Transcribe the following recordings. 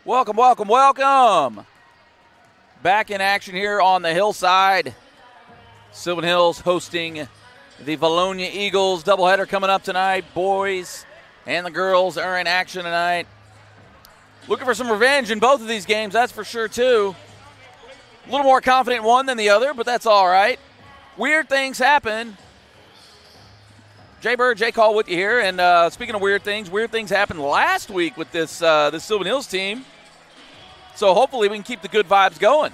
Welcome, welcome, welcome. Back in action here on the hillside. Sylvan Hills hosting the Vilonia Eagles. Doubleheader coming up tonight. Boys and the girls are in action tonight. Looking for some revenge in both of these games, that's for sure, too. A little more confident in one than the other, but that's all right. Weird things happen. Jay Bird, Jay Call with you here. And speaking of weird things happened last week with this Sylvan Hills team. So hopefully we can keep the good vibes going.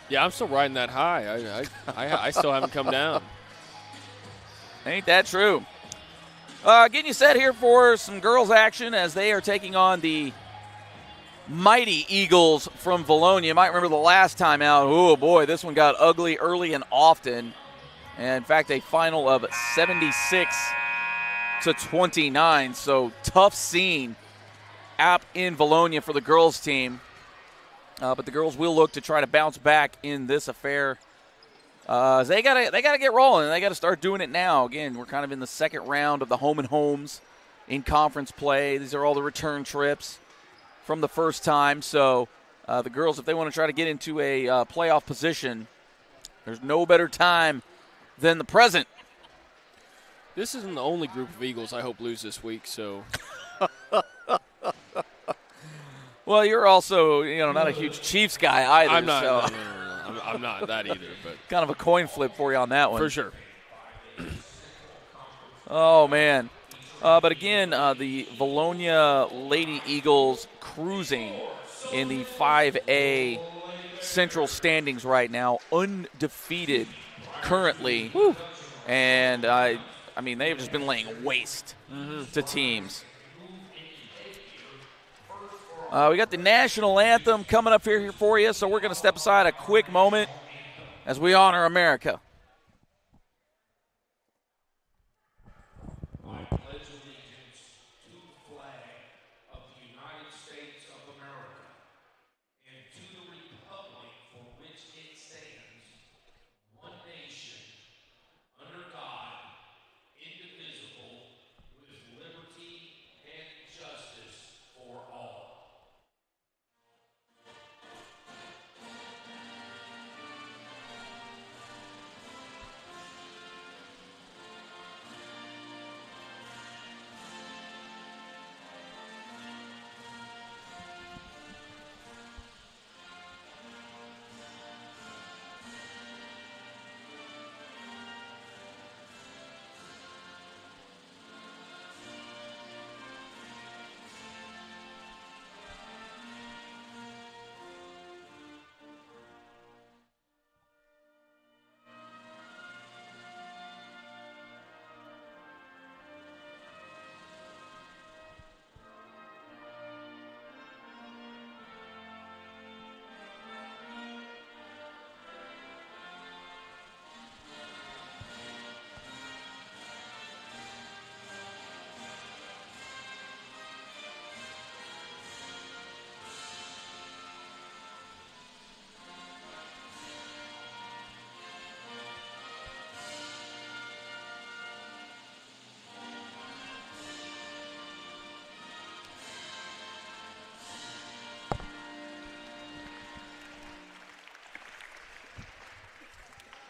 Yeah, I'm still riding that high. I still haven't come down. Ain't that true? Getting you set here for some girls action as they are taking on the mighty Eagles from Vilonia. You might remember the last time out. Oh, boy, this one got ugly early and often. And, in fact, a final of 76-29. So tough scene out in Vilonia for the girls team. But the girls will look to try to bounce back in this affair. They gotta get rolling. They got to start doing it now. Again, we're kind of in the second round of the home and homes in conference play. These are all the return trips from the first time. So the girls, if they want to try to get into a playoff position, there's no better time than the present. This isn't the only group of Eagles I hope lose this week, so. Well, you're also, not a huge Chiefs guy either. I'm not. So. No. I'm not that either. But kind of a coin flip for you on that one. For sure. Oh, man. But again, the Vilonia Lady Eagles cruising in the 5A Central standings right now, undefeated currently. Woo. And, they've just been laying waste to teams. We got the national anthem coming up here for you, so we're going to step aside a quick moment as we honor America.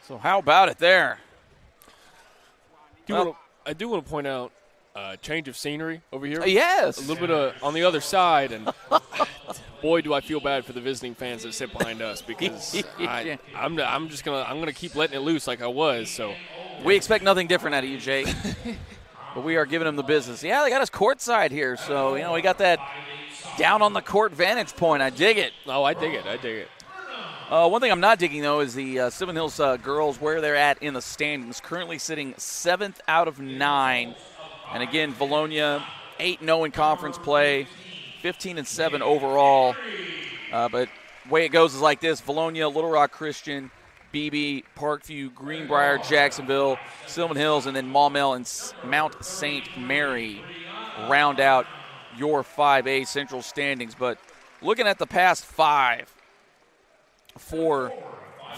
So how about it there? I do want to point out change of scenery over here. Yes. A little bit on the other side, and boy, do I feel bad for the visiting fans that sit behind us because I'm gonna keep letting it loose like I was. So we expect nothing different out of you, Jake. But we are giving them the business. Yeah, they got us courtside here, so we got that down on the court vantage point. I dig it. Oh, I dig it. One thing I'm not digging, though, is the Sylvan Hills girls, where they're at in the standings. Currently sitting 7th out of 9. And, again, Vilonia 8-0 in conference play, 15-7 overall. But the way it goes is like this. Vilonia, Little Rock Christian, Beebe, Parkview, Greenbrier, Jacksonville, Sylvan Hills, and then Maumelle and Mount St. Mary round out your 5A Central standings. But looking at the past 5 for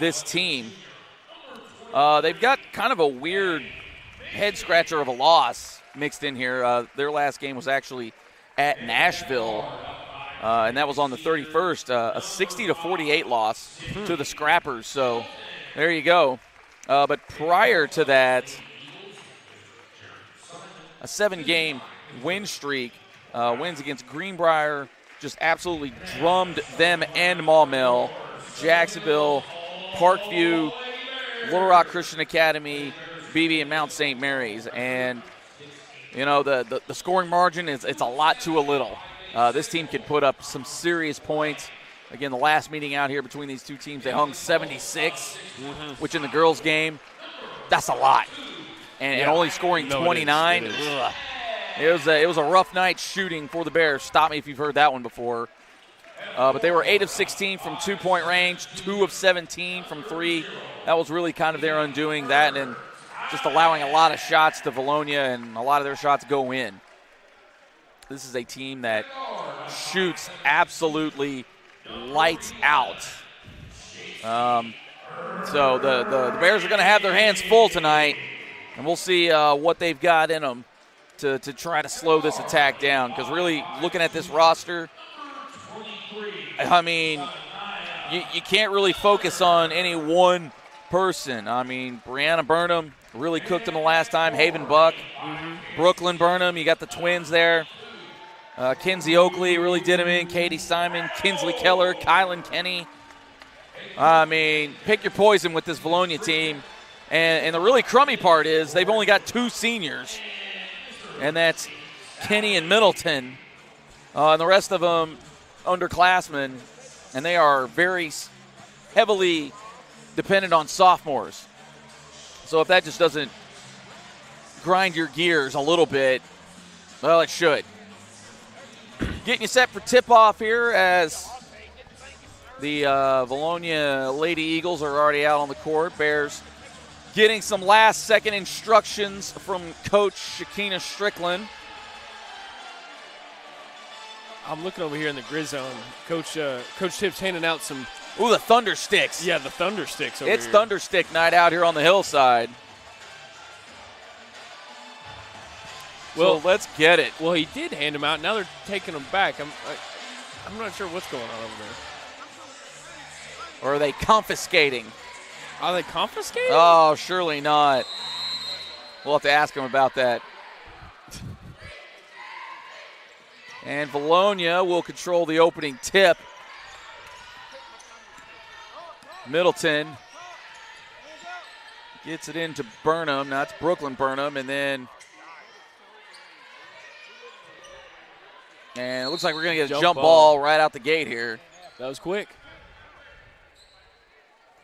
this team, they've got kind of a weird head-scratcher of a loss mixed in here. Their last game was actually at Nashville. and that was on the 31st, a 60-48 loss to the Scrappers. So there you go. But prior to that, a 7-game win streak, wins against Greenbrier, just absolutely drummed them and Maumelle, Jacksonville, Parkview, Little Rock Christian Academy, BB, and Mount St. Mary's. And, you know, the scoring margin, it's a lot to a little. This team could put up some serious points. Again, the last meeting out here between these two teams, they hung 76, which in the girls' game, that's a lot. And only scoring 29. It was a rough night shooting for the Bears. Stop me if you've heard that one before. But they were 8 of 16 from 2-point range, 2 of 17 from 3. That was really kind of their undoing, that and just allowing a lot of shots to Vilonia, and a lot of their shots go in. This is a team that shoots absolutely lights out. So the Bears are going to have their hands full tonight, and we'll see what they've got in them to try to slow this attack down. Because really, looking at this roster, I mean, you can't really focus on any one person. I mean, Brianna Burnham really cooked them the last time. Haven Buck, Brooklyn Burnham, you got the twins there. Kinsey Oakley really did him in. Katie Simon, Kinsley Keller, Kylan Kenny. I mean, pick your poison with this Vilonia team. And the really crummy part is they've only got 2 seniors, and that's Kenny and Middleton. And the rest of them underclassmen, and they are very heavily dependent on sophomores. So if that just doesn't grind your gears a little bit, well, it should. Getting you set for tip-off here as the Vilonia Lady Eagles are already out on the court. Bears getting some last-second instructions from Coach Shakina Strickland. I'm looking over here in the grid zone. Coach Tips handing out some. Ooh, the Thunder Sticks. Yeah, the Thunder Sticks over It's here. Thunder Stick night out here on the hillside. Well, so let's get it. Well, he did hand them out. Now they're taking them back. I'm not sure what's going on over there. Or are they confiscating? Are they confiscating? Oh, surely not. We'll have to ask him about that. And Vilonia will control the opening tip. Middleton gets it into Burnham. Now it's Brooklyn Burnham. And it looks like we're going to get a jump ball right out the gate here. That was quick.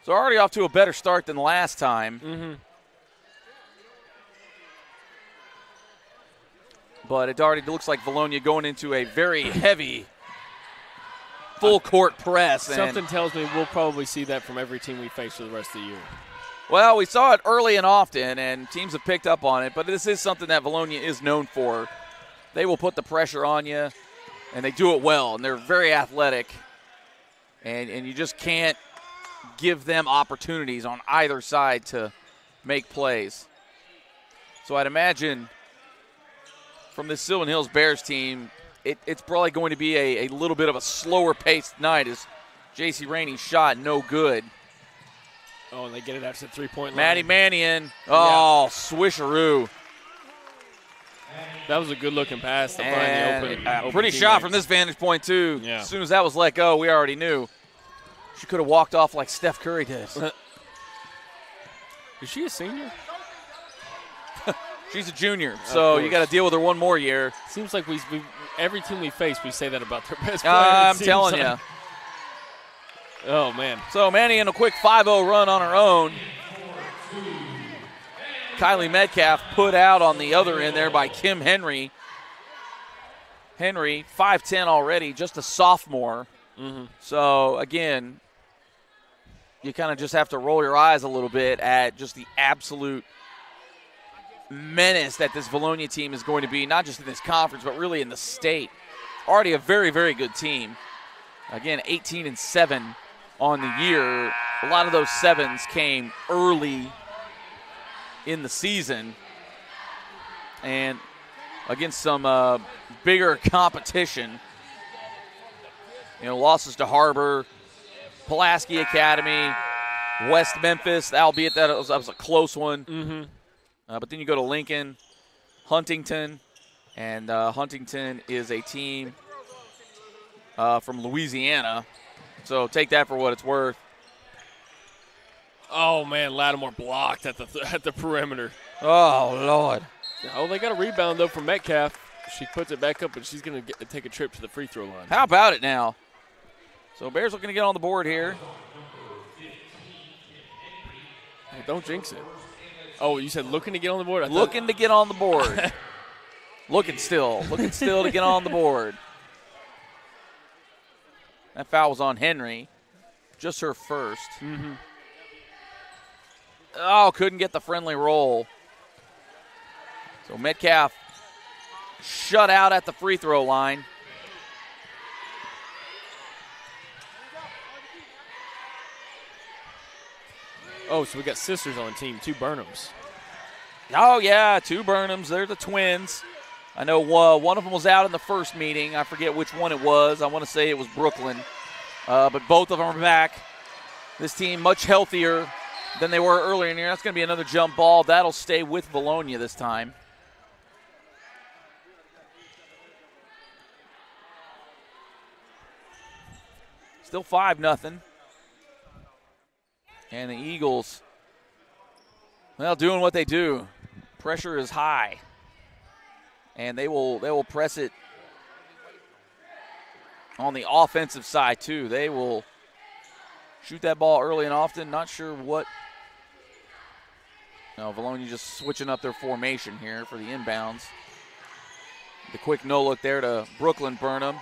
So already off to a better start than last time. But it already looks like Vilonia going into a very heavy full-court press. Something tells me we'll probably see that from every team we face for the rest of the year. Well, we saw it early and often, and teams have picked up on it. But this is something that Vilonia is known for. They will put the pressure on you, and they do it well. And they're very athletic. And you just can't give them opportunities on either side to make plays. So I'd imagine from this Sylvan Hills Bears team, it's probably going to be a little bit of a slower-paced night as J.C. Rainey's shot no good. Oh, and they get it out to the three-point line. Maddie Mannion, swisheroo. That was a good-looking pass to find the open pretty shot from this vantage point, too. Yeah. As soon as that was let go, we already knew. She could have walked off like Steph Curry did. Is she a senior? She's a junior, so you got to deal with her one more year. Seems like we every team we face, we say that about their best player. I'm telling you. Oh, man. So Mannion a quick 5-0 run on her own. Kylie Metcalf put out on the other end there by Kim Henry. Henry, 5'10 already, just a sophomore. So, again, you kind of just have to roll your eyes a little bit at just the absolute menace that this Vilonia team is going to be, not just in this conference, but really in the state. Already a very, very good team. Again, 18-7 on the year. A lot of those sevens came early in the season and against some bigger competition. losses to Harbor, Pulaski Academy, West Memphis, albeit that was a close one. Mm-hmm. But then you go to Lincoln, Huntington, and Huntington is a team from Louisiana. So take that for what it's worth. Oh, man, Lattimore blocked at the perimeter. Oh, Lord. Oh, they got a rebound, though, from Metcalf. She puts it back up, and she's going to take a trip to the free throw line. How about it now? So Bears looking to get on the board here. Hey, don't jinx it. Oh, you said looking to get on the board? Looking to get on the board. Looking still to get on the board. That foul was on Henry. Just her first. Mm-hmm. Oh, couldn't get the friendly roll. So Metcalf shut out at the free throw line. Oh, so we got sisters on the team, 2 Burnhams. Oh, yeah, 2 Burnhams. They're the twins. I know one of them was out in the first meeting. I forget which one it was. I want to say it was Brooklyn. But both of them are back. This team much healthier than they were earlier in the year. That's going to be another jump ball. That'll stay with Vilonia this time. Still 5-0. And the Eagles, well, doing what they do. Pressure is high. And they will press it on the offensive side, too. They will shoot that ball early and often. Not sure what. No, Vilonia just switching up their formation here for the inbounds. The quick no-look there to Brooklyn Burnham.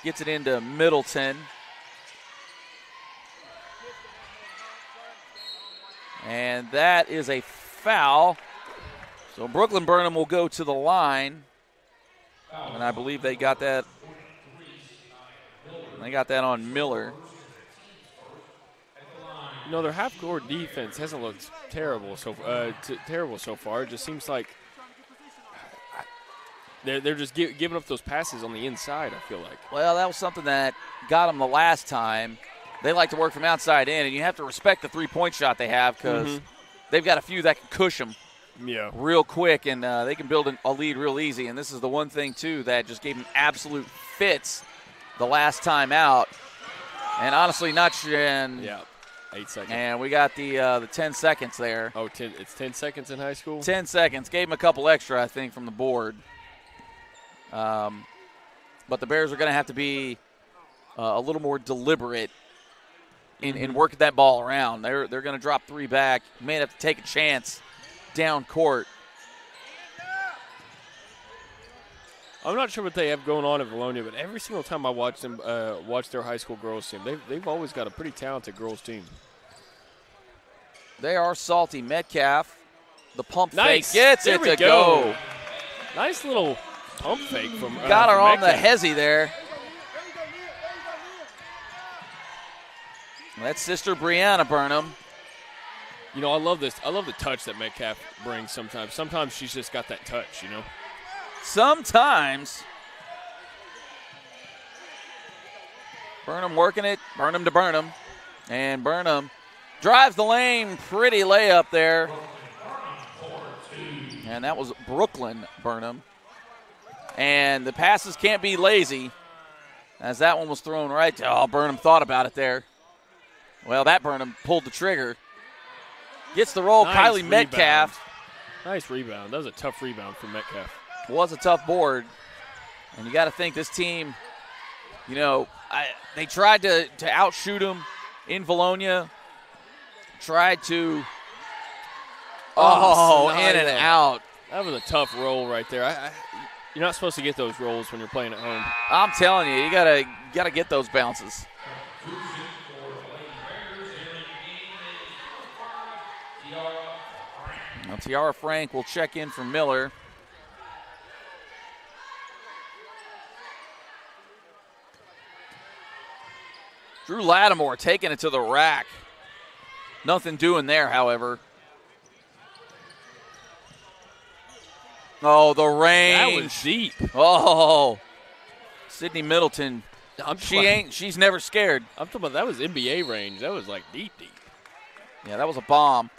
Gets it into Middleton. And that is a foul. So Brooklyn Burnham will go to the line. And I believe they got that. They got that on Miller. Their half-court defense hasn't looked terrible so far. It just seems like they're just giving up those passes on the inside, I feel like. Well, that was something that got them the last time. They like to work from outside in, and you have to respect the three-point shot they have because they've got a few that can cush them real quick, and they can build a lead real easy. And this is the one thing, too, that just gave them absolute fits the last time out. And honestly, not sure. Yeah, 8 seconds. And we got the 10 seconds there. Oh, it's 10 seconds in high school? 10 seconds. Gave them a couple extra, I think, from the board. But the Bears are going to have to be a little more deliberate in working that ball around. They're going to drop 3 back. May have to take a chance down court. I'm not sure what they have going on at Vilonia, but every single time I watch them, watch their high school girls team, they've always got a pretty talented girls team. They are salty. Metcalf, the pump nice. fake, gets it to go. Nice little pump fake from got her from on Metcalf. the hezzy there. That's Sister Brianna Burnham. I love this. I love the touch that Metcalf brings sometimes. Sometimes she's just got that touch, Sometimes. Burnham working it. Burnham to Burnham. And Burnham drives the lane. Pretty layup there. And that was Brooklyn Burnham. And the passes can't be lazy, as that one was thrown right to, Burnham thought about it there. Well, that Burnham pulled the trigger. Gets the roll. Nice Kylie rebound. Metcalf. Nice rebound. That was a tough rebound from Metcalf. Was a tough board. And you got to think this team, they tried to outshoot them in Vilonia. Tried to, in and out. That was a tough roll right there. You're not supposed to get those rolls when you're playing at home. I'm telling you, you gotta get those bounces. Now, Tiara Frank will check in for Miller. Drew Lattimore taking it to the rack. Nothing doing there, however. Oh, the rain. That was deep. Oh, Sydney Middleton She's never scared. I'm talking about that was NBA range. That was like deep. Yeah, that was a bomb.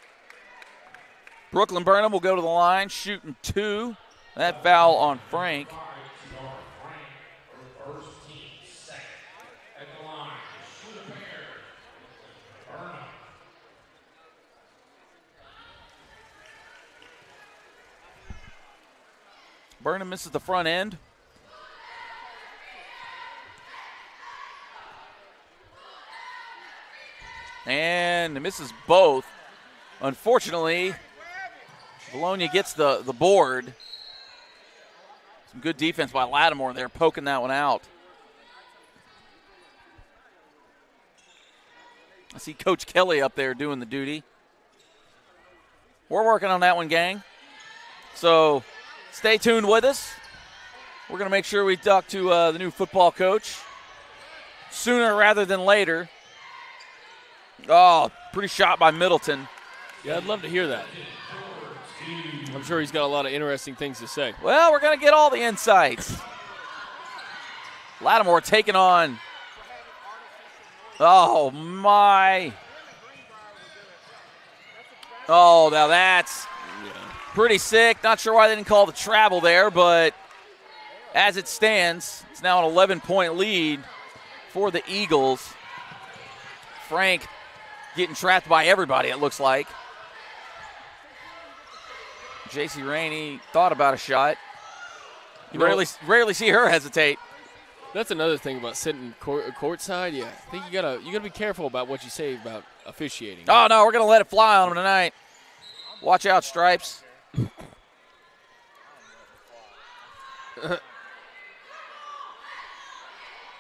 Brooklyn Burnham will go to the line, shooting 2. That foul on Frank. Burnham misses the front end. And misses both. Unfortunately, Vilonia gets the board. Some good defense by Lattimore there, poking that one out. I see Coach Kelly up there doing the duty. We're working on that one, gang. So stay tuned with us. We're going to make sure we talk to the new football coach sooner rather than later. Oh, pretty shot by Middleton. Yeah, I'd love to hear that. I'm sure he's got a lot of interesting things to say. Well, we're going to get all the insights. Lattimore taking on. Oh, my. Oh, now that's pretty sick. Not sure why they didn't call the travel there, but as it stands, it's now an 11-point lead for the Eagles. Frank getting trapped by everybody, it looks like. J.C. Rainey thought about a shot. You rarely see her hesitate. That's another thing about sitting courtside. Yeah, I think you gotta be careful about what you say about officiating. Oh no, we're gonna let it fly on them tonight. Watch out, Stripes.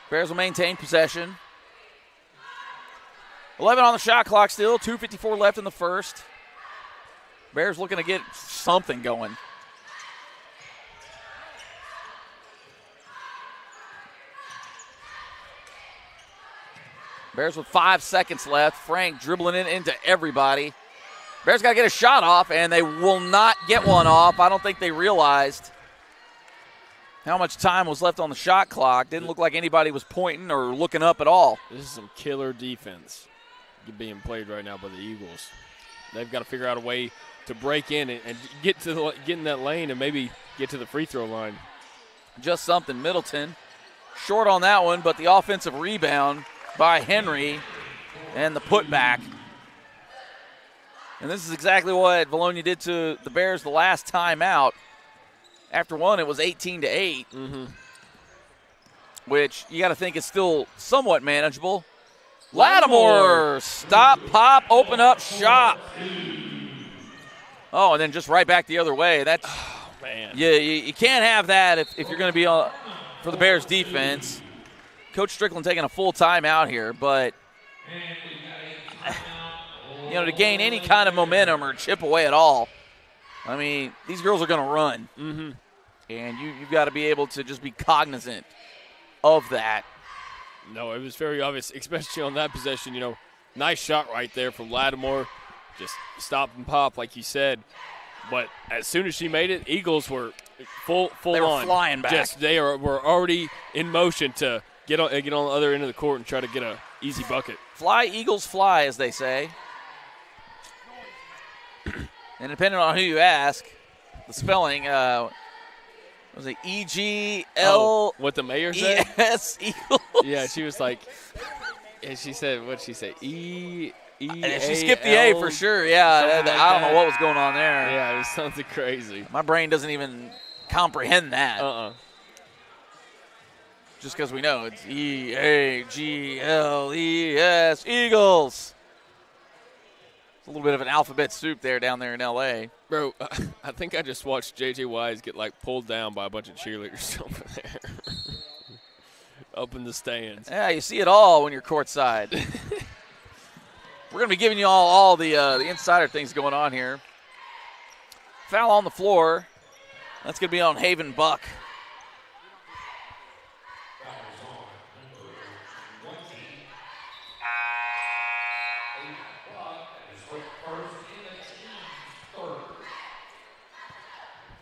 Bears will maintain possession. 11 on the shot clock still. 2:54 left in the first. Bears looking to get something going. Bears with 5 seconds left. Frank dribbling it into everybody. Bears got to get a shot off, and they will not get one off. I don't think they realized how much time was left on the shot clock. Didn't look like anybody was pointing or looking up at all. This is some killer defense being played right now by the Eagles. They've got to figure out a way to break in and get in that lane and maybe get to the free throw line. Just something. Middleton short on that one, but the offensive rebound by Henry and the putback. And this is exactly what Vilonia did to the Bears the last time out. After one, it was 18-8, which you got to think is still somewhat manageable. Lattimore, stop, pop, open up, shop. Oh, and then just right back the other way. That's man. You can't have that if you're going to be for the Bears defense. Coach Strickland taking a full timeout here, but to gain any kind of momentum or chip away at all, I mean, these girls are going to run, and you've got to be able to just be cognizant of that. No, it was very obvious, especially on that possession. Nice shot right there from Lattimore. Just stop and pop, like you said. But as soon as she made it, Eagles were full they were on. Flying back. Were already in motion to get on the other end of the court and try to get an easy bucket. Fly, Eagles, fly, as they say. And depending on who you ask, the spelling was it E-G-L? What the mayor said? E-S, Eagles. Yeah, she was like, and she said, what'd she say? E-A-L. She skipped the A for sure, yeah. I don't know what was going on there. Yeah, it was something crazy. My brain doesn't even comprehend that. Just because we know it's E-A-G-L-E-S, Eagles. It's a little bit of an alphabet soup down there in L.A. Bro, I think I just watched J.J. Wise get, pulled down by a bunch of cheerleaders over there. Up in the stands. Yeah, you see it all when you're courtside. We're going to be giving you all the insider things going on here. Foul on the floor. That's going to be on Haven Buck.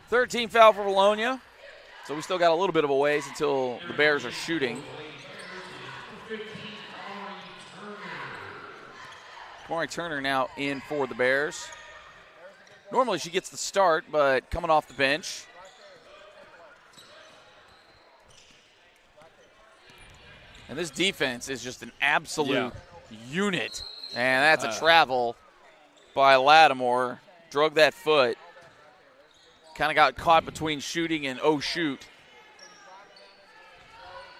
Third team foul for Vilonia. So we still got a little bit of a ways until the Bears are shooting. Kamari Turner now in for the Bears. Normally she gets the start, but coming off the bench. And this defense is just an absolute unit. And that's a travel by Lattimore. Drug that foot. Kind of got caught between shooting and oh shoot.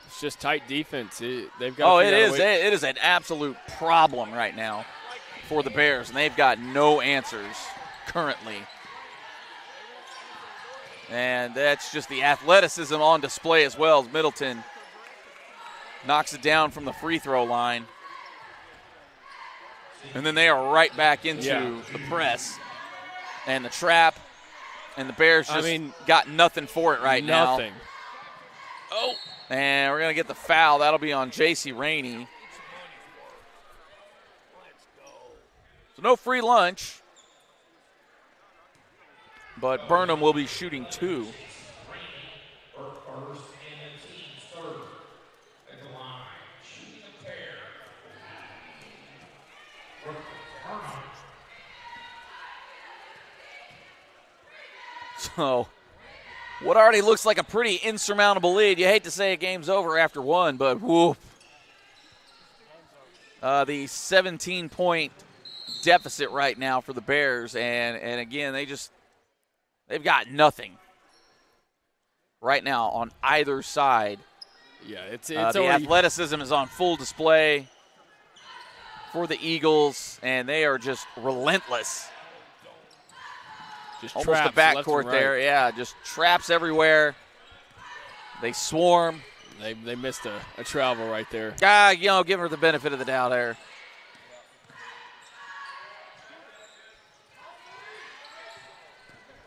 It's just tight defense. They've got. It is. It is an absolute problem right now for the Bears, and they've got no answers currently. And that's just the athleticism on display as well as Middleton knocks it down from the free throw line. And then they are right back into the press and the trap. And the Bears just got nothing for it right now. Nothing. Oh, and we're going to get the foul. That'll be on J.C. Rainey. So no free lunch. But Burnham will be shooting 2. So, what already looks like a pretty insurmountable lead. You hate to say a game's over after 1, but whoop. The 17-point deficit right now for the Bears, and again, they've got nothing right now on either side. Yeah, it's the athleticism is on full display for the Eagles, and they are just relentless. Just almost the backcourt there. Yeah, just traps everywhere. They swarm. They missed a travel right there. Give her the benefit of the doubt there.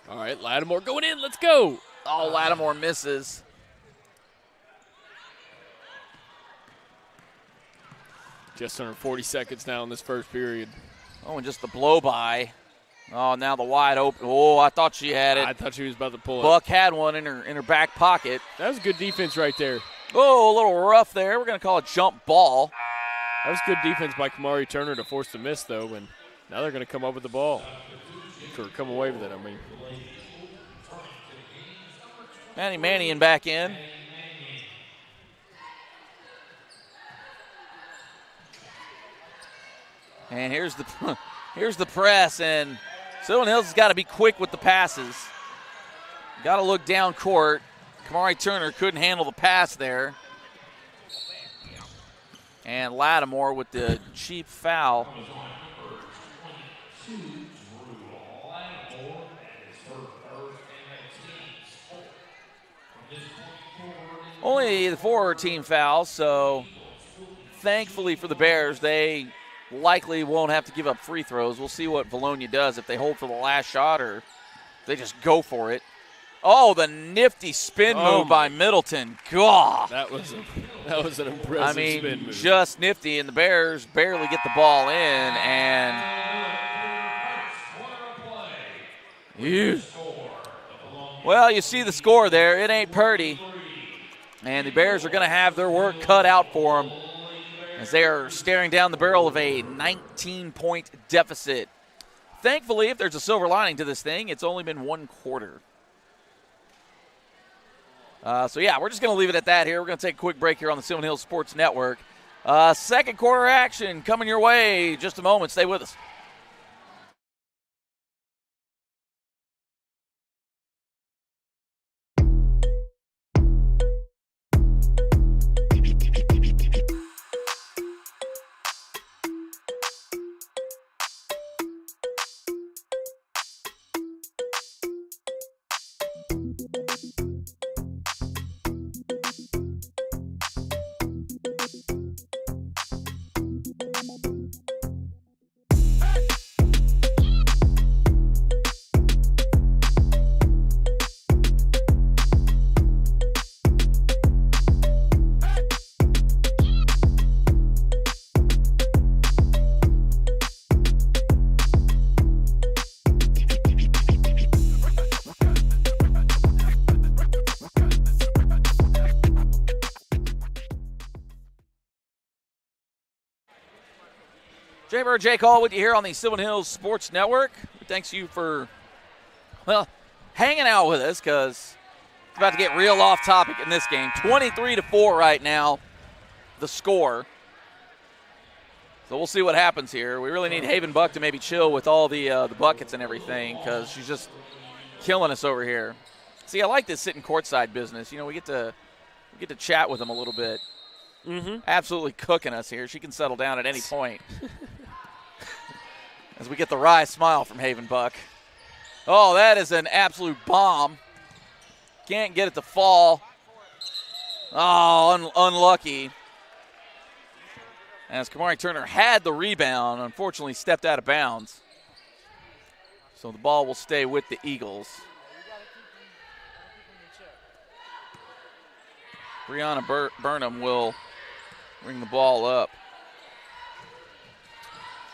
All right, Lattimore going in. Let's go. Oh, Lattimore misses. Just under 40 seconds now in this first period. Oh, and just the blow by. Oh, now the wide open. Oh, I thought she had it. I thought she was about to pull it. Buck had one in her back pocket. That was good defense right there. Oh, a little rough there. We're going to call it jump ball. That was good defense by Kamari Turner to force the miss, though, and now they're going to come up with the ball. Or come away with it, I mean. Manny Mannion back in. And here's the press, and Sylvan Hills has got to be quick with the passes. Got to look down court. Kamari Turner couldn't handle the pass there. And Lattimore with the cheap foul. Only the 4 team foul, so thankfully for the Bears, they likely won't have to give up free throws. We'll see what Vilonia does, if they hold for the last shot or they just go for it. Oh, the nifty spin move by Middleton. God. That was an impressive spin move. Just nifty, and the Bears barely get the ball in, and well, you see the score there. It ain't pretty. And the Bears are going to have their work cut out for them as they are staring down the barrel of a 19-point deficit. Thankfully, if there's a silver lining to this thing, it's only been 1 quarter. We're just going to leave it at that here. We're going to take a quick break here on the Sylvan Hills Sports Network. Second quarter action coming your way. Just a moment. Stay with us. Jay Bird, Jake Hall with you here on the Sylvan Hills Sports Network. Thanks you for, hanging out with us because it's about to get real off topic in this game. 23-4 right now, the score. So we'll see what happens here. We really need Haven Buck to maybe chill with all the buckets and everything because she's just killing us over here. See, I like this sitting courtside business. We get to chat with them a little bit. Mm-hmm. Absolutely cooking us here. She can settle down at any point. As we get the wry smile from Haven Buck. Oh, that is an absolute bomb. Can't get it to fall. Oh, unlucky. As Kamari Turner had the rebound, unfortunately stepped out of bounds. So the ball will stay with the Eagles. Brianna Burnham will bring the ball up.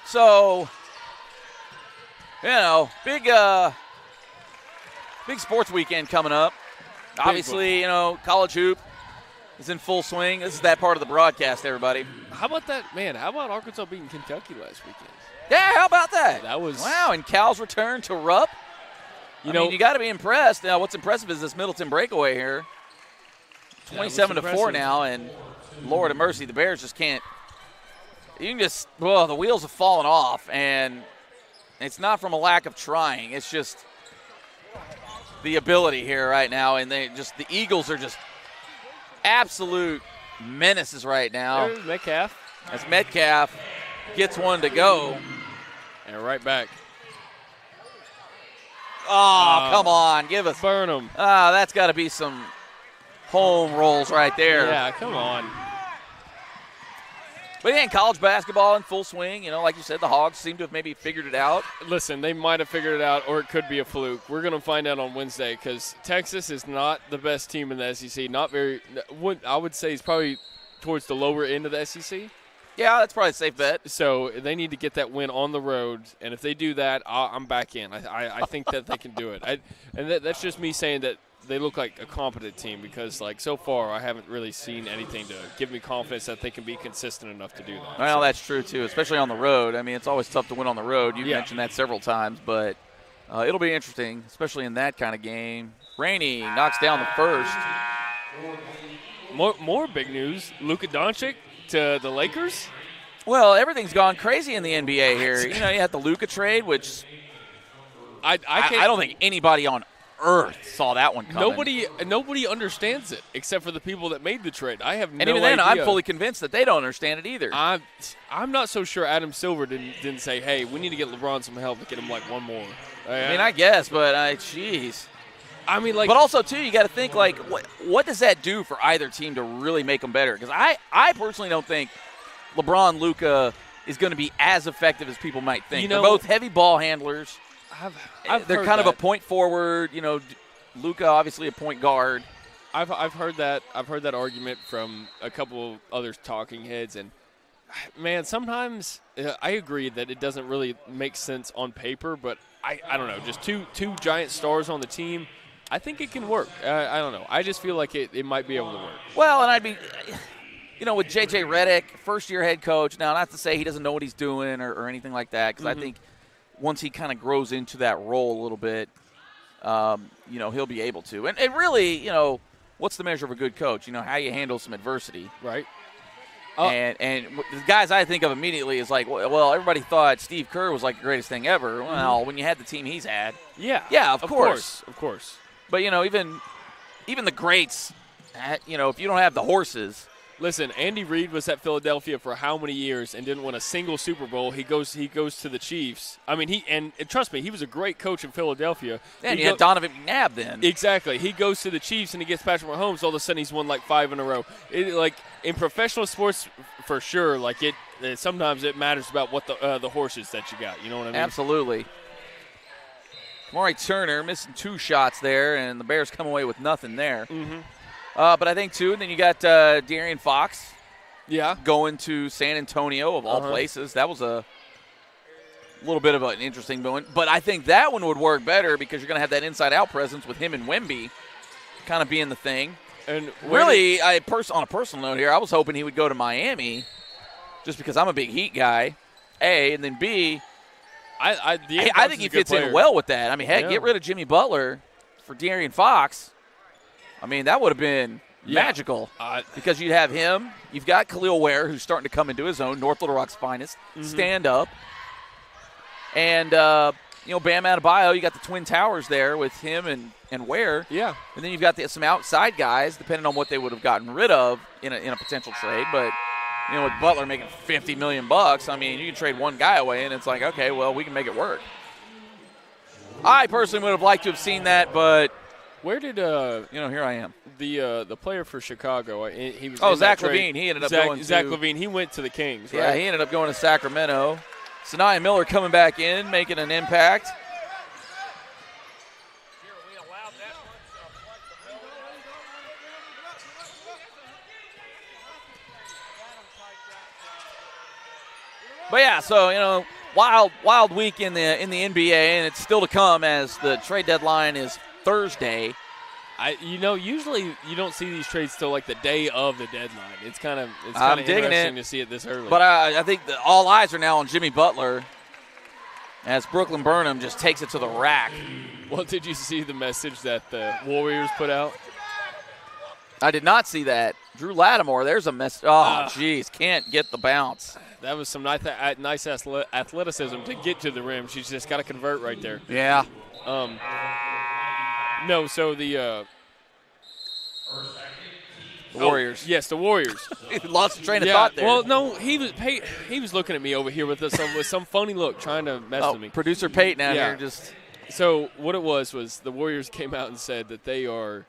So, big sports weekend coming up. Obviously, college hoop is in full swing. This is that part of the broadcast, everybody. How about that, man? How about Arkansas beating Kentucky last weekend? Yeah, how about that? That was wow. And Cal's return to Rupp. You got to be impressed. Now, what's impressive is this Middleton breakaway here. 27-4 now, and Lord of mercy, the Bears just can't. The wheels have fallen off, and it's not from a lack of trying. It's just the ability here right now, and the Eagles are just absolute menaces right now. There's Metcalf. As Metcalf gets one to go. And right back. Oh, come on. Give us. Burnham. That's got to be some home rolls right there. Yeah, come on. But yeah, in college basketball in full swing, like you said, the Hogs seem to have maybe figured it out. Listen, they might have figured it out, or it could be a fluke. We're going to find out on Wednesday because Texas is not the best team in the SEC. Not very. I would say he's probably towards the lower end of the SEC. Yeah, that's probably a safe bet. So they need to get that win on the road, and if they do that, I'm back in. I think that they can do it. That's just me saying that they look like a competent team because, so far, I haven't really seen anything to give me confidence that they can be consistent enough to do that. Well, that's true, too, especially on the road. I mean, it's always tough to win on the road. You've mentioned that several times, but it'll be interesting, especially in that kind of game. Rainey knocks down the first. More big news, Luka Doncic to the Lakers? Well, everything's gone crazy in the NBA here. You had the Luka trade, which I don't think anybody on earth saw that one coming. Nobody understands it except for the people that made the trade. I have no idea. And even then, I'm fully convinced that they don't understand it either. I'm not so sure Adam Silver didn't say, hey, we need to get LeBron some help and get him one more. I guess, but jeez. But also, too, you got to think, what does that do for either team to really make them better? Because I personally don't think LeBron Luka is going to be as effective as people might think. They're both heavy ball handlers. They're kind of a point forward. Luka obviously a point guard. I've heard that. I've heard that argument from a couple other talking heads, and man, sometimes I agree that it doesn't really make sense on paper. But I don't know, just two giant stars on the team. I think it can work. I don't know. I just feel like it might be able to work. Well, and I'd be, with J.J. Redick, first-year head coach. Now, not to say he doesn't know what he's doing or anything like that, because I think once he kind of grows into that role a little bit, he'll be able to. And really, what's the measure of a good coach? How you handle some adversity. Right. And the guys I think of immediately is well, everybody thought Steve Kerr was the greatest thing ever. Well, when you had the team he's had. Yeah, of course. Of course. But, even the greats, if you don't have the horses. Listen, Andy Reid was at Philadelphia for how many years and didn't win a single Super Bowl. He goes to the Chiefs. I mean, and trust me, he was a great coach in Philadelphia. And you had Donovan McNabb then. Exactly. He goes to the Chiefs and he gets Patrick Mahomes. All of a sudden, he's won 5 in a row. In professional sports, for sure, sometimes it matters about what the horses that you got. You know what I mean? Absolutely. Kamari Turner missing 2 shots there, and the Bears come away with nothing there. Mm-hmm. But I think, too, and then you got De'Aaron Fox going to San Antonio, of all places. That was a little bit of an interesting moment. But I think that one would work better because you're going to have that inside-out presence with him and Wemby kind of being the thing. And really, on a personal note here, I was hoping he would go to Miami just because I'm a big Heat guy. A, and then B, I think he fits in well with that. I mean, heck, get rid of Jimmy Butler for De'Aaron Fox. I mean, that would have been magical because you'd have him. You've got Khalil Ware, who's starting to come into his own, North Little Rock's finest, stand up. And, Bam Adebayo, you got the Twin Towers there with him and Ware. Yeah. And then you've got some outside guys, depending on what they would have gotten rid of in a potential trade. But, with Butler making $50 million, I mean, you can trade one guy away, and it's like, okay, well, we can make it work. I personally would have liked to have seen that, but where did here I am. The player for Chicago? He was Zach LaVine. He ended up going to Zach LaVine. He went to the Kings. Right? Yeah, he ended up going to Sacramento. Sanaya Miller coming back in, making an impact. But yeah, so wild week in the NBA, and it's still to come as the trade deadline is Thursday. Usually you don't see these trades till like the day of the deadline. It's kind of interesting to see it this early. But I think all eyes are now on Jimmy Butler as Brooklyn Burnham just takes it to the rack. Well, did you see the message that the Warriors put out? I did not see that. Drew Lattimore, there's a message. Oh, jeez, can't get the bounce. That was some nice athleticism to get to the rim. She's just got to convert right there. Yeah. No, so the Warriors. Yes, the Warriors. Lost the train of thought there. Well, no, he was looking at me over here with some funny look, trying to mess with me. Producer Peyton out here just. So what it was the Warriors came out and said that they are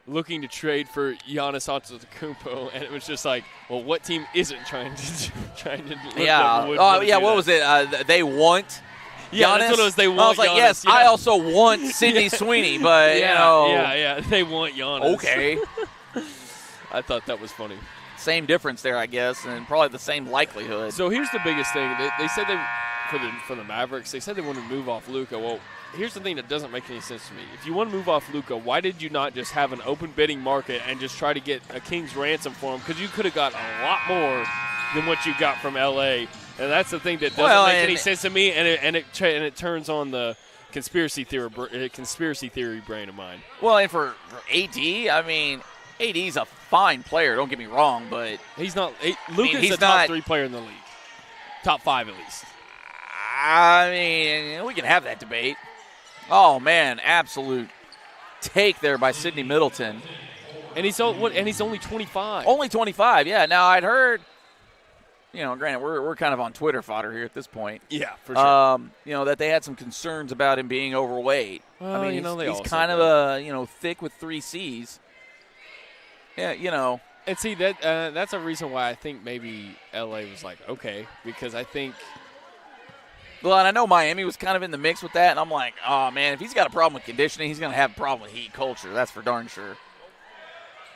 looking to trade for Giannis Antetokounmpo, and it was just like, well, what team isn't trying to what was it? They want. Yeah, Giannis? That's what it was. They want I was like, Giannis. yes, Yeah. I also want Sydney Sweeney, but Yeah, they want Giannis. Okay. I thought that was funny. Same difference there, I guess, and probably the same likelihood. So here's the biggest thing. They said for the Mavericks, they said they wanted to move off Luka. Well, here's the thing that doesn't make any sense to me. If you want to move off Luka, why did you not just have an open bidding market and just try to get a king's ransom for him? Because you could have got a lot more than what you got from L.A., and that's the thing that doesn't make any sense to me, and it turns on the conspiracy theory brain of mine. Well, and for AD, I mean, AD's a fine player. Don't get me wrong, but he's not. Luka's the top 3 player in the league, top 5 at least. I mean, we can have that debate. Oh man, absolute take there by Sidney Middleton, and he's only 25. Only 25, yeah. Now I'd heard. Granted, we're kind of on Twitter fodder here at this point. Yeah, for sure. That they had some concerns about him being overweight. Well, I mean, he's kind of thick with 3 C's. Yeah, And see, that's a reason why I think maybe LA was like, okay, because I think. Well, and I know Miami was kind of in the mix with that, and I'm like, oh man, if he's got a problem with conditioning, he's going to have a problem with heat culture. That's for darn sure.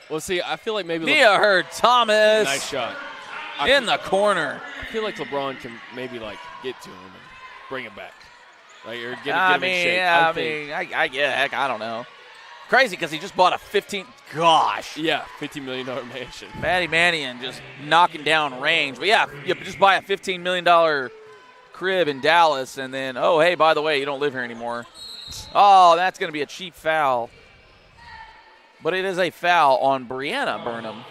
Well, see, I feel like maybe Nia Hurd-Thomas. Nice shot. In the corner. I feel like LeBron can maybe get to him and bring him back, or get him in shape. I don't know. Crazy because he just bought a $15 million mansion. Matty Mannion just knocking down range. But you just buy a $15 million crib in Dallas, and then hey, by the way, you don't live here anymore. Oh, that's going to be a cheap foul. But it is a foul on Brianna Burnham.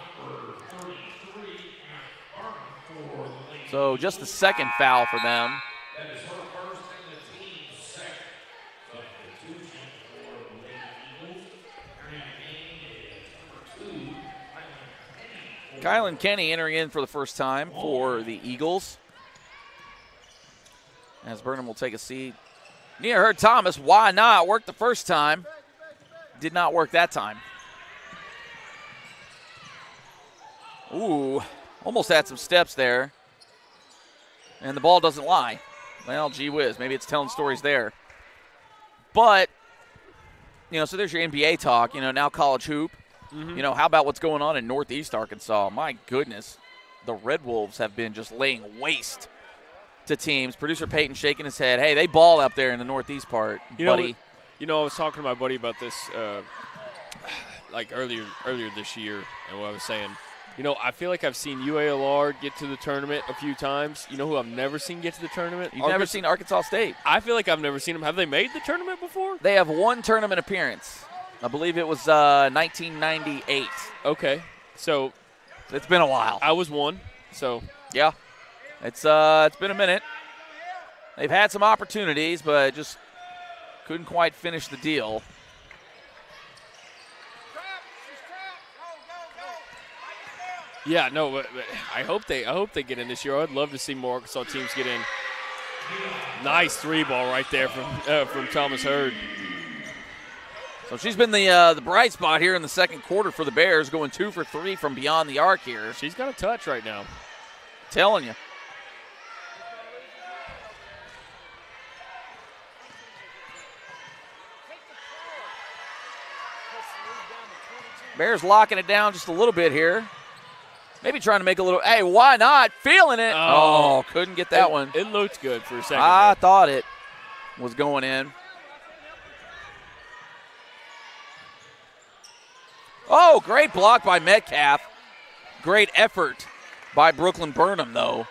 So just the second foul for them. Kylan Kenny entering in for the first time for the Eagles. As Burnham will take a seat. Nia Hurd-Thomas, why not? Worked the first time. Did not work that time. Ooh, almost had some steps there. And the ball doesn't lie. Well, gee whiz, maybe it's telling stories there. But, so there's your NBA talk, now college hoop. Mm-hmm. How about what's going on in Northeast Arkansas? My goodness, the Red Wolves have been just laying waste to teams. Producer Peyton shaking his head. Hey, they ball up there in the Northeast part, buddy. I was talking to my buddy about this earlier this year, and what I was saying, I feel like I've seen UALR get to the tournament a few times. You know who I've never seen get to the tournament? You've never seen Arkansas State. I feel like I've never seen them. Have they made the tournament before? They have one tournament appearance. I believe it was 1998. Okay. So it's been a while. I was one. So yeah. It's been a minute. They've had some opportunities, but just couldn't quite finish the deal. Yeah, no, but I hope they get in this year. I'd love to see more Arkansas teams get in. Nice 3-ball right there from Thomas Hurd. So she's been the bright spot here in the second quarter for the Bears, going 2 for 3 from beyond the arc here. She's got a touch right now. Telling you. Bears locking it down just a little bit here. Maybe trying to make a little, hey, why not? Feeling it. Oh, couldn't get that one. It looked good for a second. I thought it was going in. Oh, great block by Metcalf. Great effort by Brooklyn Burnham, though.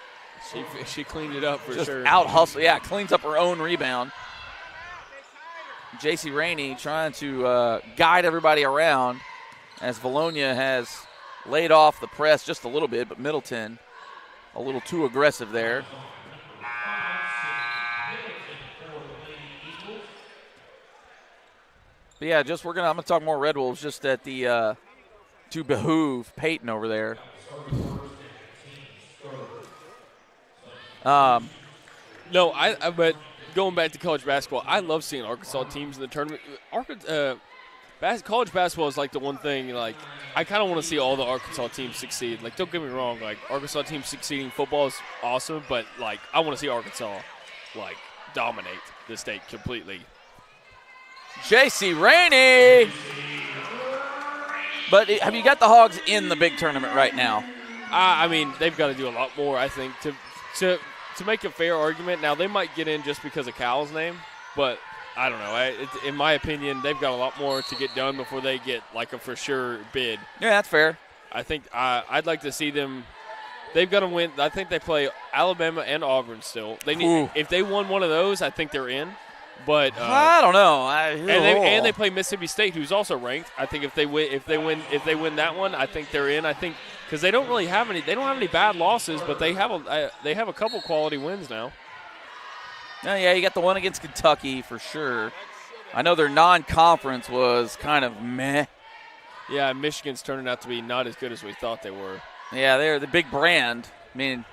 She cleaned it up for just sure. Out hustle. Yeah, cleans up her own rebound. J.C. Rainey trying to guide everybody around as Vilonia has laid off the press just a little bit, but Middleton a little too aggressive there. But yeah, I'm gonna talk more Red Wolves just at the to behoove Peyton over there. No, but going back to college basketball, I love seeing Arkansas teams in the tournament. College basketball is like the one thing, like, I kind of want to see all the Arkansas teams succeed. Like, don't get me wrong, like, Arkansas teams succeeding football is awesome, but, like, I want to see Arkansas, like, dominate the state completely. J.C. Rainey! But have you got the Hogs in the big tournament right now? I mean, they've got to do a lot more, I think, to make a fair argument. Now, they might get in just because of Cal's name, but I don't know. In my opinion, they've got a lot more to get done before they get, like, a for sure bid. Yeah, that's fair. I think I'd like to see them. They've got to win. I think they play Alabama and Auburn still. They need. If they won one of those, I think they're in. But I don't know. And they play Mississippi State, who's also ranked. I think if they win that one, I think they're in. I think because they don't have any bad losses, but they have a couple quality wins now. Oh, yeah, you got the one against Kentucky for sure. I know their non-conference was kind of meh. Yeah, Michigan's turning out to be not as good as we thought they were. Yeah, they're the big brand. I mean,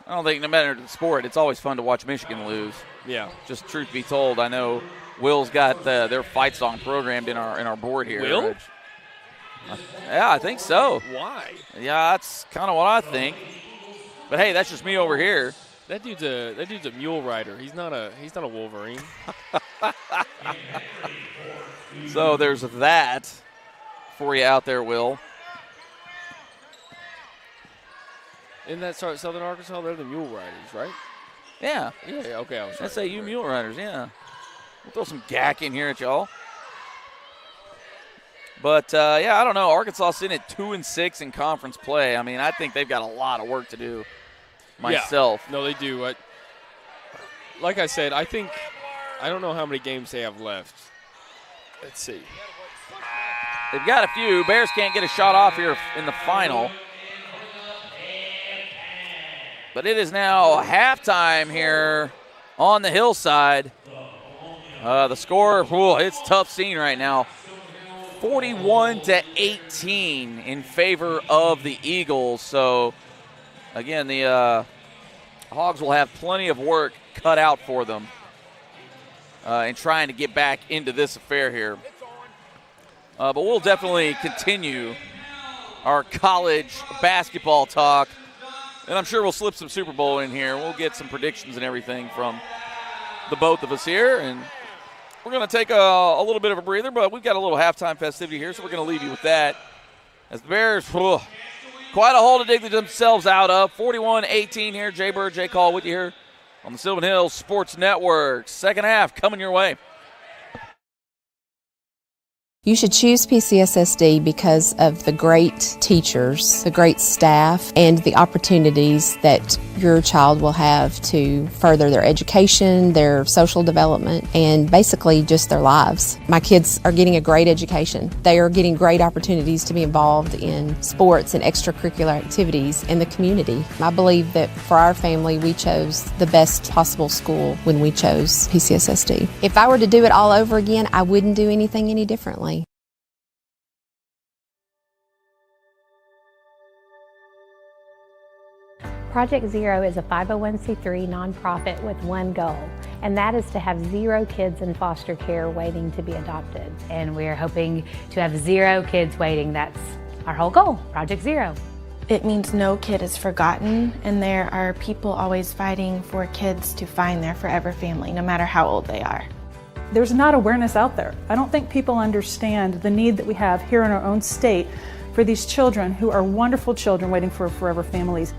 I don't think no matter the sport, it's always fun to watch Michigan lose. Yeah. Just truth be told, I know Will's got their fight song programmed in our board here. Will? Yeah, I think so. Why? Yeah, that's kind of what I think. But hey, that's just me over here. That dude's a mule rider. He's not a Wolverine. So there's that for you out there, Will. Isn't that Southern Arkansas? They're the mule riders, right? Yeah. Yeah. Okay, I was right. SAU mule riders. Yeah. We'll throw some gack in here at y'all. But yeah, I don't know. Arkansas sitting at 2-6 in conference play. I mean, I think they've got a lot of work to do. Myself. Yeah. No, they do. Like I said, I don't know how many games they have left. Let's see. They've got a few. Bears can't get a shot off here in the final. But it is now halftime here on the hillside. The score, it's a tough scene right now. 41-18 in favor of the Eagles. So, again, the Hogs will have plenty of work cut out for them in trying to get back into this affair here. But we'll definitely continue our college basketball talk. And I'm sure we'll slip some Super Bowl in here. We'll get some predictions and everything from the both of us here. And we're going to take a little bit of a breather, but we've got a little halftime festivity here, so we're going to leave you with that. As the Bears, quite a hole to dig themselves out of. 41-18 here. Jay Bird, Jay Call with you here on the Sylvan Hills Sports Network. Second half coming your way. You should choose PCSSD because of the great teachers, the great staff, and the opportunities that your child will have to further their education, their social development, and basically just their lives. My kids are getting a great education. They are getting great opportunities to be involved in sports and extracurricular activities in the community. I believe that for our family, we chose the best possible school when we chose PCSSD. If I were to do it all over again, I wouldn't do anything any differently. Project Zero is a 501c3 nonprofit with one goal, and that is to have 0 kids in foster care waiting to be adopted. And we're hoping to have 0 kids waiting. That's our whole goal, Project Zero. It means no kid is forgotten, and there are people always fighting for kids to find their forever family, no matter how old they are. There's not awareness out there. I don't think people understand the need that we have here in our own state for these children who are wonderful children waiting for forever families.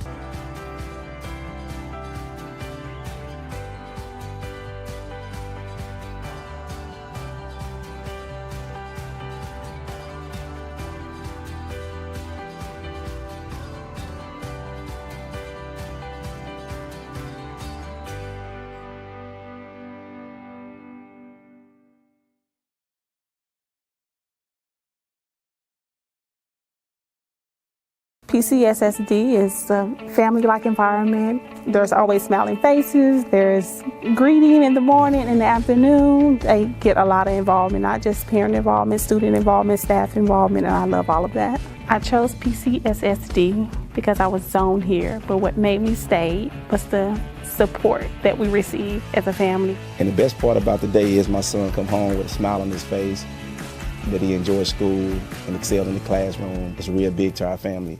PCSSD is a family-like environment. There's always smiling faces. There's greeting in the morning and the afternoon. They get a lot of involvement, not just parent involvement, student involvement, staff involvement, and I love all of that. I chose PCSSD because I was zoned here, but what made me stay was the support that we receive as a family. And the best part about the day is my son come home with a smile on his face, that he enjoys school and excelled in the classroom. It's real big to our family.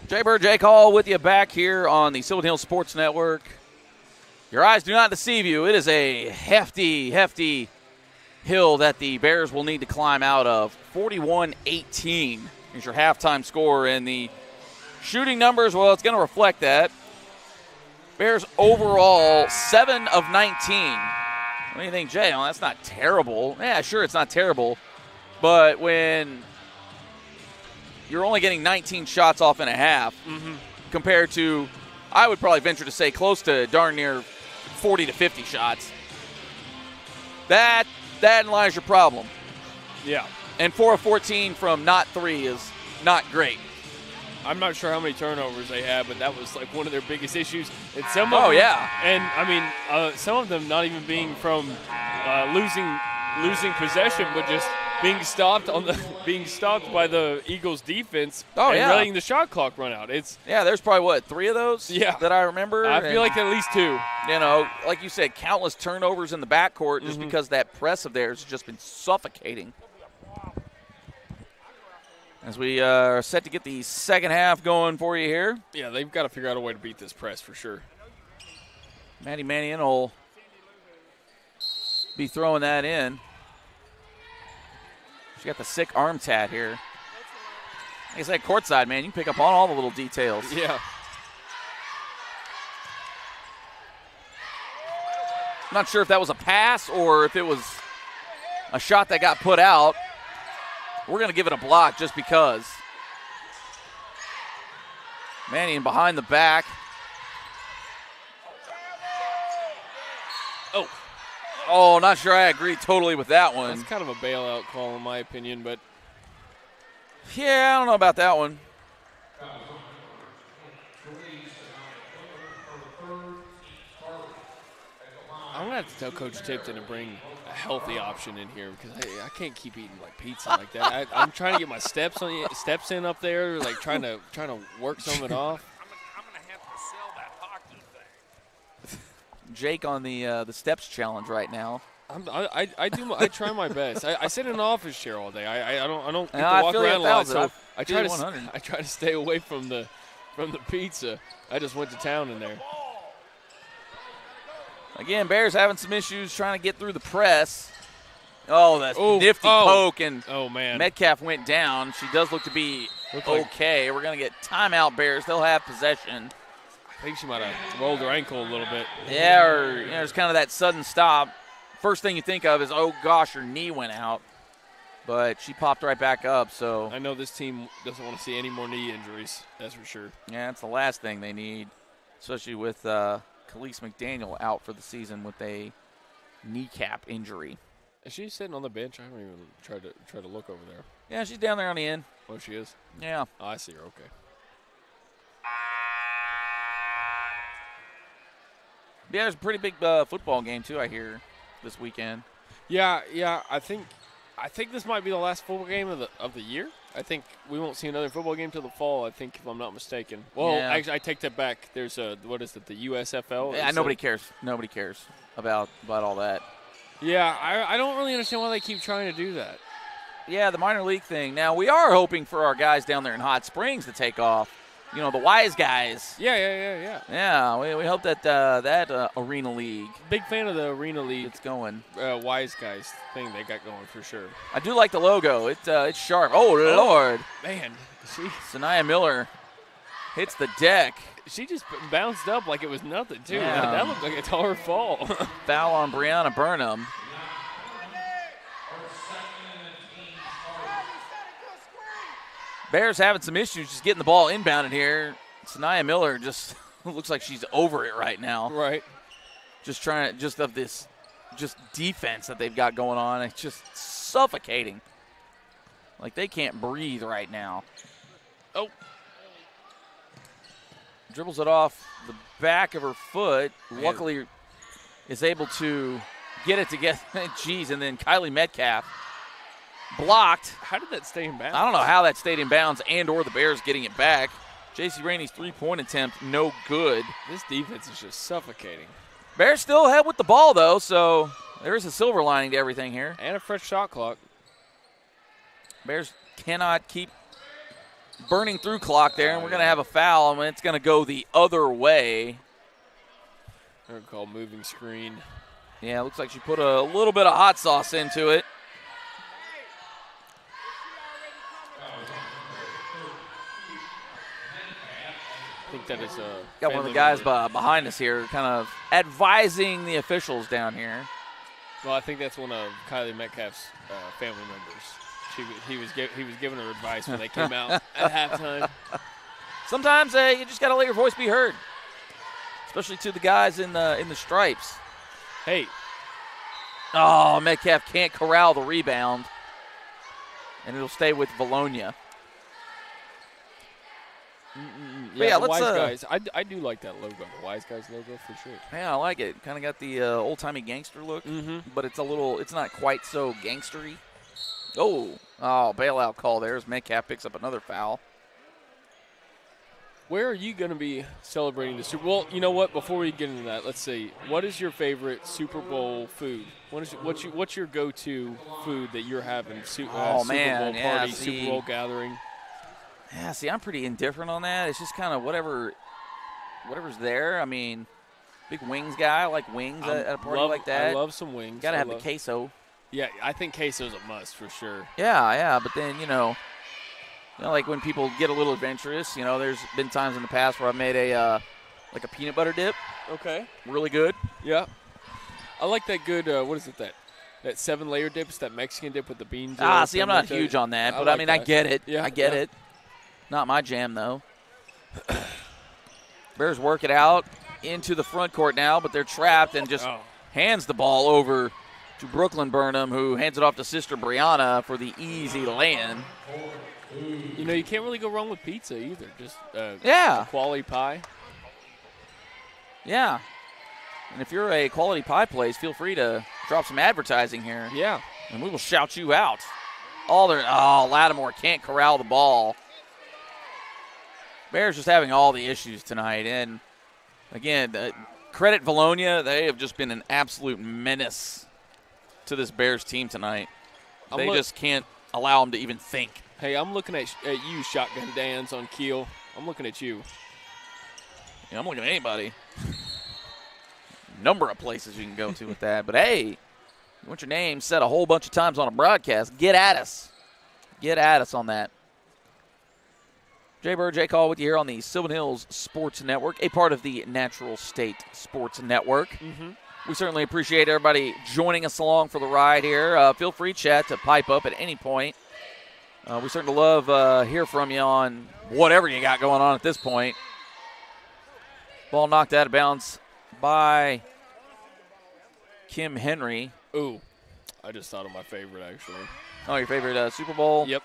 Jay Bird, Jake Hall with you back here on the Silver Hills Sports Network. Your eyes do not deceive you. It is a hefty, hefty hill that the Bears will need to climb out of. 41-18 is your halftime score, and the shooting numbers, well, it's going to reflect that. Bears overall 7 of 19. What do you think, Jay? Well, that's not terrible. Yeah, sure, it's not terrible. But when you're only getting 19 shots off in a half compared to, I would probably venture to say, close to darn near 40 to 50 shots, that lies your problem. Yeah. And 4 of 14 from not 3 is not great. I'm not sure how many turnovers they had, but that was like one of their biggest issues. And some of them, yeah. And I mean, some of them not even being from losing possession, but just being stopped by the Eagles defense and letting the shot clock run out. There's probably 3 of those that I remember. I feel like at least 2. You know, like you said, countless turnovers in the backcourt just because that press of theirs has just been suffocating. As we are set to get the second half going for you here. Yeah, they've got to figure out a way to beat this press for sure. Maddie Mannion will be throwing that in. She got the sick arm tat here. Like I said, courtside, man, you can pick up on all the little details. Yeah. I'm not sure if that was a pass or if it was a shot that got put out. We're going to give it a block just because. Mannion behind the back. Oh, not sure I agree totally with that one. That's kind of a bailout call in my opinion, but. Yeah, I don't know about that one. I'm going to have to tell Coach Tipton to bring a healthy option in here because I can't keep eating like pizza like that. I'm trying to get my steps in up there, like trying to work some of it off. I'm gonna have to sell that hockey thing. Jake on the steps challenge right now. I try my best. I sit in an office chair all day. I don't get to I walk feel around a lot, so I try to to stay away from the pizza. I just went to town in there. Again, Bears having some issues trying to get through the press. Oh, that's nifty poke, and man, Metcalf went down. She does look to be okay. We're going to get timeout, Bears. They'll have possession. I think she might have rolled her ankle a little bit. Yeah, or there's kind of that sudden stop. First thing you think of is, oh, gosh, her knee went out. But she popped right back up. So I know this team doesn't want to see any more knee injuries, that's for sure. Yeah, that's the last thing they need, especially with Khalees McDaniel out for the season with a kneecap injury. Is she sitting on the bench? I haven't even tried to look over there. Yeah, she's down there on the end. Oh, she is? Yeah. Oh, I see her. Okay. Yeah, there's a pretty big football game, too, I hear, this weekend. Yeah. I think this might be the last football game of the year. I think we won't see another football game till the fall, I think, if I'm not mistaken. Well, actually, I take that back. There's the USFL? Yeah, nobody cares. Nobody cares about all that. Yeah, I don't really understand why they keep trying to do that. Yeah, the minor league thing. Now, we are hoping for our guys down there in Hot Springs to take off. You know, the wise guys. Yeah. Yeah, we hope that that Arena League. Big fan of the Arena League. It's going. Wise guys thing they got going for sure. I do like the logo. It's sharp. Oh, Lord. Man. Sanaya Miller hits the deck. She just bounced up like it was nothing, too. Yeah. That looked like a taller fall. Foul on Brianna Burnham. Bears having some issues just getting the ball inbounded here. Sanaya Miller just looks like she's over it right now. Right. Just trying to, of this defense that they've got going on. It's just suffocating. Like they can't breathe right now. Oh. Dribbles it off the back of her foot. Man. Luckily is able to get it together. Jeez, and then Kylie Metcalf blocked. How did that stay in bounds? I don't know how that stayed in bounds and or the Bears getting it back. J.C. Rainey's three-point attempt, no good. This defense is just suffocating. Bears still ahead with the ball, though, so there is a silver lining to everything here. And a fresh shot clock. Bears cannot keep burning through clock there, and we're going to have a foul, and it's going to go the other way. They're going to call moving screen. Yeah, it looks like she put a little bit of hot sauce into it. I think that is a got one of the guys behind us here kind of advising the officials down here. Well, I think that's one of Kylie Metcalf's family members. He was giving her advice when they came out at halftime. Sometimes you just got to let your voice be heard, especially to the guys in the stripes. Hey. Oh, Metcalf can't corral the rebound, and it'll stay with Vilonia. Yeah, let's, Wise Guys. I do like that logo, the Wise Guys logo for sure. Yeah, I like it. Kind of got the old-timey gangster look, but it's not quite so gangstery. Oh, bailout call there as Metcalf picks up another foul. Where are you going to be celebrating the Super Bowl? You know what? Before we get into that, let's see. What is your favorite Super Bowl food? What's your go-to food that you're having? Super Bowl party, Super Bowl gathering. Yeah, see, I'm pretty indifferent on that. It's just kind of whatever's there. I mean, big wings guy. I like wings at a party like that. I love some wings. Got to have the queso. Yeah, I think queso's a must for sure. Yeah, but then, like when people get a little adventurous, there's been times in the past where I've made a peanut butter dip. Okay. Really good. Yeah. I like that good, what is it, that 7-layer dip? It's that Mexican dip with the beans. See, I'm not huge on that, but I mean, I get it. Yeah, I get it. Not my jam, though. Bears work it out into the front court now, but they're trapped and just hands the ball over to Brooklyn Burnham, who hands it off to sister Brianna for the easy lay-in. You can't really go wrong with pizza either. Just quality pie. Yeah. And if you're a quality pie place, feel free to drop some advertising here. Yeah. And we will shout you out. Lattimore can't corral the ball. Bears just having all the issues tonight. And, again, credit Vilonia. They have just been an absolute menace to this Bears team tonight. They just can't allow them to even think. Hey, I'm looking at you, Shotgun Dan's on Keel. I'm looking at you. Yeah, I'm looking at anybody. Number of places you can go to with that. But, hey, you want your name said a whole bunch of times on a broadcast, get at us. Get at us on that. Jay Bird, Jay Call with you here on the Sylvan Hills Sports Network, a part of the Natural State Sports Network. Mm-hmm. We certainly appreciate everybody joining us along for the ride here. Feel free, chat, to pipe up at any point. We certainly love hear from you on whatever you got going on at this point. Ball knocked out of bounds by Kim Henry. Ooh, I just thought of my favorite, actually. Oh, your favorite Super Bowl? Yep.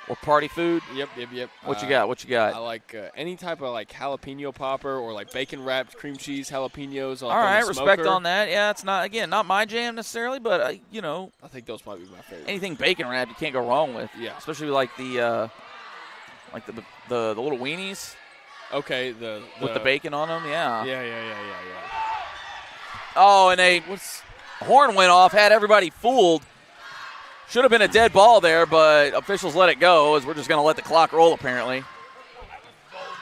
Or party food? Yep. What you got? I like any type of jalapeno popper or bacon wrapped cream cheese jalapenos. All right, respect on that. Yeah, it's not my jam necessarily, but I think those might be my favorite. Anything bacon wrapped you can't go wrong with. Yeah, especially the little weenies. Okay, with the bacon on them. Yeah. Yeah. Oh, and horn went off, had everybody fooled. Should have been a dead ball there, but officials let it go as we're just going to let the clock roll, apparently.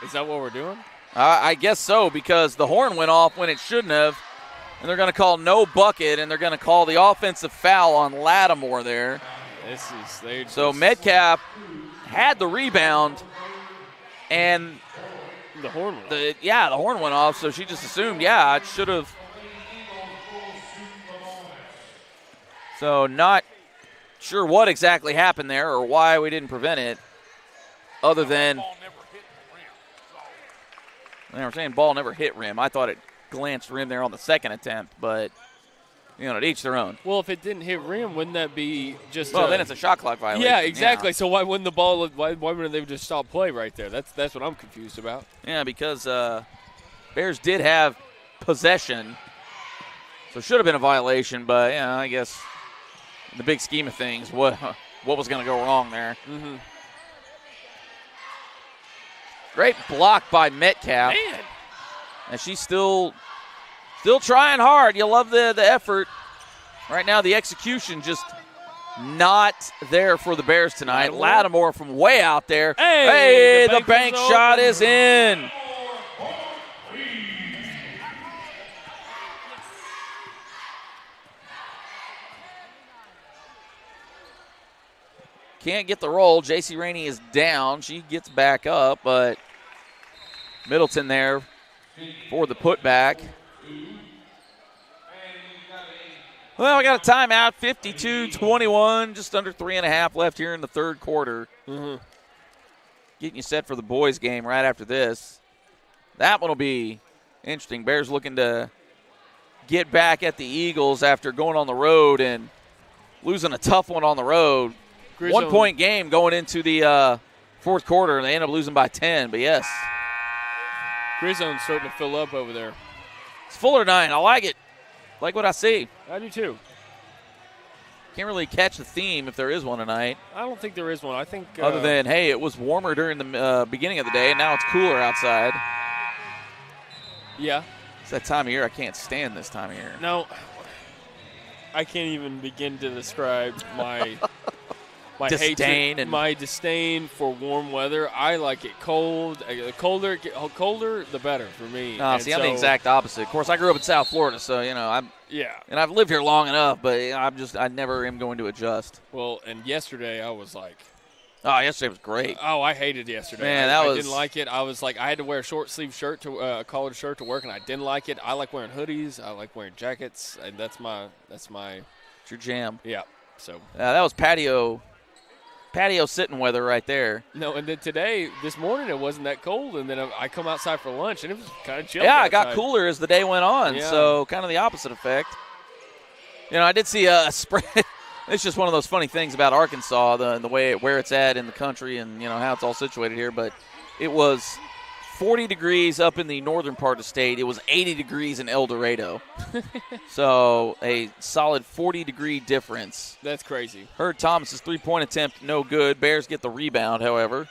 Is that what we're doing? I guess so, because the horn went off when it shouldn't have, and they're going to call no bucket, and they're going to call the offensive foul on Lattimore there. So Metcalf had the rebound, and the horn went off. The horn went off, so she just assumed, it should have. So not sure what exactly happened there or why we didn't prevent it, other than I'm saying ball never hit rim. I thought it glanced rim there on the second attempt, but to each their own. Well, if it didn't hit rim, wouldn't that be just? Well, then it's a shot clock violation. Yeah, exactly. Yeah. So why wouldn't the ball? Why wouldn't they just stop play right there? That's what I'm confused about. Yeah, because Bears did have possession, so it should have been a violation. But I guess. In the big scheme of things, what was going to go wrong there? Mm-hmm. Great block by Metcalf. Man. And she's still trying hard. You love the effort. Right now the execution just not there for the Bears tonight. Lattimore from way out there. Hey, the bank shot is in. Can't get the roll. J.C. Rainey is down. She gets back up, but Middleton there for the putback. Well, we got a timeout, 52-21, just under 3.5 left here in the third quarter. Mm-hmm. Getting you set for the boys' game right after this. That one will be interesting. Bears looking to get back at the Eagles after going on the road and losing a tough one on the road. 1-point game going into the fourth quarter, and they end up losing by 10. But, yes. Grizone's starting to fill up over there. It's fuller tonight. I like it. Like what I see. I do, too. Can't really catch the theme if there is one tonight. I don't think there is one. I think other than, hey, it was warmer during the beginning of the day, and now it's cooler outside. Yeah. It's that time of year I can't stand this time of year. No. I can't even begin to describe my my disdain hatred, my disdain for warm weather. I like it cold. The colder, the better for me. No, see, I'm the exact opposite. Of course, I grew up in South Florida, so I'm. Yeah. And I've lived here long enough, but I never am going to adjust. Well, and yesterday I was like. Oh, yesterday was great. Oh, I hated yesterday. Man, I didn't like it. I was like, I had to wear a short sleeve shirt to a collared shirt to work, and I didn't like it. I like wearing hoodies. I like wearing jackets, and that's my. It's your jam. Yeah. So. That was patio sitting weather right there. No, and then this morning, it wasn't that cold, and then I come outside for lunch, and it was kind of chilly. Yeah, outside. it got cooler as the day went on, yeah. So kind of the opposite effect. I did see a spread. It's just one of those funny things about Arkansas, the way where it's at in the country, and how it's all situated here. But it was 40 degrees up in the northern part of the state. It was 80 degrees in El Dorado. So a solid 40-degree difference. That's crazy. Hurd Thomas's three-point attempt, no good. Bears get the rebound, however.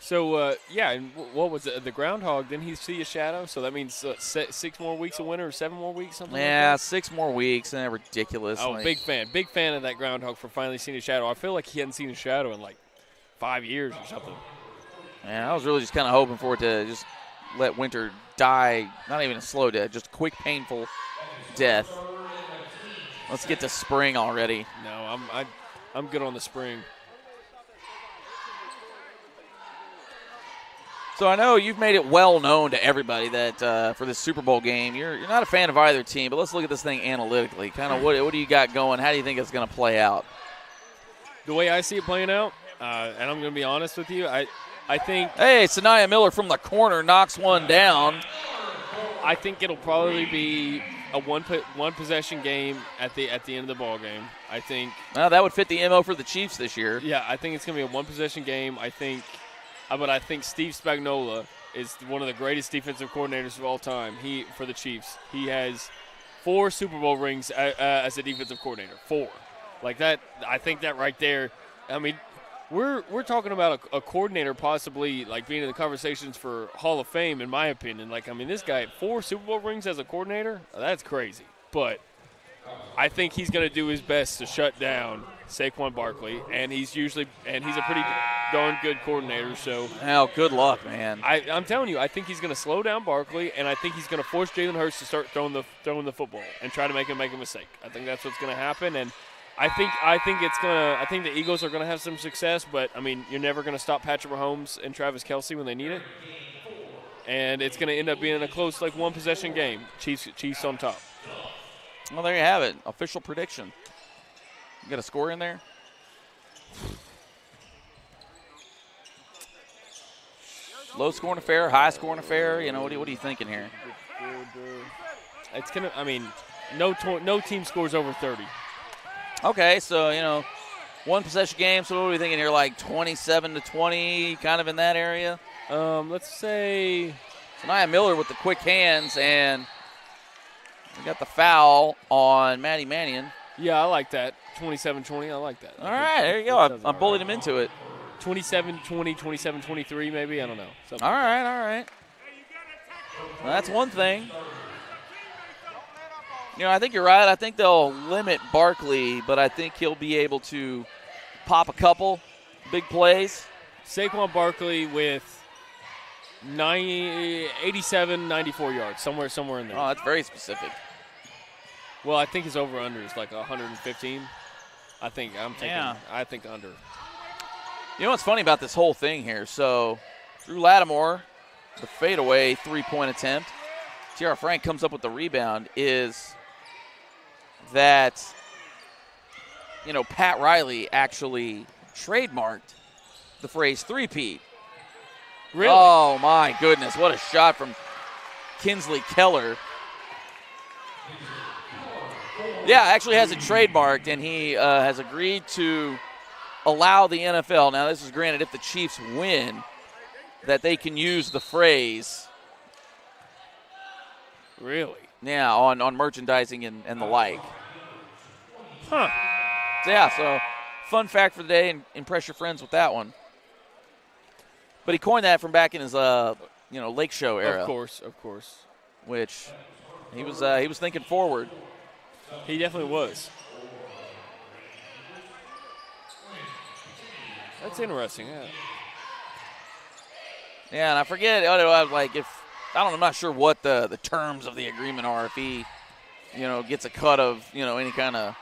So, and what was it? The groundhog, didn't he see a shadow? So that means 6 more weeks of winter or 7 more weeks, something like that? 6 more weeks. Ridiculous. Oh, big fan of that groundhog for finally seeing a shadow. I feel like he hadn't seen a shadow in 5 years or something. Yeah, I was really just kind of hoping for it to just let winter die, not even a slow death, just a quick, painful death. Let's get to spring already. No, I'm good on the spring. So I know you've made it well known to everybody that for this Super Bowl game, you're not a fan of either team, but let's look at this thing analytically. Kind of what do you got going? How do you think it's going to play out? The way I see it playing out, and I'm going to be honest with you, I think. Hey, Sanaya Miller from the corner knocks one down. I think it'll probably be a one possession game at the end of the ball game. I think. Well, that would fit the MO for the Chiefs this year. Yeah, I think it's going to be a one possession game. But I think Steve Spagnuolo is one of the greatest defensive coordinators of all time. For the Chiefs, he has 4 Super Bowl rings as a defensive coordinator. 4, like that. I think that right there. I mean, we're talking about a coordinator possibly being in the conversations for Hall of Fame, in my opinion. This guy had 4 Super Bowl rings as a coordinator. That's crazy. But I think he's going to do his best to shut down Saquon Barkley, and he's a pretty darn good coordinator. So, well, good luck, man. I'm telling you, I think he's going to slow down Barkley, and I think he's going to force Jalen Hurts to start throwing the football and try to make him make a mistake. I think that's what's going to happen, and I think the Eagles are going to have some success, but you're never going to stop Patrick Mahomes and Travis Kelce when they need it, and it's going to end up being a close one possession game. Chiefs on top. Well, there you have it. Official prediction. You got a score in there? Low scoring affair, high scoring affair. What are you thinking here? It's gonna. No team scores over 30. Okay, so one possession game. So what are we thinking here? 27-20, kind of in that area. Let's say Sanaya Miller with the quick hands, and we got the foul on Maddie Mannion. Yeah, I like that. 27-20, I like that. All right, there you go. I bullied him into it. 27-20, 27-23 maybe, I don't know. All right. Well, that's one thing. I think you're right. I think they'll limit Barkley, but I think he'll be able to pop a couple big plays. Saquon Barkley with 87, 94 yards, somewhere in there. Oh, that's very specific. Well, I think his over-under is like 115. I think under. You know what's funny about this whole thing here? So, Drew Lattimore, the fadeaway three-point attempt. T.R. Frank comes up with the rebound. Is that, Pat Riley actually trademarked the phrase three-peat. Really? Oh, my goodness. What a shot from Kinsley Keller. Yeah, actually has it trademarked, and he has agreed to allow the NFL. Now, this is granted if the Chiefs win, that they can use the phrase. Really? Yeah, on merchandising and the like. Huh. So fun fact for the day, and impress your friends with that one. But he coined that from back in his Lake Show era. Of course. Which he was thinking forward. He definitely was. That's interesting, yeah. Yeah, and I forget, I'm not sure what the terms of the agreement are. If he, gets a cut of, any kind of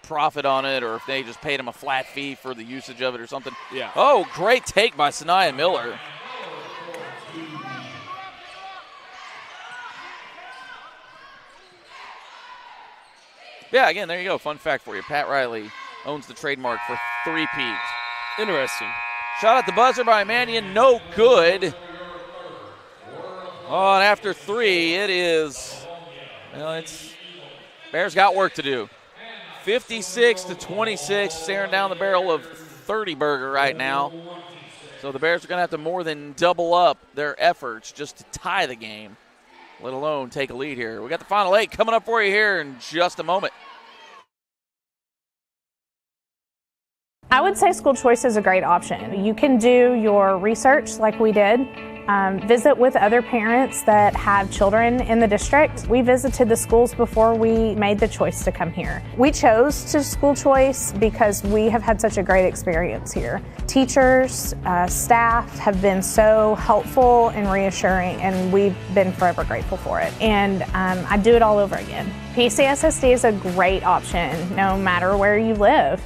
profit on it, or if they just paid him a flat fee for the usage of it or something. Yeah. Oh, great take by Sanaya Miller. Yeah, again, there you go. Fun fact for you. Pat Riley owns the trademark for three-peat. Interesting. Shot at the buzzer by Mannion. No good. Oh, and after three, it is, Bears got work to do. 56-26, staring down the barrel of 30 burger right now. So the Bears are going to have to more than double up their efforts just to tie the game, let alone take a lead here. We got the final 8 coming up for you here in just a moment. I would say school choice is a great option. You can do your research like we did, visit with other parents that have children in the district. We visited the schools before we made the choice to come here. We chose to school choice because we have had such a great experience here. Teachers, staff have been so helpful and reassuring, and we've been forever grateful for it. And I'd do it all over again. PCSSD is a great option no matter where you live.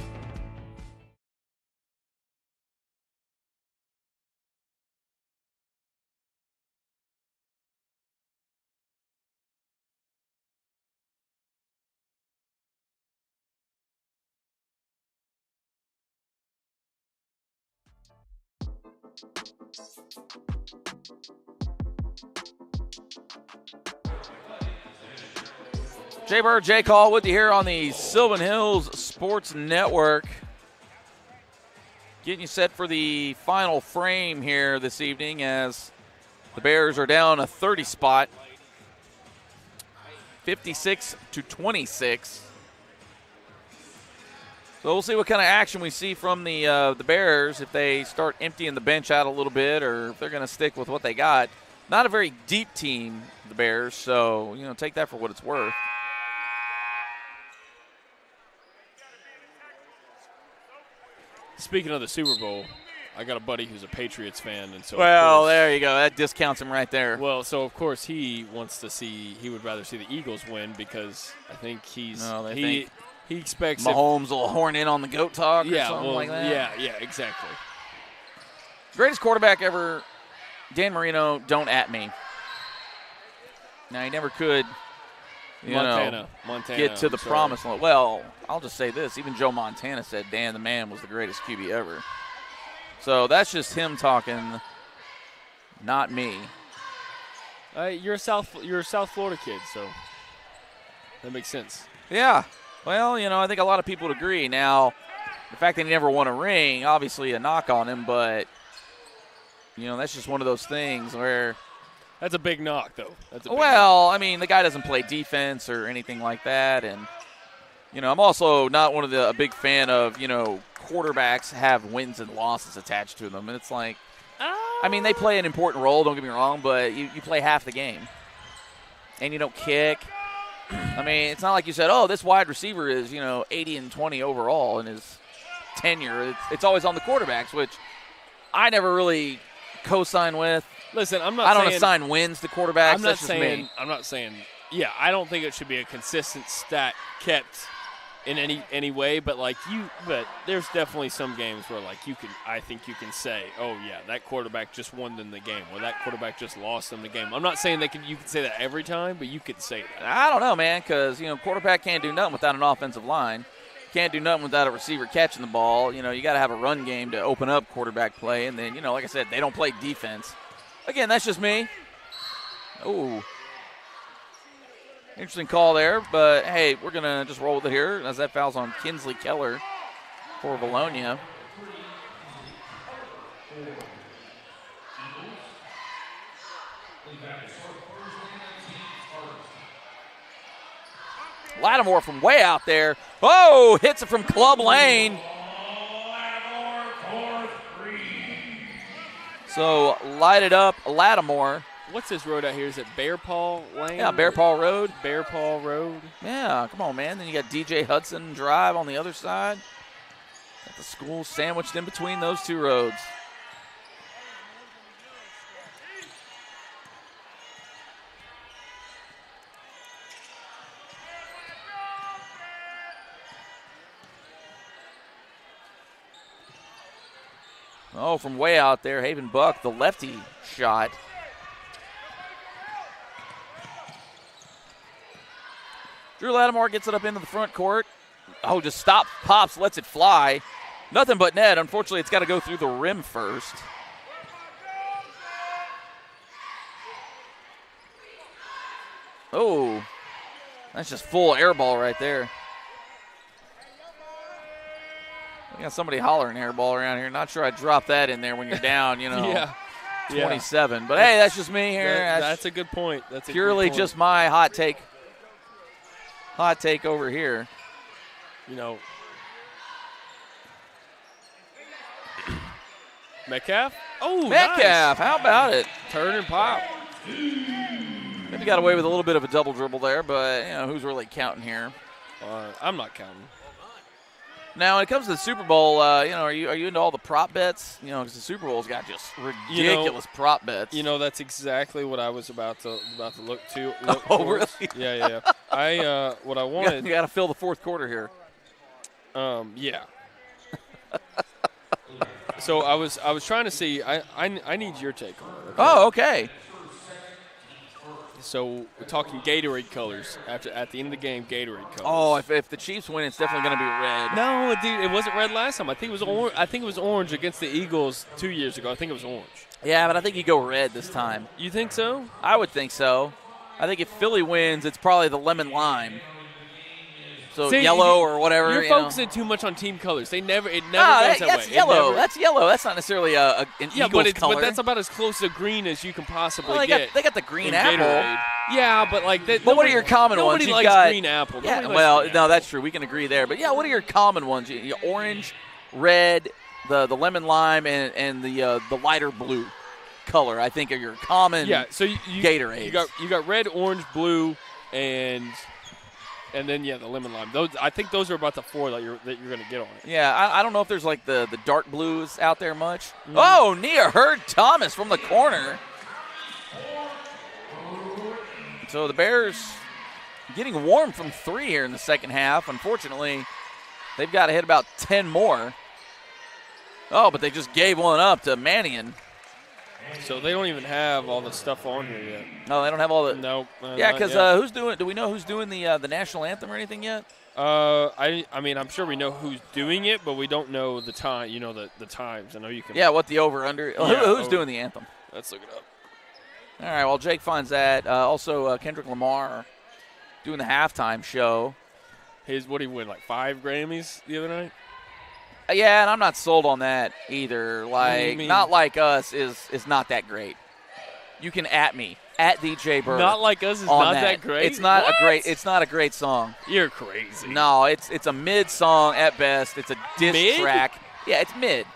Jay Bird, Jay Call with you here on the Sylvan Hills Sports Network. Getting you set for the final frame here this evening as the Bears are down a 30 spot. 56-26. So we'll see what kind of action we see from the Bears, if they start emptying the bench out a little bit or if they're going to stick with what they got. Not a very deep team, the Bears, so, take that for what it's worth. Speaking of the Super Bowl, I got a buddy who's a Patriots fan, and so there you go. That discounts him right there. Well, so of course he would rather see the Eagles win because I think he expects Mahomes will horn in on the GOAT talk or something like that. Yeah, exactly. Greatest quarterback ever, Dan Marino. Don't at me. Now he never could. Montana, get to the promised land. Well, I'll just say this. Even Joe Montana said Dan the Man was the greatest QB ever. So that's just him talking, not me. You're a South Florida kid, so that makes sense. Yeah. Well, I think a lot of people would agree. Now, the fact that he never won a ring, obviously a knock on him, but, that's just one of those things where – that's a big knock, though. The guy doesn't play defense or anything like that. And, I'm also not a big fan of, quarterbacks have wins and losses attached to them. And it's like, they play an important role, don't get me wrong, but you play half the game. And you don't kick. I mean, it's not like you said, oh, this wide receiver is, 80 and 20 overall in his tenure. It's always on the quarterbacks, which I never really co-sign with. Listen, I don't assign wins to quarterbacks. I'm not saying. Yeah, I don't think it should be a consistent stat kept in any way, but there's definitely some games where I think you can say, oh yeah, that quarterback just won them the game, or that quarterback just lost them the game. I'm not saying you can say that every time, but you could say that. I don't know, man, because quarterback can't do nothing without an offensive line. Can't do nothing without a receiver catching the ball. You got to have a run game to open up quarterback play, and then like I said, they don't play defense. Again, that's just me. Ooh. Interesting call there, but, hey, we're going to just roll with it here as that foul's on Kinsley Keller for Vilonia. Lattimore from way out there. Oh, hits it from club lane. So, lighted up Lattimore. What's this road out here? Is it Bear Paw Lane? Yeah, Bear Paw Road. Bear Paw Road. Yeah, come on, man. Then you got DJ Hudson Drive on the other side. Got the school sandwiched in between those two roads. Oh, from way out there, Haven Buck, the lefty shot. Drew Lattimore gets it up into the front court. Oh, just stops, pops, lets it fly. Nothing but net. Unfortunately, it's got to go through the rim first. Oh, that's just full air ball right there. We got somebody hollering air ball around here. Not sure I'd drop that in there when you're down, yeah. 27. But, hey, that's just me here. That's a good point. That's purely just my hot take. Hot take over here. Metcalf? Oh, Metcalf, nice. How about it? Turn and pop. Maybe got away with a little bit of a double dribble there, but, who's really counting here? I'm not counting. Now, when it comes to the Super Bowl, are you into all the prop bets? Because the Super Bowl's got just ridiculous prop bets. That's exactly what I was about to look to. Oh, really? Yeah. What I wanted. You got to fill the fourth quarter here. Yeah. So I was trying to see. I need your take on it. Okay? Oh, okay. So we're talking Gatorade colors at the end of the game. Gatorade colors. Oh, if the Chiefs win, it's definitely going to be red. No, dude, it wasn't red last time. I think it was orange. I think it was orange against the Eagles 2 years ago. I think it was orange. Yeah, but I think you go red this time. You think so? I would think so. I think if Philly wins, it's probably the lemon lime. So yellow or whatever. You're focusing too much on team colors. It never goes that way. That's yellow. That's yellow. That's not necessarily an Eagles color. But that's about as close to green as you can possibly get. They got the green apple. Gatorade. Yeah, but But what are your common ones? Nobody likes green apple. Yeah, no, that's true. We can agree there. But yeah, what are your common ones? You orange, red, the lemon lime, and the lighter blue color. I think are your common. Yeah. So Gatorades. You got red, orange, blue, and then the lemon lime. I think those are about the four that you're going to get on it. Yeah, I don't know if there's like the dark blues out there much. Mm. Oh, Nia Hurd Thomas from the corner. So the Bears getting warm from three here in the second half. Unfortunately, they've got to hit about 10 more. Oh, but they just gave one up to Mannion. So they don't even have all the stuff on here yet. No, they don't have all the. No. Yeah, because who's doing? Do we know who's doing the national anthem or anything yet? I mean, I'm sure we know who's doing it, but we don't know the time. The times. I know you can. Yeah, what the over under? Who's doing the anthem? Let's look it up. All right. Well, Jake finds that. Also, Kendrick Lamar doing the halftime show. What did he win? Like 5 Grammys the other night. Yeah, and I'm not sold on that either. Not Like Us is not that great. You can at me at DJ Burr. Not Like Us is not that great. It's not a great. It's not a great song. You're crazy. No, it's a mid song at best. It's a diss track. Yeah, it's mid.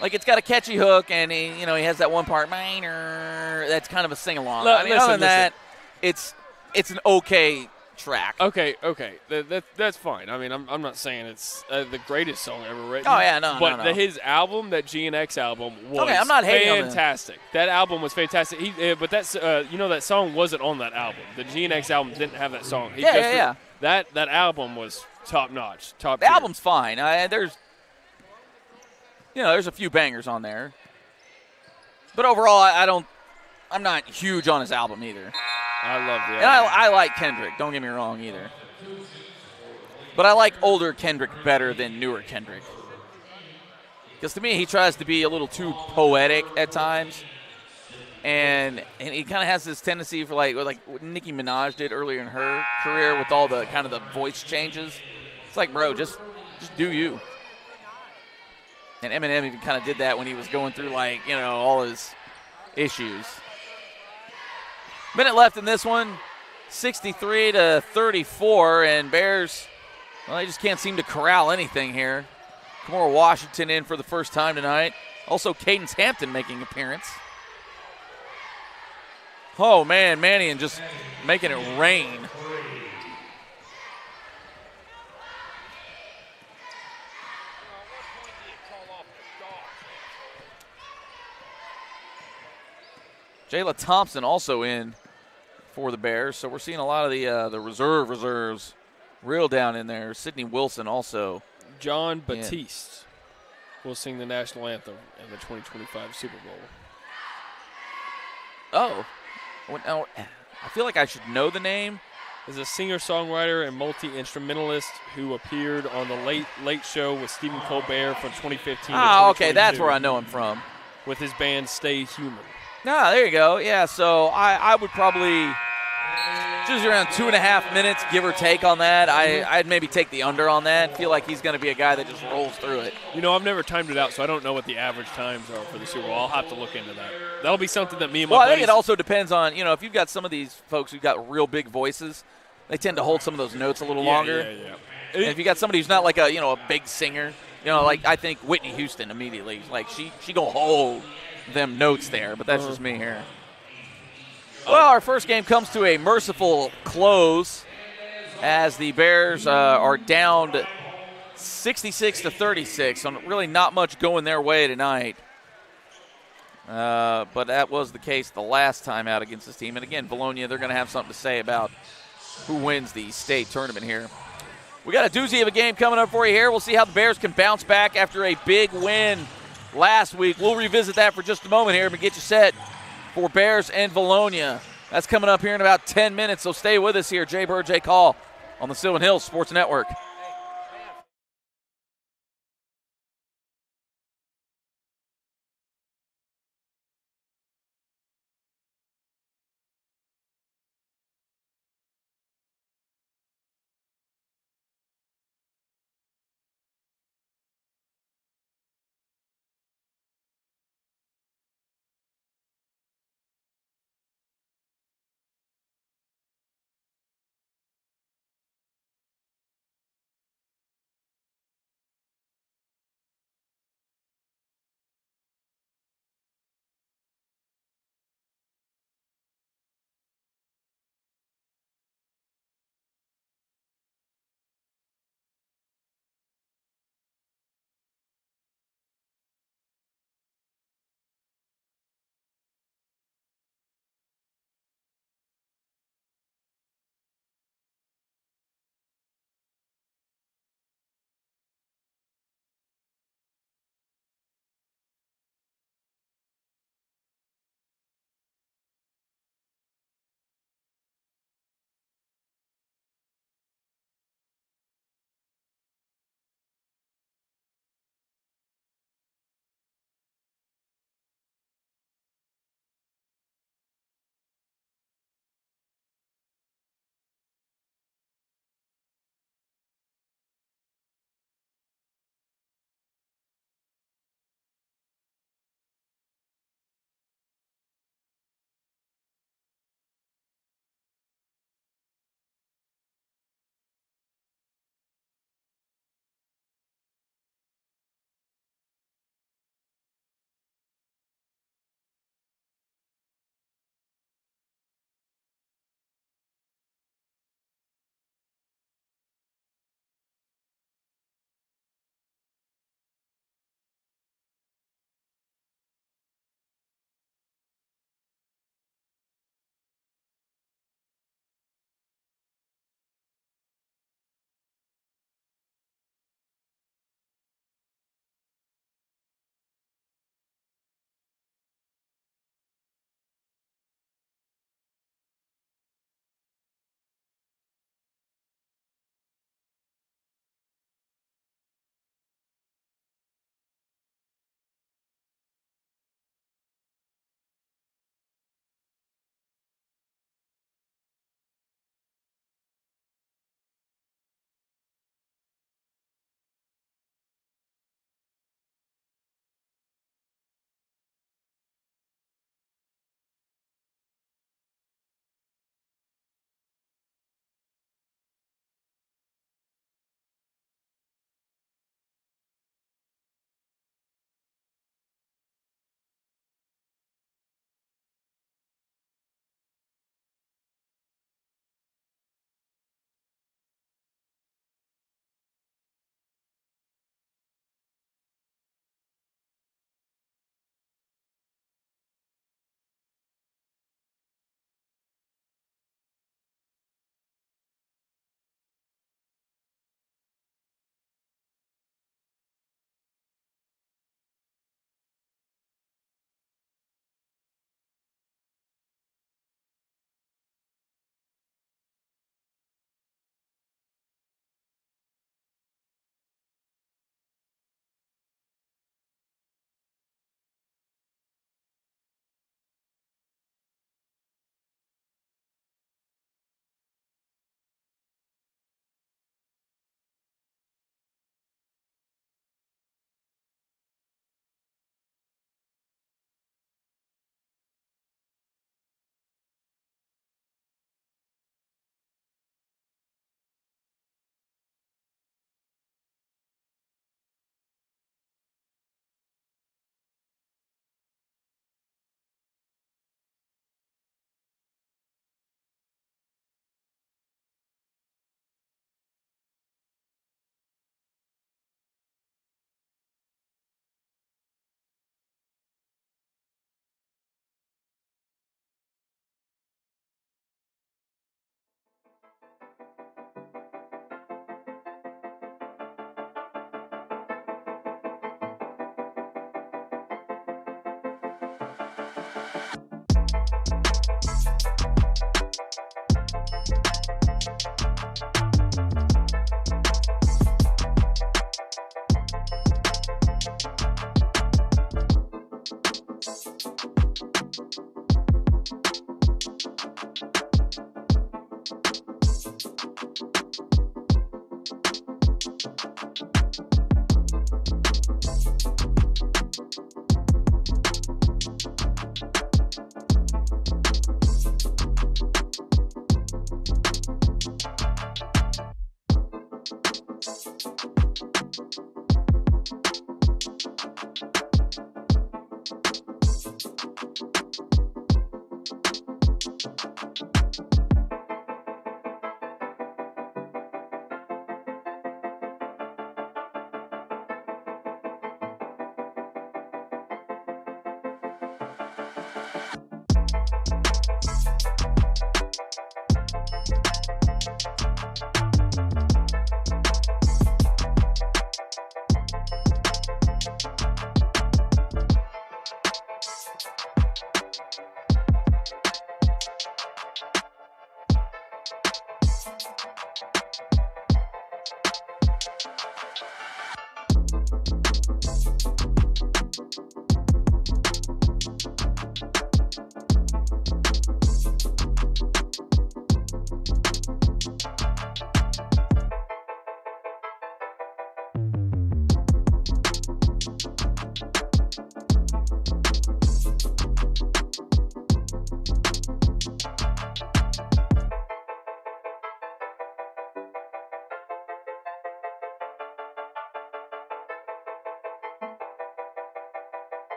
Like it's got a catchy hook, and he has that one part minor. That's kind of a sing along. Other than that, it's an okay track. Okay. That's fine. I mean, I'm not saying it's the greatest song ever written. Oh, yeah, no, but no. his album, that GNX album, was okay, I'm not hating on it. fantastic. That album was fantastic. But that's that song wasn't on that album. The GNX album didn't have that song. Yeah. That album was top notch. The album's fine. There's a few bangers on there, but overall, I'm not huge on his album either. I love the album. And I like Kendrick. Don't get me wrong either. But I like older Kendrick better than newer Kendrick. Because to me, he tries to be a little too poetic at times. And he kind of has this tendency for like what Nicki Minaj did earlier in her career with all the kind of the voice changes. It's like, bro, just do you. And Eminem even kind of did that when he was going through all his issues. Minute left in this one, 63-34, and Bears, well, they just can't seem to corral anything here. Kamora Washington in for the first time tonight. Also, Cadence Hampton making an appearance. Oh, man, Mannion just making it rain. Jayla Thompson also in for the Bears, so we're seeing a lot of the reserves real down in there. Sidney Wilson also. John Batiste will sing the national anthem in the 2025 Super Bowl. Oh. Now, I feel like I should know the name. Is a singer-songwriter and multi-instrumentalist who appeared on the Late Show with Stephen Colbert from 2015 to okay, that's where I know him from. With his band Stay Human. There you go. Yeah, so I would probably just around 2.5 minutes, give or take on that. I'd maybe take the under on that. Feel like he's going to be a guy that just rolls through it. I've never timed it out, so I don't know what the average times are for the Super Bowl. I'll have to look into that. That'll be something that me and my buddies. I think it also depends on, if you've got some of these folks who've got real big voices, they tend to hold some of those notes a little longer. Yeah. And if you got somebody who's not like a big singer, like I think Whitney Houston immediately, like she gonna hold them notes there, but that's just me here. Well, our first game comes to a merciful close as the Bears are down 66-36, so really not much going their way tonight. But that was the case the last time out against this team. And again, Vilonia, they're going to have something to say about who wins the state tournament here. We got a doozy of a game coming up for you here. We'll see how the Bears can bounce back after a big win last week. We'll revisit that for just a moment here and get you set for Bears and Vilonia. That's coming up here in about 10 minutes, so stay with us here. Jay Bird, Jay Call on the Sylvan Hills Sports Network.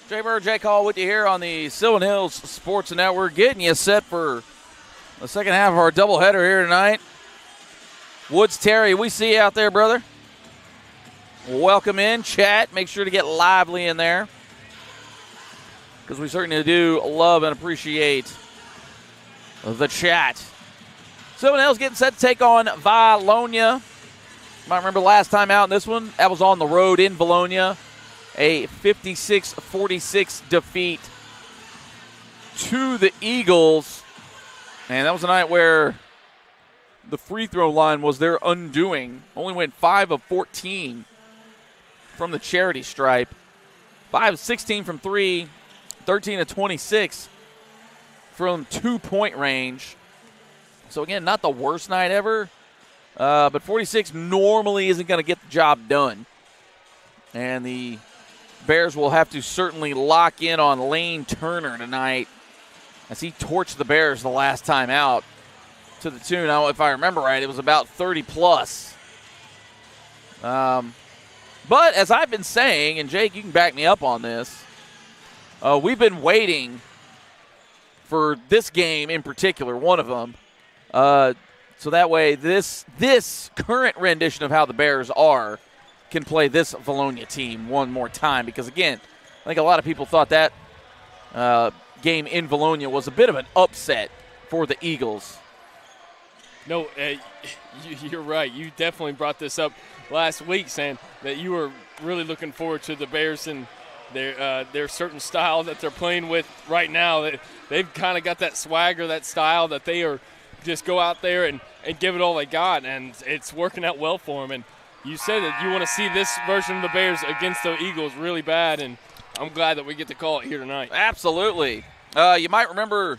Jay Bird, Jay Call with you here on the Sylvan Hills Sports Network, getting you set for the second half of our doubleheader here tonight. Woods Terry, we see you out there, brother. Welcome in, chat. Make sure to get lively in there, because we certainly do love and appreciate the chat. Sylvan Hills getting set to take on Vilonia. You might remember last time out in this one, that was on the road in Vilonia. A 56-46 defeat to the Eagles. And that was a night where the free throw line was their undoing. Only went 5 of 14 from the charity stripe. 5 of 16 from 3, 13 of 26 from 2-point range. So, again, not the worst night ever. But 46 normally isn't going to get the job done. And the Bears will have to certainly lock in on Lane Turner tonight, as he torched the Bears the last time out to the tune, now, if I remember right, it was about 30-plus. But as I've been saying, and Jake, you can back me up on this, we've been waiting for this game in particular, one of them, so that way this current rendition of how the Bears are can play this Vilonia team one more time. Because, again, I think a lot of people thought that game in Vilonia was a bit of an upset for the Eagles. No, you're right. You definitely brought this up last week, saying that you were really looking forward to the Bears and their certain style that they're playing with right now. They've kind of got that swagger, that style that they are just go out there and give it all they got, and it's working out well for them. And you said that you want to see this version of the Bears against the Eagles really bad, and I'm glad that we get to call it here tonight. Absolutely. You might remember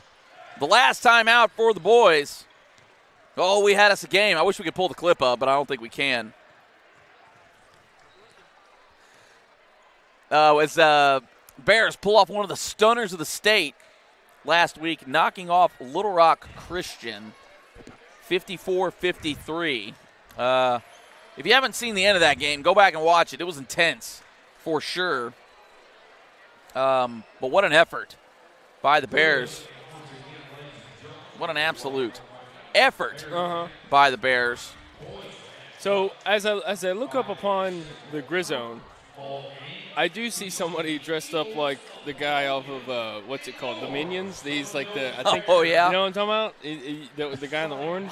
the last time out for the boys. Oh, we had us a game. I wish we could pull the clip up, but I don't think we can. As Bears pull off one of the stunners of the state last week, knocking off Little Rock Christian 54-53. If you haven't seen the end of that game, go back and watch it. It was intense for sure. But what an effort by the Bears. What an absolute effort by the Bears. So as I look up upon the Grizzone, I do see somebody dressed up like the guy off of what's it called, the Minions. These like the I think. Oh yeah. You know what I'm talking about? The guy in the orange.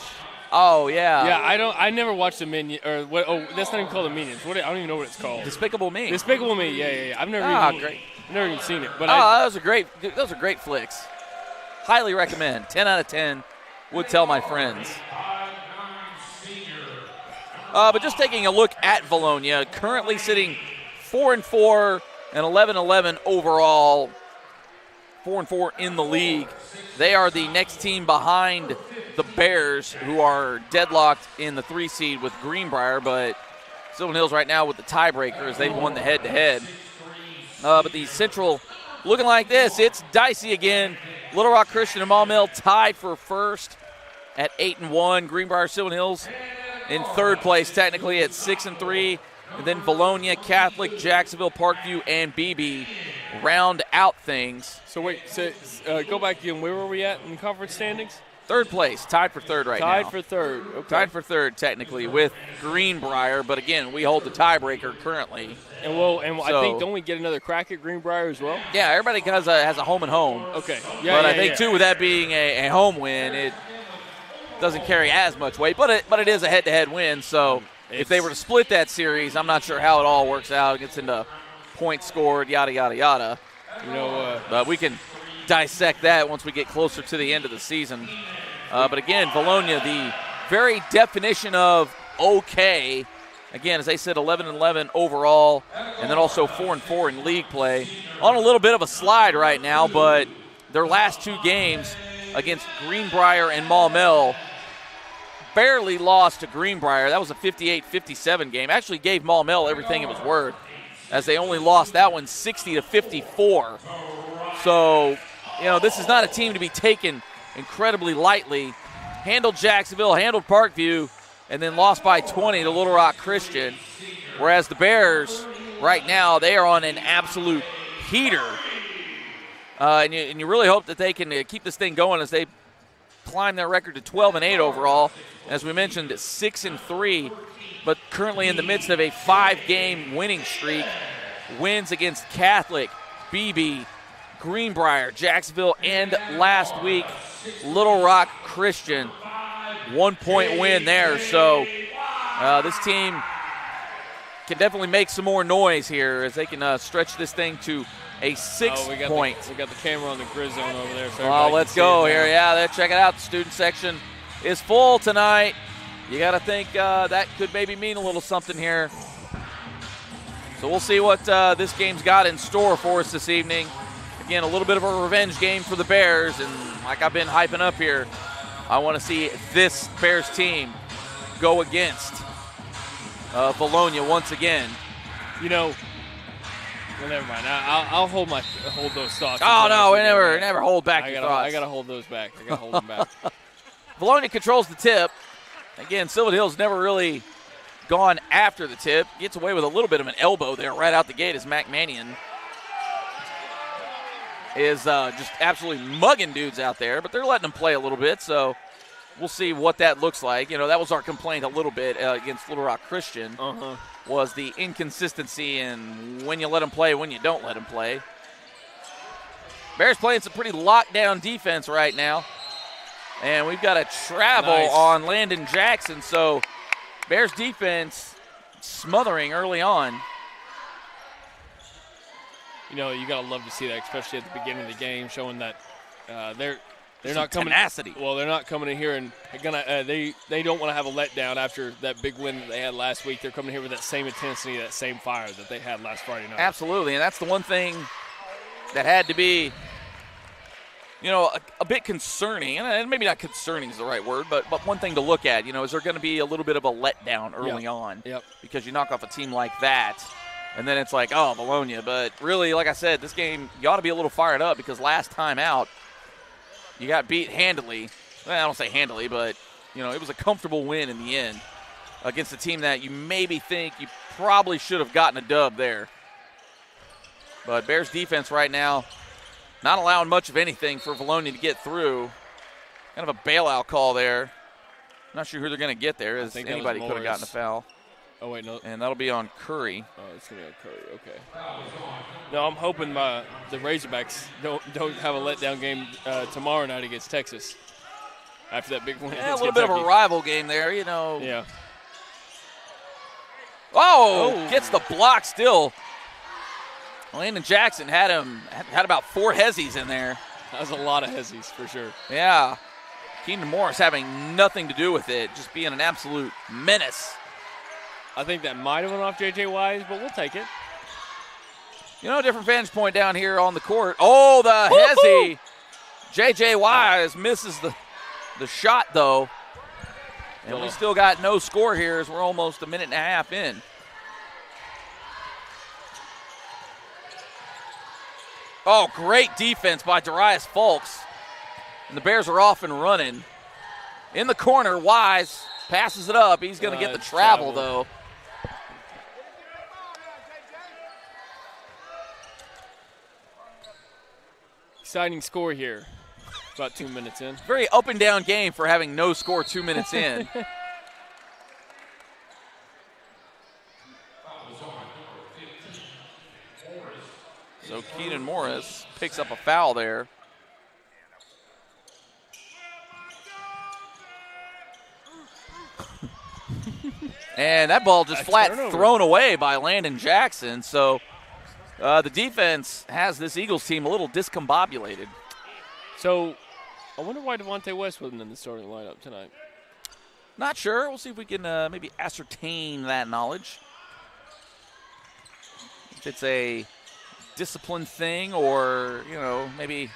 Oh yeah. Yeah, I never watched the Minion or what? Oh, that's not even called the Minions. I don't even know what it's called. Despicable Me. Despicable Me. Yeah. I've never. Great. Never even seen it. But those are great flicks. Highly recommend. 10 out of 10. Would tell my friends. But just taking a look at Vilonia, currently sitting 4-4 and 11-11 overall. 4-4 in the league. They are the next team behind the Bears, who are deadlocked in the 3 seed with Greenbrier, but Sylvan Hills right now with the tiebreaker as they've won the head-to-head. But the Central looking like this. It's dicey again. Little Rock Christian and Maumelle tied for first at 8-1. Greenbrier, Sylvan Hills in third place technically at 6-3. And then Vilonia, Catholic, Jacksonville, Parkview, and BB round out things. So wait, go back again. Where were we at in conference standings? Third place, tied for third now. Tied for third. Okay. Tied for third technically with Greenbrier, but again, we hold the tiebreaker currently. I think don't we get another crack at Greenbrier as well? Yeah, everybody has a home and home. Okay. But I think too, with that being a home win, it doesn't carry as much weight. But it is a head-to-head win. So if they were to split that series, I'm not sure how it all works out. It gets into points scored, yada yada yada. But we can dissect that once we get closer to the end of the season. But again, Vilonia, the very definition of okay. Again, as they said, 11-11 overall, and then also 4-4 in league play. On a little bit of a slide right now, but their last 2 games against Greenbrier and Maumelle barely lost to Greenbrier. That was a 58-57 game. Actually gave Maumelle everything it was worth, as they only lost that one 60-54. So, this is not a team to be taken incredibly lightly. Handled Jacksonville, handled Parkview, and then lost by 20 to Little Rock Christian. Whereas the Bears, right now, they are on an absolute heater. And you really hope that they can keep this thing going as they climb their record to 12-8 overall. As we mentioned, 6-3, but currently in the midst of a 5-game winning streak. Wins against Catholic, BB, Greenbrier, Jacksonville, and last week, Little Rock Christian. 1-point win there. So this team can definitely make some more noise here as they can stretch this thing to a 6-point. We got the camera on the grid zone over there. So let's go here. Yeah, check it out. The student section is full tonight. You got to think that could maybe mean a little something here. So we'll see what this game's got in store for us this evening. Again, a little bit of a revenge game for the Bears, and like I've been hyping up here, I want to see this Bears team go against Vilonia once again. Well, never mind. I'll hold those thoughts. Oh no, we never hold back your thoughts. I gotta hold those back. I gotta hold them back. Vilonia controls the tip. Again, Sylvan Hills never really gone after the tip. Gets away with a little bit of an elbow there right out the gate as Mac Mannion is just absolutely mugging dudes out there, but they're letting them play a little bit, so we'll see what that looks like. That was our complaint a little bit against Little Rock Christian, was the inconsistency in when you let them play, when you don't let them play. Bears playing some pretty lockdown defense right now, and we've got a travel on Landon Jackson, so Bears defense smothering early on. You gotta love to see that, especially at the beginning of the game, showing that they're not coming. Tenacity. Well, they're not coming in here and they don't want to have a letdown after that big win that they had last week. They're coming here with that same intensity, that same fire that they had last Friday night. Absolutely, and that's the one thing that had to be, a bit concerning, and maybe not concerning is the right word, but one thing to look at, is there going to be a little bit of a letdown early on? Yep. Because you knock off a team like that. And then it's like, oh, Vilonia. But really, like I said, this game, you ought to be a little fired up because last time out, you got beat handily. Well, I don't say handily, but, it was a comfortable win in the end against a team that you maybe think you probably should have gotten a dub there. But Bears defense right now, not allowing much of anything for Vilonia to get through. Kind of a bailout call there. Not sure who they're going to get there, as anybody could have gotten a foul. Oh, wait, no. And that'll be on Curry. Oh, it's going to be on Curry. Okay. No, I'm hoping the Razorbacks don't have a letdown game tomorrow night against Texas after that big win. Yeah, a little bit of a rival game there, you know. Yeah. Oh, gets the block still. Landon Jackson had about 4 hezzies in there. That was a lot of hezzies for sure. Yeah. Keenan Morris having nothing to do with it, just being an absolute menace. I think that might have went off J.J. Wise, but we'll take it. You know, a different vantage point down here on the court. Oh, the hezzy. J.J. Wise misses the shot, though. And we still got no score here as we're almost a minute and a half in. Oh, great defense by Darius Fulks. And the Bears are off and running. In the corner, Wise passes it up. He's going to get the travel, though. Exciting score here. About 2 minutes in. Very up and down game for having no score 2 minutes in. So Keenan Morris picks up a foul there. And that ball just flat thrown away by Landon Jackson. So the defense has this Eagles team a little discombobulated. So I wonder why Devontae West wasn't in the starting lineup tonight. Not sure. We'll see if we can maybe ascertain that knowledge. If it's a discipline thing or, you know, maybe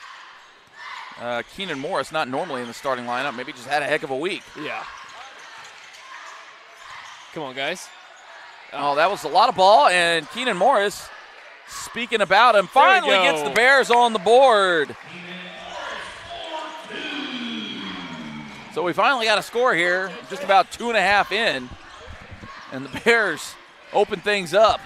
Keenan Morris not normally in the starting lineup. Maybe just had a heck of a week. Yeah. Come on, guys. Oh, that was a lot of ball, and Keenan Morris, speaking about him, finally gets the Bears on the board. So we finally got a score here, just about 2.5 in, and the Bears open things up.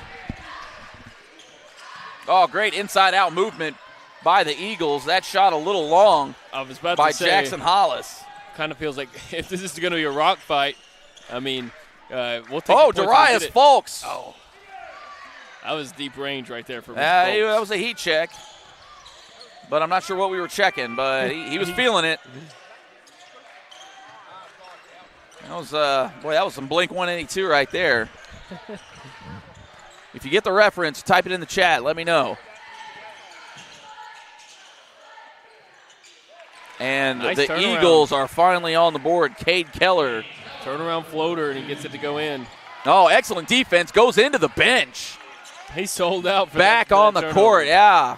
Oh, great inside-out movement by the Eagles. That shot a little long by Jackson Hollis. Kind of feels like if this is going to be a rock fight, I mean, we'll take Darius Fulks. Oh, that was deep range right there for that was a heat check. But I'm not sure what we were checking, but he was feeling it. That was that was some Blink 182 right there. If you get the reference, type it in the chat. Let me know. And nice the Eagles are finally on the board. Cade Keller. Turnaround floater, and he gets it to go in. Oh, excellent defense. Goes into the bench. He sold out for back on the court, yeah.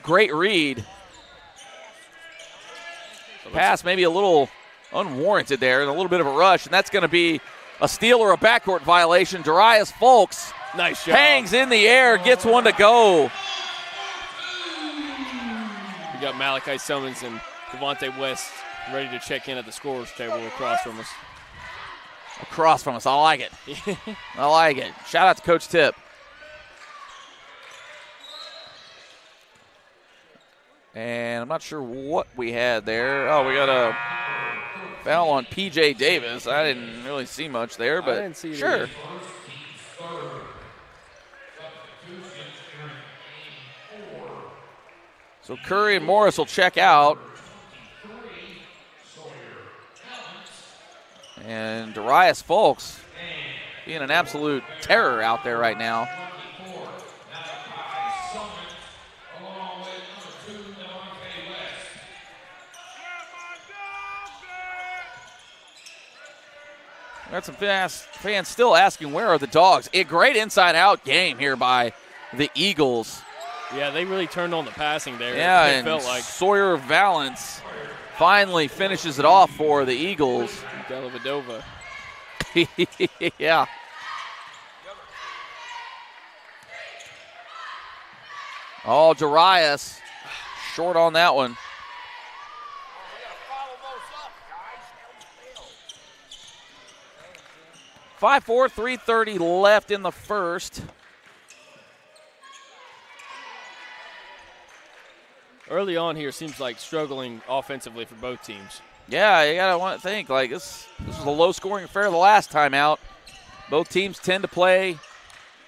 Great read. Pass maybe a little unwarranted there and a little bit of a rush, and that's going to be a steal or a backcourt violation. Darius Fulks nice job. Hangs in the air, gets one to go. We got Malachi Summons and Devontae West ready to check in at the scorer's table across from us. Across from us. I like it. I like it. Shout out to Coach Tip. And I'm not sure what we had there. Oh, we got a foul on P.J. Davis. I didn't really see much there, but I didn't see sure. Either. So Curry and Morris will check out. And Darius Fulks being an absolute terror out there right now. Got some fans still asking, where are the dogs? A great inside-out game here by the Eagles. Yeah, they really turned on the passing there. Yeah, it and felt like Sawyer Valance finally finishes it off for the Eagles. Dellavedova. Yeah. Oh, Darius short on that one. Five, 4, 3:30 left in the first. Early on here seems like struggling offensively for both teams. Yeah, you gotta want to think like this was a low-scoring affair the last time out. Both teams tend to play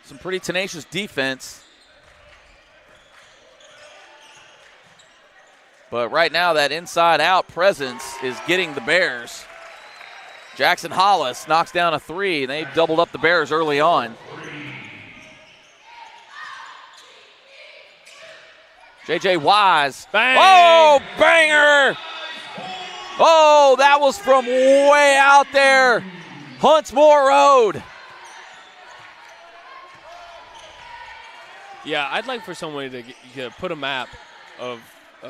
some pretty tenacious defense. But right now, that inside-out presence is getting the Bears. Jackson Hollis knocks down a three, and they've doubled up the Bears early on. J.J. Wise. Bang! Oh, banger! Oh, that was from way out there. Huntsmore Road. Yeah, I'd like for somebody to put a map of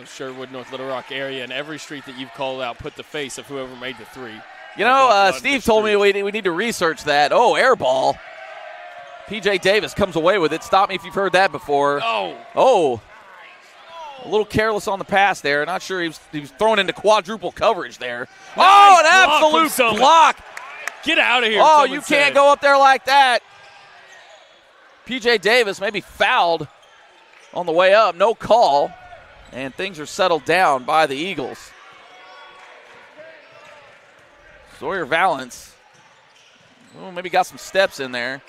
Sherwood, North Little Rock area, and every street that you've called out, put the face of whoever made the three. You know, Steve told me we need to research that. Oh, air ball. P.J. Davis comes away with it. Stop me if you've heard that before. Oh. A little careless on the pass there. Not sure he was thrown into quadruple coverage there. Nice an absolute block. Get out of here. Oh, you can't go up there like that. P.J. Davis maybe fouled on the way up. No call. And things are settled down by the Eagles. Sawyer Valance. Oh, maybe got some steps in there.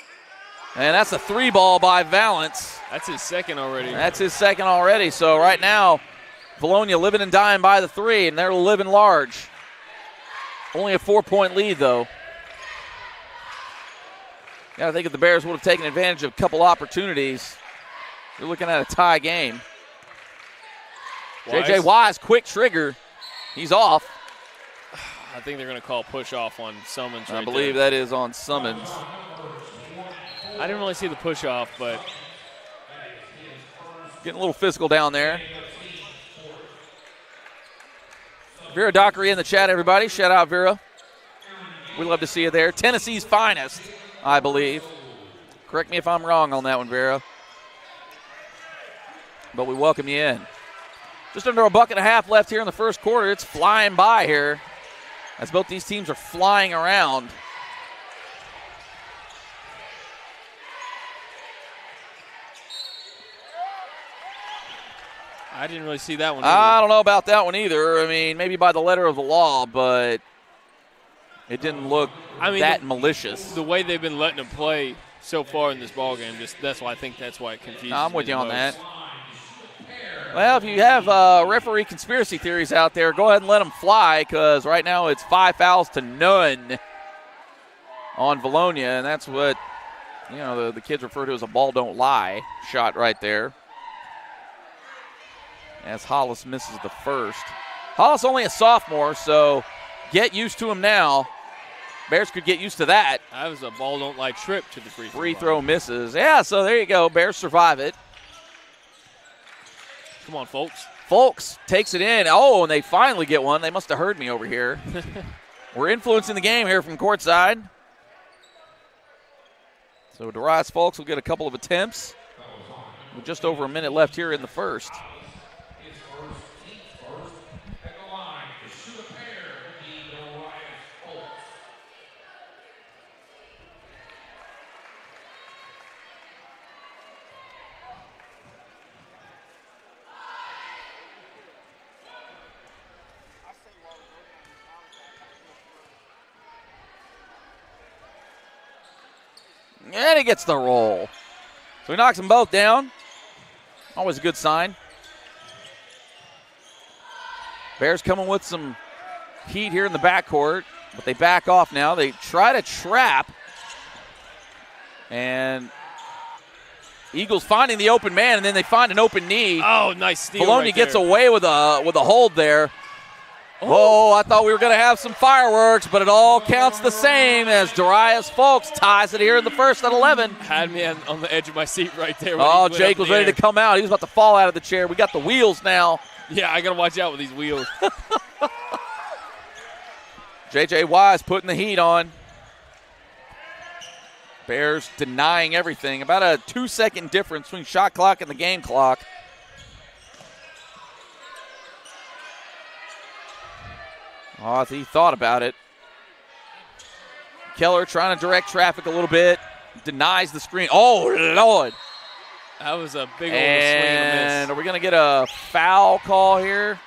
And that's a three ball by Valance. That's his second already. So right now, Vilonia living and dying by the three, and they're living large. Only a 4-point lead, though. I think if the Bears would have taken advantage of a couple opportunities, you're looking at a tie game. J.J. Wise, quick trigger. He's off. I think they're going to call push off on Summons. I believe that is on Summons. I didn't really see the push off, but getting a little physical down there. Vera Dockery in the chat, everybody. Shout out, Vera. We love to see you there. Tennessee's finest, I believe. Correct me if I'm wrong on that one, Vera. But we welcome you in. Just under a buck and a half left here in the first quarter. It's flying by here as both these teams are flying around. I didn't really see that one either. I don't know about that one either. I mean, maybe by the letter of the law, but it didn't look that malicious. The way they've been letting them play so far in this ballgame, that's why I think that's why it confuses me. I'm with you on most. that. Well, if you have referee conspiracy theories out there, go ahead and let them fly, because right now it's 5 fouls to none on Vilonia, and that's what the kids refer to as a ball don't lie shot right there. As Hollis misses the first. Hollis only a sophomore, so get used to him now. Bears could get used to that. That was a ball don't lie trip to the free throw misses. Yeah, so there you go. Bears survive it. Come on, folks. Folks takes it in. Oh, and they finally get one. They must have heard me over here. We're influencing the game here from courtside. So Darius Folks will get a couple of attempts with just over a minute left here in the first. And he gets the roll. So he knocks them both down. Always a good sign. Bears coming with some heat here in the backcourt, but they back off now. They try to trap. And Eagles finding the open man, and then they find an open knee. Oh, nice steal. Vilonia gets away with a hold there. Oh, I thought we were going to have some fireworks, but it all counts the same as Darius Folks ties it here in the first at 11. Had me on the edge of my seat right there. Oh, Jake was ready to come out. He was about to fall out of the chair. We got the wheels now. Yeah, I got to watch out with these wheels. J.J. Wise putting the heat on. Bears denying everything. About a 2-second difference between shot clock and the game clock. Oh, he thought about it. Keller trying to direct traffic a little bit. Denies the screen. Oh, Lord. That was a big old swing and a miss. Are we going to get a foul call here?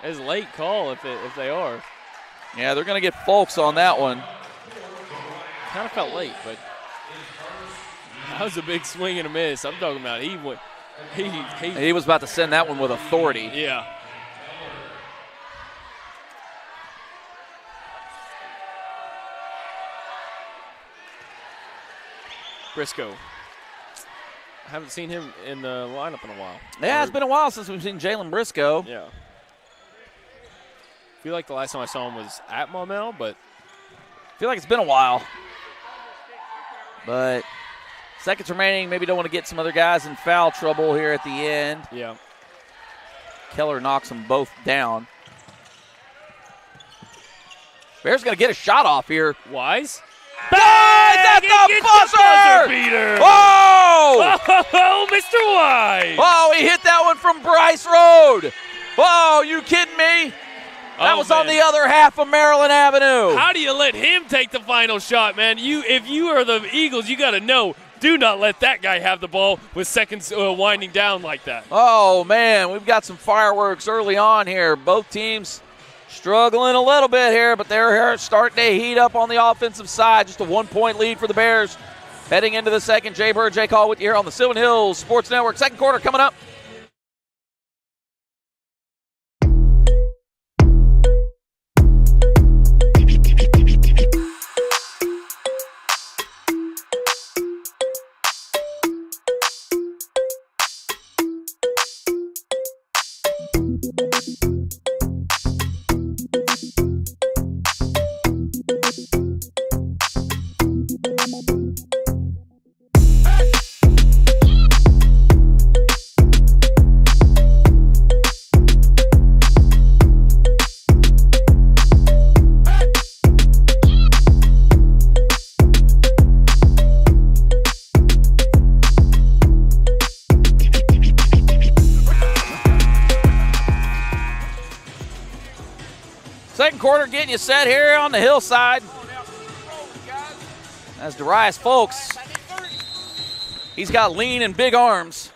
It's a late call if they are. Yeah, they're going to get Folks on that one. kind of felt late, but that was a big swing and a miss. I'm talking about he was about to send that one with authority. Yeah. Briscoe. I haven't seen him in the lineup in a while. Yeah, it's been a while since we've seen Jalen Briscoe. Yeah. I feel like the last time I saw him was at Maumelle, but I feel like it's been a while. But seconds remaining. Maybe don't want to get some other guys in foul trouble here at the end. Yeah. Keller knocks them both down. Bears going to get a shot off here. Wise. That's the buzzer beater. Oh! Oh, Mr. Wise. Oh, he hit that one from Bryce Road. Oh, you kidding me? That was on the other half of Maryland Avenue. How do you let him take the final shot, man? If you are the Eagles, you got to know, do not let that guy have the ball with seconds winding down like that. Oh, man, we've got some fireworks early on here. Both teams struggling a little bit here, but they're here starting to heat up on the offensive side. Just a 1-point lead for the Bears heading into the second. Jay Bird, Jay Call with you here on the Sylvan Hills Sports Network. Second quarter coming up. Second quarter getting you set here on the hillside. As Darius Folks, he's got lean and big arms.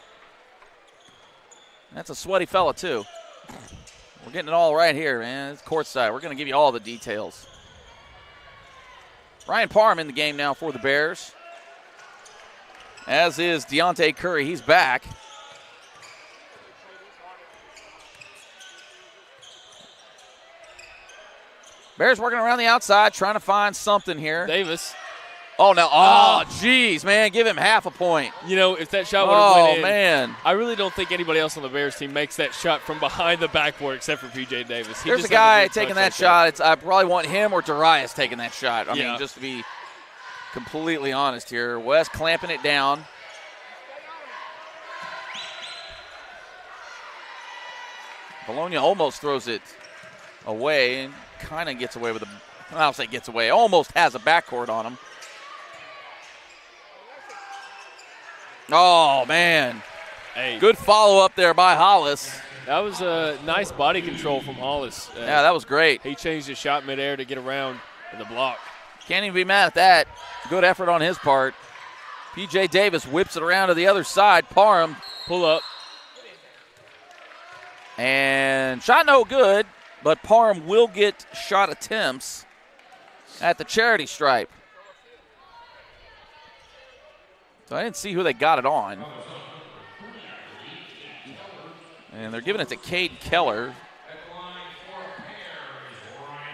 That's a sweaty fella, too. We're getting it all right here, man. It's courtside. We're going to give you all the details. Ryan Parham in the game now for the Bears. As is Deontay Curry. He's back. Bears working around the outside, trying to find something here. Davis. Oh, no. Oh, jeez, man. Give him half a point. You know, if that shot would have went in. Oh, man. I really don't think anybody else on the Bears team makes that shot from behind the backboard except for P.J. Davis. There's a guy taking that shot. I probably want him or Darius taking that shot. I mean, just to be completely honest here. West clamping it down. Vilonia almost throws it away and kind of gets away with I'll say gets away. Almost has a backcourt on him. Oh, man. Hey. Good follow-up there by Hollis. That was a nice body control from Hollis. Yeah, that was great. He changed his shot midair to get around in the block. Can't even be mad at that. Good effort on his part. P.J. Davis whips it around to the other side. Parham. Pull up. And shot no good, but Parham will get shot attempts at the charity stripe. So I didn't see who they got it on. And they're giving it to Cade Keller.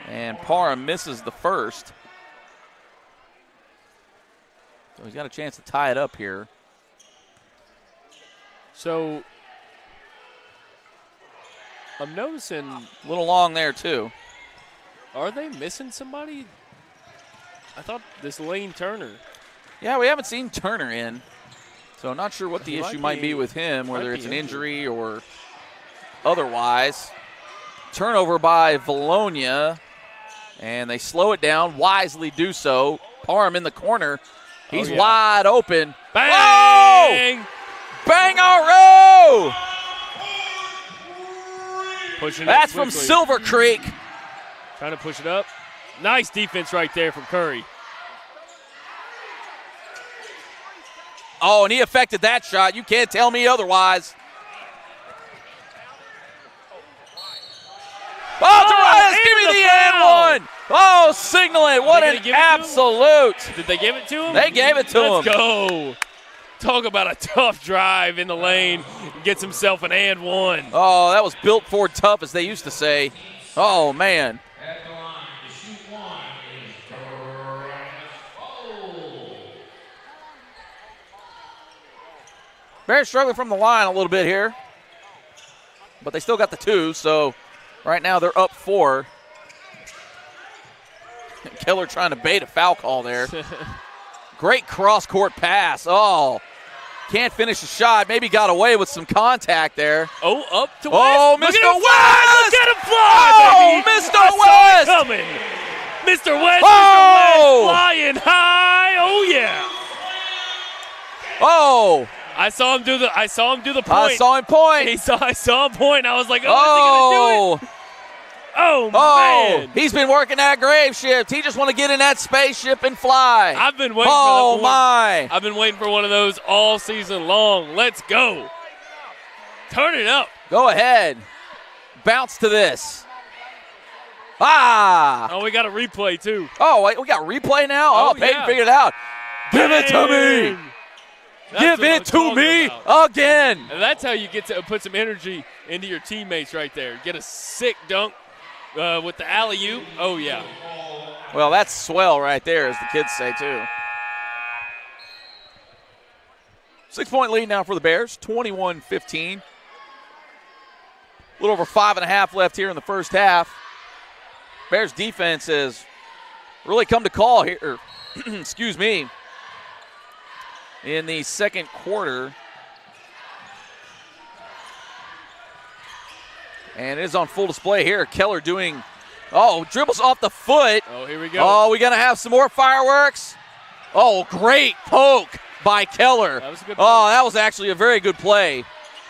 And Parham misses the first. So he's got a chance to tie it up here. So I'm noticing a little long there too. Are they missing somebody? I thought this Lane Turner. Yeah, we haven't seen Turner in. So I'm not sure what the issue might be with him, whether it's an injury or otherwise. Turnover by Vilonia. And they slow it down, wisely do so. Parham in the corner. He's wide open. Bang! Whoa! Bang-a-roo! Pushing That's from Silver Creek. Trying to push it up. Nice defense right there from Curry. Oh, and he affected that shot. You can't tell me otherwise. Oh, Darius, give me the and one. Oh, signal it. What an absolute. Did they give it to him? They gave it to him. Let's go. Talk about a tough drive in the lane. Gets himself an and one. Oh, that was built for tough, as they used to say. Oh, man. Bears struggling from the line a little bit here. But they still got the 2, so right now they're up 4. Keller trying to bait a foul call there. Great cross-court pass. Oh, can't finish the shot. Maybe got away with some contact there. Oh, up to West. Oh, Mr. West! Look at him fly, oh, baby. Mr. West! Coming. Mr. West, oh! Mr. West flying high. Oh, yeah. Oh. I saw him do the point. I saw him point. I saw him point. I was like, oh, is he going to do it? Oh, man. He's been working that grave shift. He just want to get in that spaceship and fly. I've been waiting for that my. I've been waiting for one of those all season long. Let's go. Turn it up. Go ahead. Bounce to this. Ah. Oh, we got a replay, too. Oh, wait, we got replay now? Oh, Peyton figured it out. Give it to me. Give it to me again. And that's how you get to put some energy into your teammates right there. Get a sick dunk with the alley-oop. Oh, yeah. Well, that's swell right there, as the kids say, too. 6-point lead now for the Bears, 21-15. A little over 5.5 left here in the first half. Bears defense has really come to call here. Excuse me. In the second quarter. And it is on full display here. Keller doing, dribbles off the foot. Oh, here we go. Oh, we're going to have some more fireworks. Oh, great poke by Keller. That was a good play. Oh, that was actually a very good play.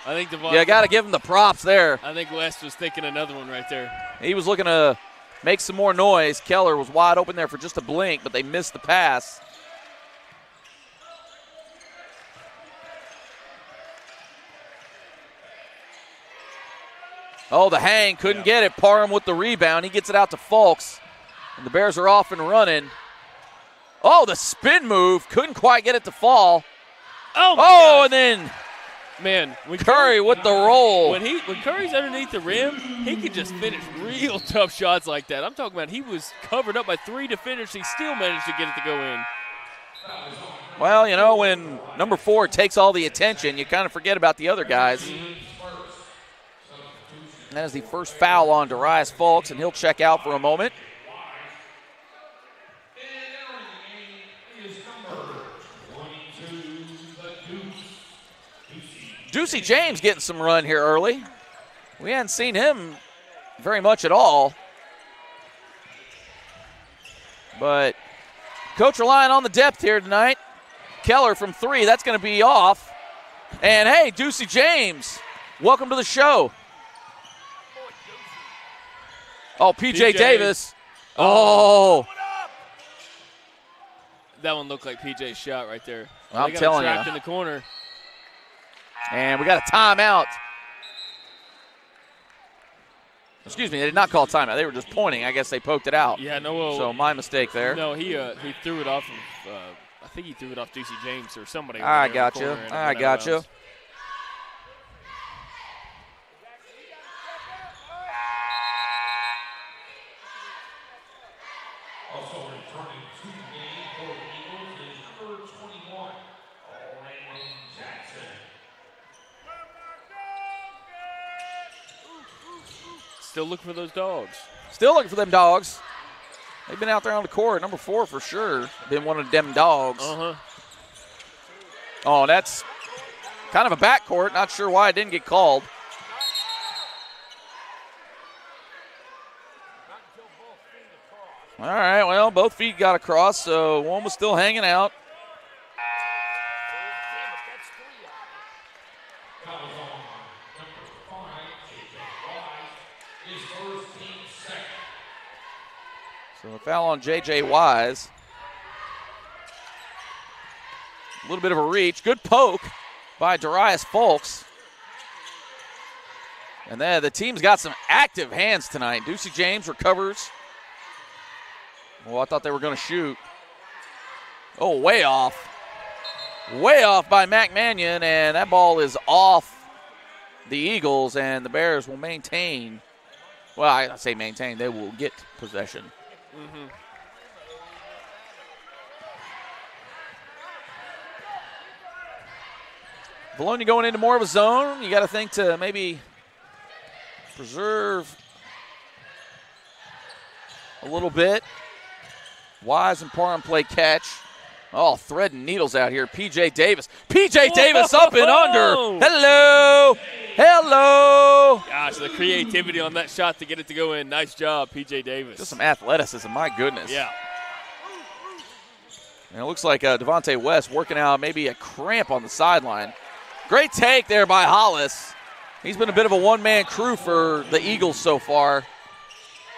I think you got to give him the props there. I think West was thinking another one right there. He was looking to make some more noise. Keller was wide open there for just a blink, but they missed the pass. Oh, the hang, couldn't get it. Parham with the rebound. He gets it out to Fulks. And the Bears are off and running. Oh, the spin move. Couldn't quite get it to fall. Oh, and then man, Curry with the roll. When Curry's underneath the rim, he can just finish real tough shots like that. I'm talking about he was covered up by 3 defenders. He still managed to get it to go in. Well, when number 4 takes all the attention, you kind of forget about the other guys. Mm-hmm. That is the first foul on Darius Fulks, and he'll check out for a moment. Ducey James getting some run here early. We hadn't seen him very much at all. But coach relying on the depth here tonight. Keller from 3, that's going to be off. And, hey, Ducey James, welcome to the show. Oh, PJ Davis. Oh. That one looked like PJ's shot right there. I'm telling you. Trapped in the corner. And we got a timeout. Excuse me, they did not call timeout. They were just pointing. I guess they poked it out. Yeah, no. So my mistake there. No, he threw it off of, I think he threw it off Ducey James or somebody. I got you. I got you. Still looking for those dogs. Still looking for them dogs. They've been out there on the court. Number 4 for sure. Been one of them dogs. Uh-huh. Oh, that's kind of a backcourt. Not sure why it didn't get called. All right, well, both feet got across, so one was still hanging out. So a foul on J.J. Wise. A little bit of a reach. Good poke by Darius Fulks. And then the team's got some active hands tonight. Ducey James recovers. Oh, I thought they were going to shoot. Oh, way off. Way off by McManion, and that ball is off the Eagles, and the Bears will maintain. Well, I say maintain. They will get possession. Mm-hmm. Vilonia going into more of a zone. You got to think to maybe preserve a little bit. Wise and Parham play catch. Oh, threading needles out here. P.J. Davis. P.J. Davis up and under. Hello. Hello. Gosh, the creativity on that shot to get it to go in. Nice job, P.J. Davis. Just some athleticism. My goodness. Yeah. And it looks like Devontae West working out maybe a cramp on the sideline. Great take there by Hollis. He's been a bit of a one-man crew for the Eagles so far.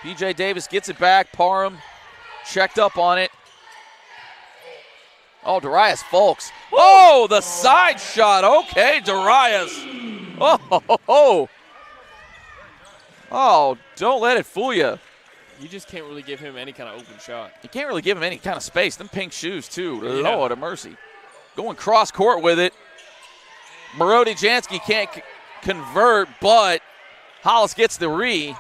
P.J. Davis gets it back. Parham checked up on it. Oh, Darius Folks. Oh, the side shot. Okay, Darius. Oh, don't let it fool you. You just can't really give him any kind of open shot. You can't really give him any kind of space. Them pink shoes, too. Yeah. Lord of mercy. Going cross court with it. Brody Jansky can't convert, but Hollis gets the re,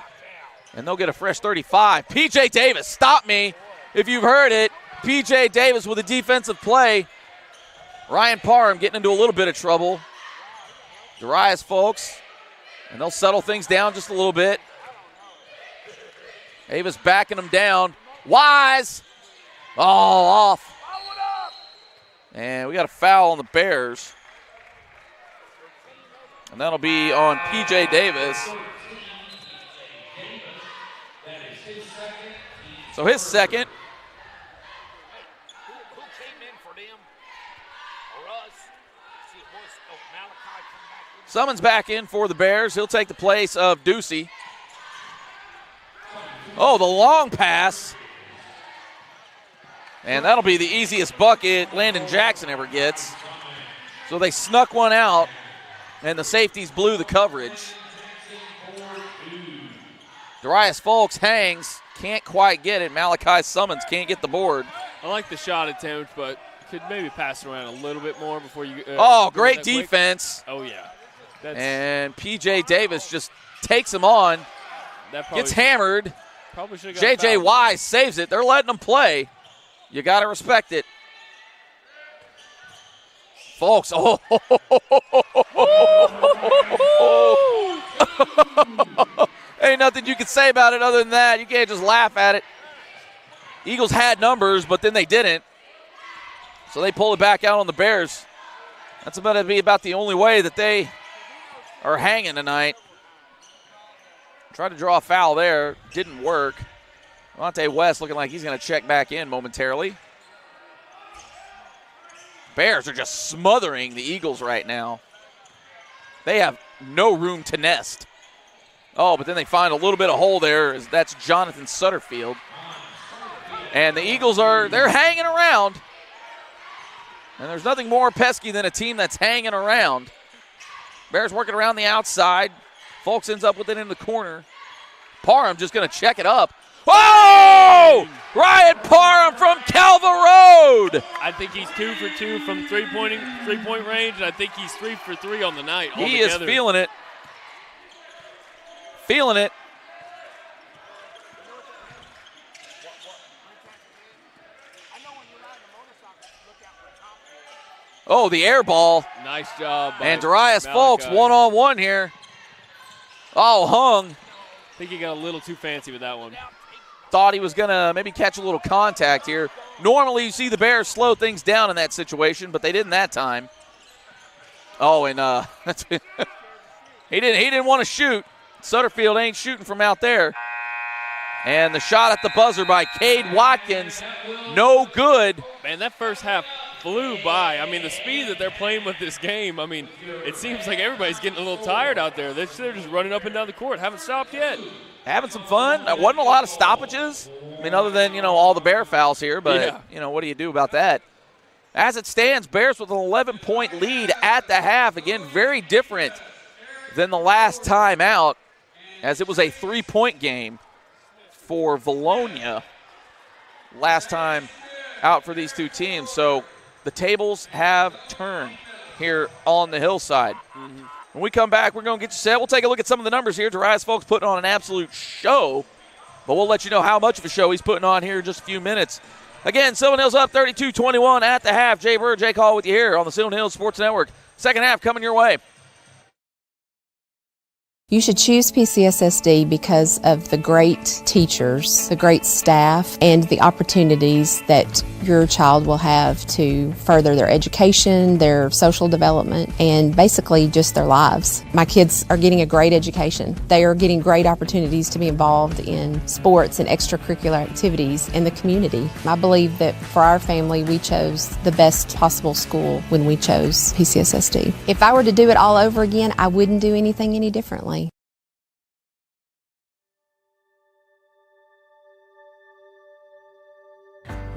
and they'll get a fresh 35. P.J. Davis, stop me if you've heard it. P.J. Davis with a defensive play. Ryan Parham getting into a little bit of trouble. Darius Folks, and they'll settle things down just a little bit. Davis backing them down. Wise. Oh, off. And we got a foul on the Bears. And that'll be on P.J. Davis. So his second. Summons back in for the Bears. He'll take the place of Ducey. Oh, the long pass. And that'll be the easiest bucket Landon Jackson ever gets. So they snuck one out, and the safeties blew the coverage. Darius Folks hangs, can't quite get it. Malachi Summons can't get the board. I like the shot attempt, but could maybe pass it around a little bit more before you. Great defense. Oh, yeah. And P.J. Davis just takes him on, gets hammered. J.J. Wise saves it. They're letting him play. You got to respect it. Folks, ain't nothing you can say about it other than that. You can't just laugh at it. Eagles had numbers, but then they didn't. So they pull it back out on the Bears. That's about to be about the only way that they are hanging tonight. Tried to draw a foul there. Didn't work. Devontae West looking like he's going to check back in momentarily. Bears are just smothering the Eagles right now. They have no room to nest. Oh, but then they find a little bit of hole there. That's Jonathan Sutterfield. And the Eagles they're hanging around. And there's nothing more pesky than a team that's hanging around. Bears working around the outside. Folks ends up with it in the corner. Parham just going to check it up. Oh! Ryan Parham from Calva Road. I think he's 2 for 2 from three-point range, and I think he's 3 for 3 on the night. He is feeling it. Feeling it. Oh, the air ball. Nice job. And Darius Folks one-on-one here. Oh, hung. I think he got a little too fancy with that one. Thought he was going to maybe catch a little contact here. Normally you see the Bears slow things down in that situation, but they didn't that time. Oh, and he didn't want to shoot. Sutterfield ain't shooting from out there. And the shot at the buzzer by Cade Watkins, no good. Man, that first half flew by. I mean, the speed that they're playing with this game, I mean, it seems like everybody's getting a little tired out there. They're just running up and down the court. Haven't stopped yet. Having some fun. There wasn't a lot of stoppages. I mean, other than, all the Bear fouls here. But, what do you do about that? As it stands, Bears with an 11-point lead at the half. Again, very different than the last time out, as it was a 3-point game for Vilonia. last time out for these two teams. So the tables have turned here on the hillside. When we come back, we're going to get you set. We'll take a look at some of the numbers here. Darius Folks putting on an absolute show, but we'll let you know how much of a show he's putting on here in just a few minutes. Again, Sylvan Hills up 32-21 at the half. Jay Burr, Jake Hall with you here on the Sylvan Hills Sports Network. Second half coming your way. You should choose PCSSD because of the great teachers, the great staff, and the opportunities that your child will have to further their education, their social development, and basically just their lives. My kids are getting a great education. They are getting great opportunities to be involved in sports and extracurricular activities in the community. I believe that for our family, we chose the best possible school when we chose PCSSD. If I were to do it all over again, I wouldn't do anything any differently.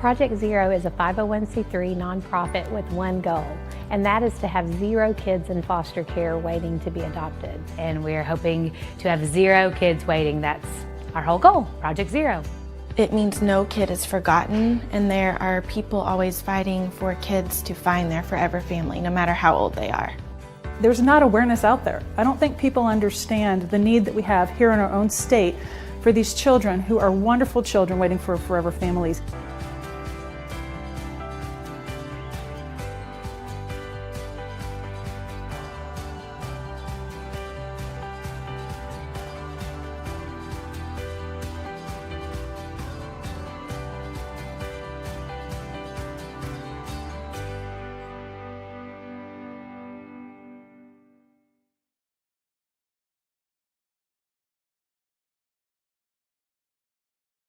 Project Zero is a 501c3 nonprofit with one goal, and that is to have 0 kids in foster care waiting to be adopted. And we're hoping to have 0 kids waiting. That's our whole goal, Project Zero. It means no kid is forgotten, and there are people always fighting for kids to find their forever family, no matter how old they are. There's not awareness out there. I don't think people understand the need that we have here in our own state for these children who are wonderful children waiting for forever families.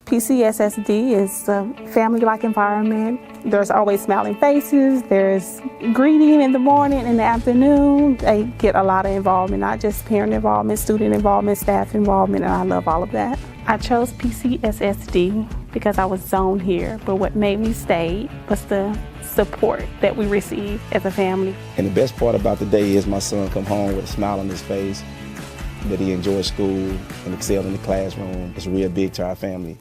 PCSSD is a family-like environment. There's always smiling faces. There's greeting in the morning, in the afternoon. They get a lot of involvement, not just parent involvement, student involvement, staff involvement, and I love all of that. I chose PCSSD because I was zoned here, but what made me stay was the support that we receive as a family. And the best part about the day is my son come home with a smile on his face, that he enjoys school and excel in the classroom. It's real big to our family.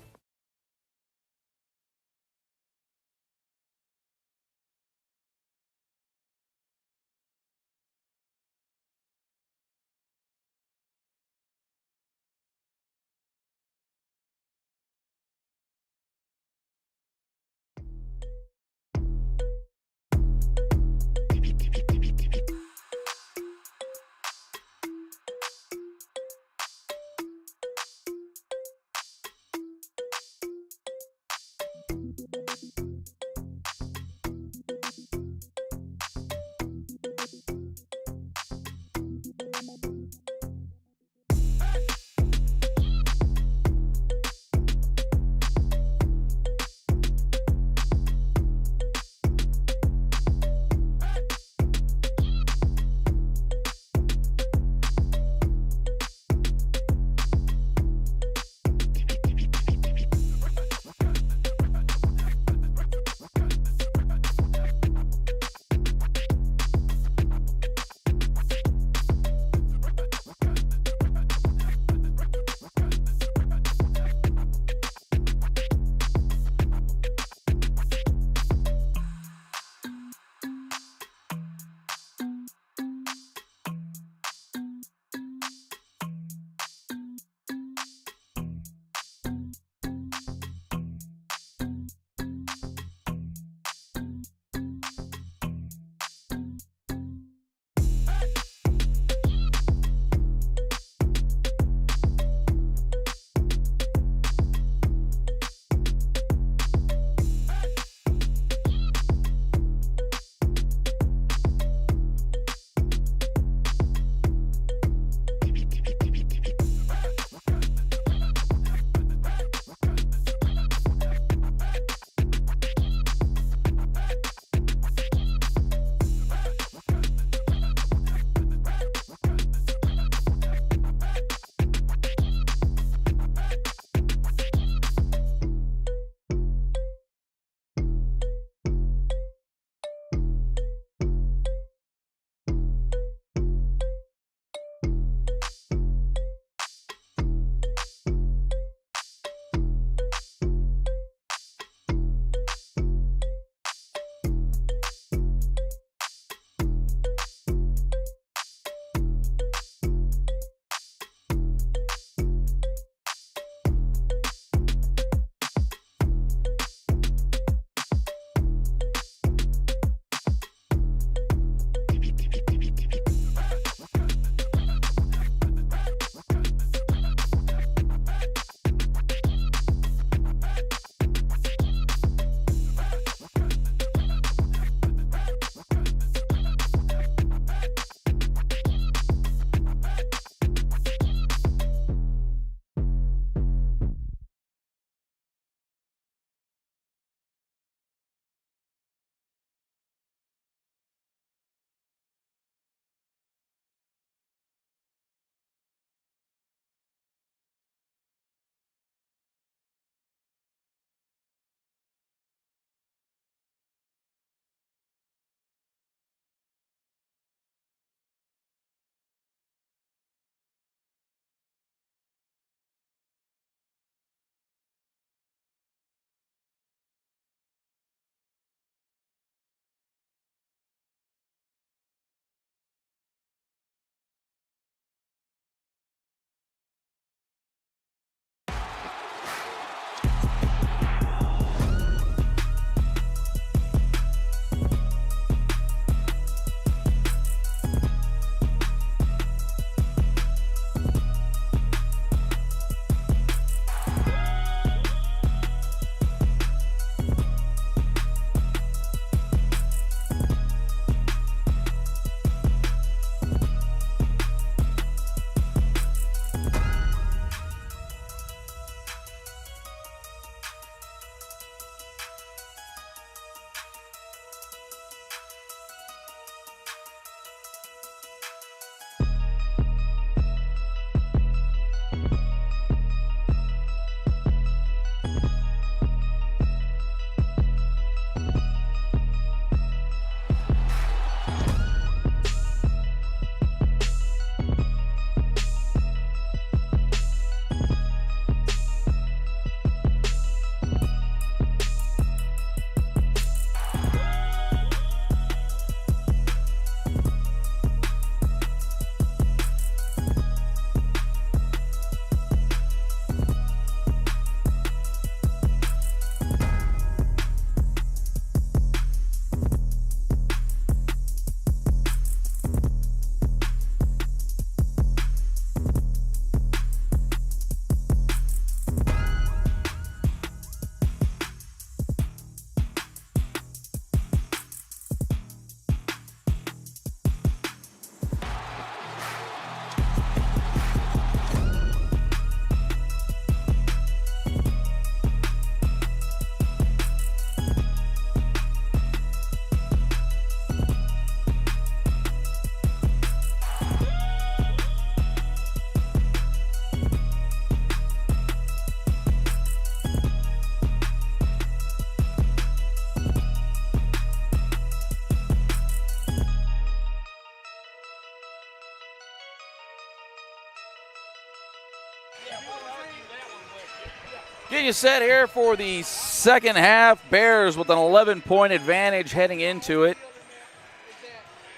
Getting you set here for the second half. Bears with an 11-point advantage heading into it.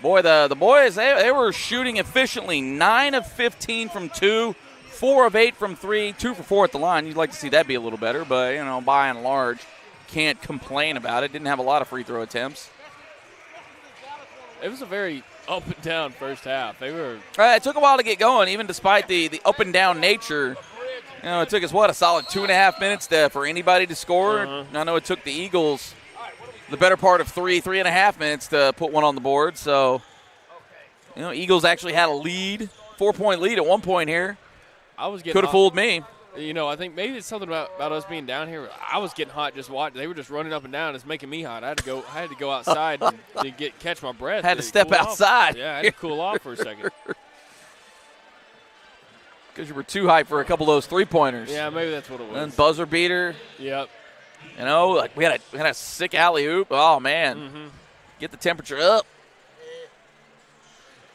Boy, the boys, they were shooting efficiently. 9 of 15 from 2, 4 of 8 from 3, 2 for 4 at the line. You'd like to see that be a little better, but, by and large, can't complain about it. Didn't have a lot of free throw attempts. It was a very up and down first half. It took a while to get going, even despite the up and down nature. It took us, a solid 2.5 minutes for anybody to score. I know it took the Eagles the better part of 3.5 minutes to put one on the board. So, Eagles actually had a lead, 4-point lead at one point here. Could have fooled me. I think maybe it's something about us being down here. I was getting hot just watching. They were just running up and down. It's making me hot. I had to go outside to catch my breath. Had to step outside. Yeah, I had to cool off for a second. Because you were too hyped for a couple of those three-pointers. Yeah, maybe that's what it was. And buzzer beater. Yep. We had a sick alley-oop. Oh, man. Mm-hmm. Get the temperature up.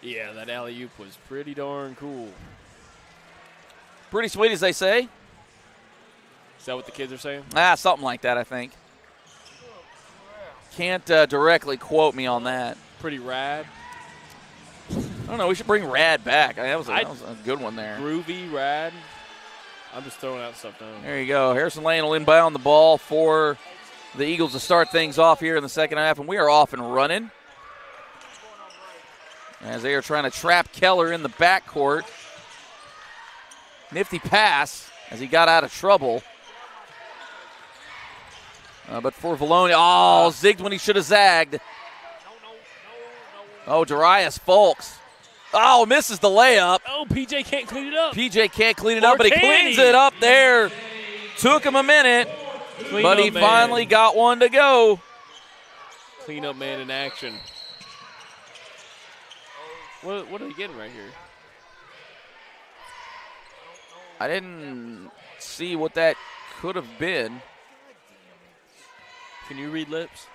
Yeah, that alley-oop was pretty darn cool. Pretty sweet, as they say. Is that what the kids are saying? Something like that, I think. Can't directly quote me on that. Pretty rad. I don't know. We should bring rad back. That was a good one there. Groovy, rad. I'm just throwing out stuff down. There you go. Harrison Lane will inbound the ball for the Eagles to start things off here in the second half, and we are off and running as they are trying to trap Keller in the backcourt. Nifty pass as he got out of trouble. But for Vilonia, zigged when he should have zagged. Darius Folks. Misses the layup. PJ can't clean it up. PJ can't clean it up, but he cleans it up there. Took him a minute, but he finally got one to go. Clean up man in action. What are they getting right here? I didn't see what that could have been. Can you read lips?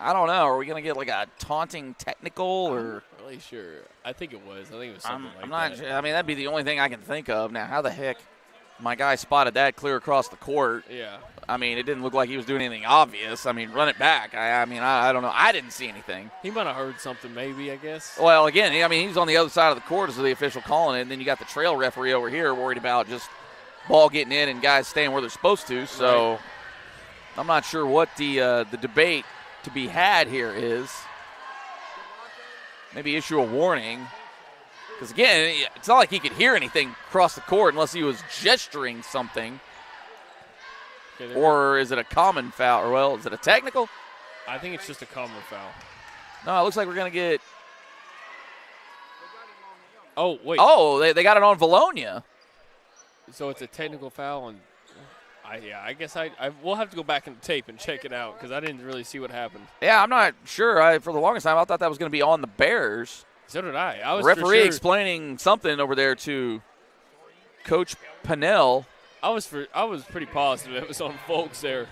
I don't know. Are we going to get like a taunting technical or? I'm not really sure. I think it was something I'm not sure. I mean, that'd be the only thing I can think of. Now, how the heck my guy spotted that clear across the court? Yeah. I mean, it didn't look like he was doing anything obvious. I mean, run it back. I don't know. I didn't see anything. He might have heard something maybe, I guess. Well, again, he's on the other side of the court as the official calling it, and then you got the trail referee over here worried about just ball getting in and guys staying where they're supposed to. So right. I'm not sure what the debate to be had here is. Maybe issue a warning. Because, again, it's not like he could hear anything across the court unless he was gesturing something. Okay, or is it a common foul? Or, is it a technical? I think it's just a common foul. No, it looks like we're going to get. Oh, wait. Oh, they got it on Vilonia. So it's a technical foul on. I guess we'll have to go back in the tape and check it out because I didn't really see what happened. Yeah, I'm not sure. For the longest time, I thought that was going to be on the Bears. So did I. I was referee explaining something over there to Coach Pennell. I was pretty positive it was on Folks there.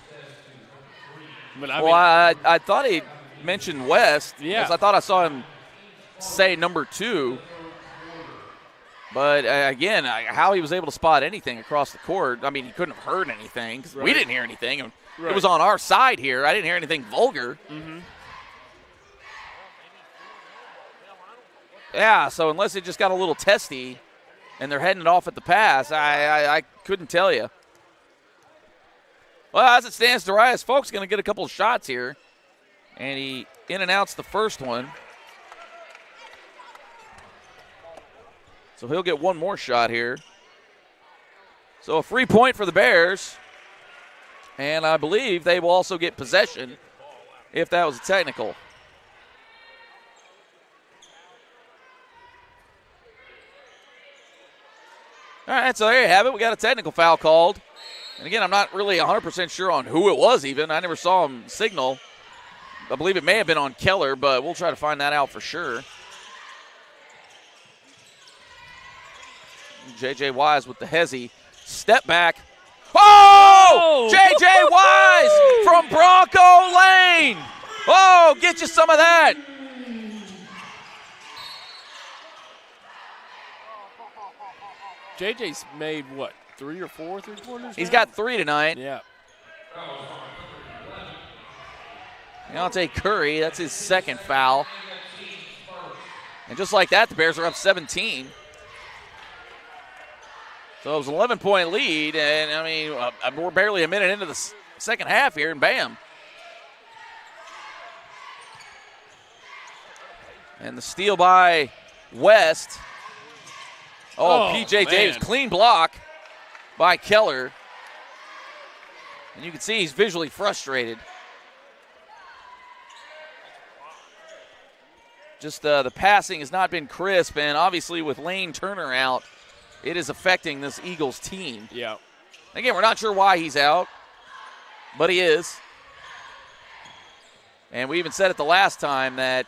But I thought he mentioned West. Yeah. Because I thought I saw him say number 2. But, again, how he was able to spot anything across the court, I mean, he couldn't have heard anything because we didn't hear anything. It was on our side here. I didn't hear anything vulgar. Mm-hmm. Yeah, so unless it just got a little testy and they're heading it off at the pass, I couldn't tell you. Well, as it stands, Darius Folks going to get a couple of shots here. And he in and outs the first one. So he'll get one more shot here. So a free point for the Bears. And I believe they will also get possession if that was a technical. All right, so there you have it. We got a technical foul called. And again, I'm not really 100% sure on who it was even. I never saw him signal. I believe it may have been on Keller, but we'll try to find that out for sure. J.J. Wise with the hezzy. Step back. Oh! J.J. Wise from Bronco Lane. Oh, get you some of that. JJ's made, what, 3 or 4 3-pointers? He's now? got 3 tonight. Yeah. Deontay Curry, that's his second foul. And just like that, the Bears are up 17. So it was an 11-point lead, and, I mean, we're barely a minute into the second half here, and bam. And the steal by West. Oh, P.J. Davis, clean block by Keller. And you can see he's visually frustrated. Just the passing has not been crisp, and obviously with Lane Turner out, it is affecting this Eagles team. Yeah. Again, we're not sure why he's out, but he is. And we even said it the last time that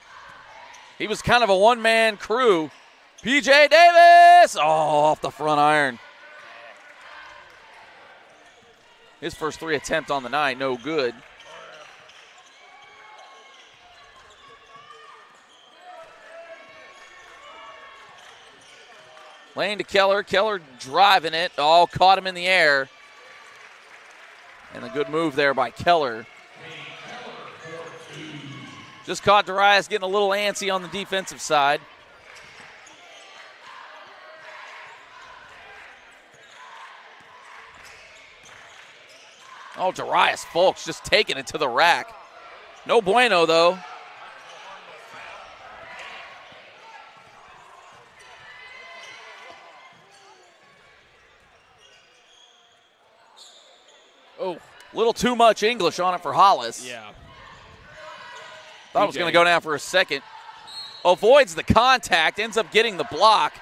he was kind of a one-man crew. P.J. Davis! Oh, off the front iron. His first 3 attempt on the night, no good. Lane to Keller. Keller driving it. Oh, caught him in the air. And a good move there by Keller. Just caught Darius getting a little antsy on the defensive side. Oh, Darius Folks just taking it to the rack. No bueno, though. Oh, a little too much English on it for Hollis. Yeah. Thought it was going to go down for a second. Avoids the contact, ends up getting the block.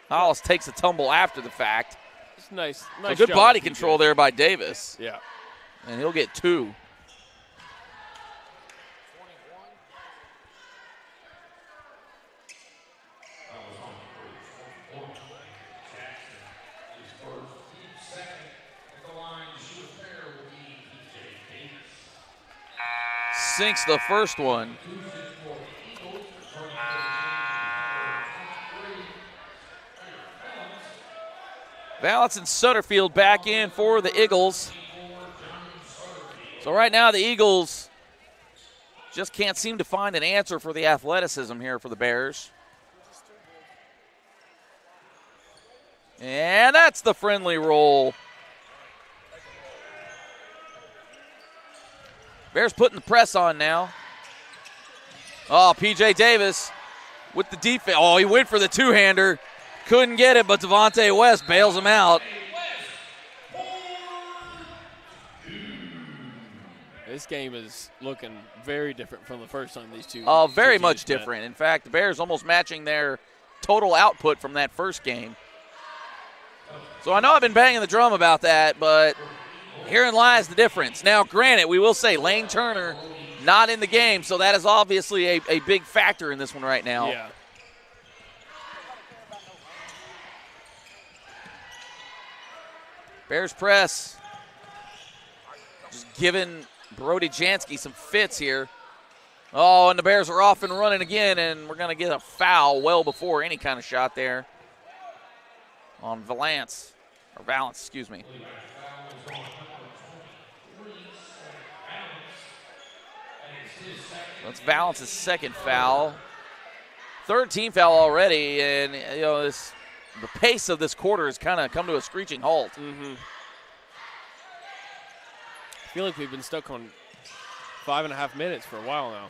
Hollis takes a tumble after the fact. It's nice. So good body control there by Davis. Yeah. And he'll get 2. Sinks the first one. Valance and Sutterfield back in for the Eagles. So right now the Eagles just can't seem to find an answer for the athleticism here for the Bears. And that's the friendly roll. Bears putting the press on now. Oh, P.J. Davis with the defense. Oh, he went for the two-hander. Couldn't get it, but Devontae West bails him out. This game is looking very different from the first time these two. Very much different. In fact, the Bears almost matching their total output from that first game. So I know I've been banging the drum about that, but herein lies the difference. Now, granted, we will say Lane Turner not in the game, so that is obviously a big factor in this one right now. Yeah. Bears press. Just giving Brody Jansky some fits here. Oh, and the Bears are off and running again, and we're going to get a foul well before any kind of shot there on Valance, excuse me. That's Valance's second foul. Third team foul already, and you know the pace of this quarter has kind of come to a screeching halt. Mm-hmm. I feel like we've been stuck on 5.5 minutes for a while now.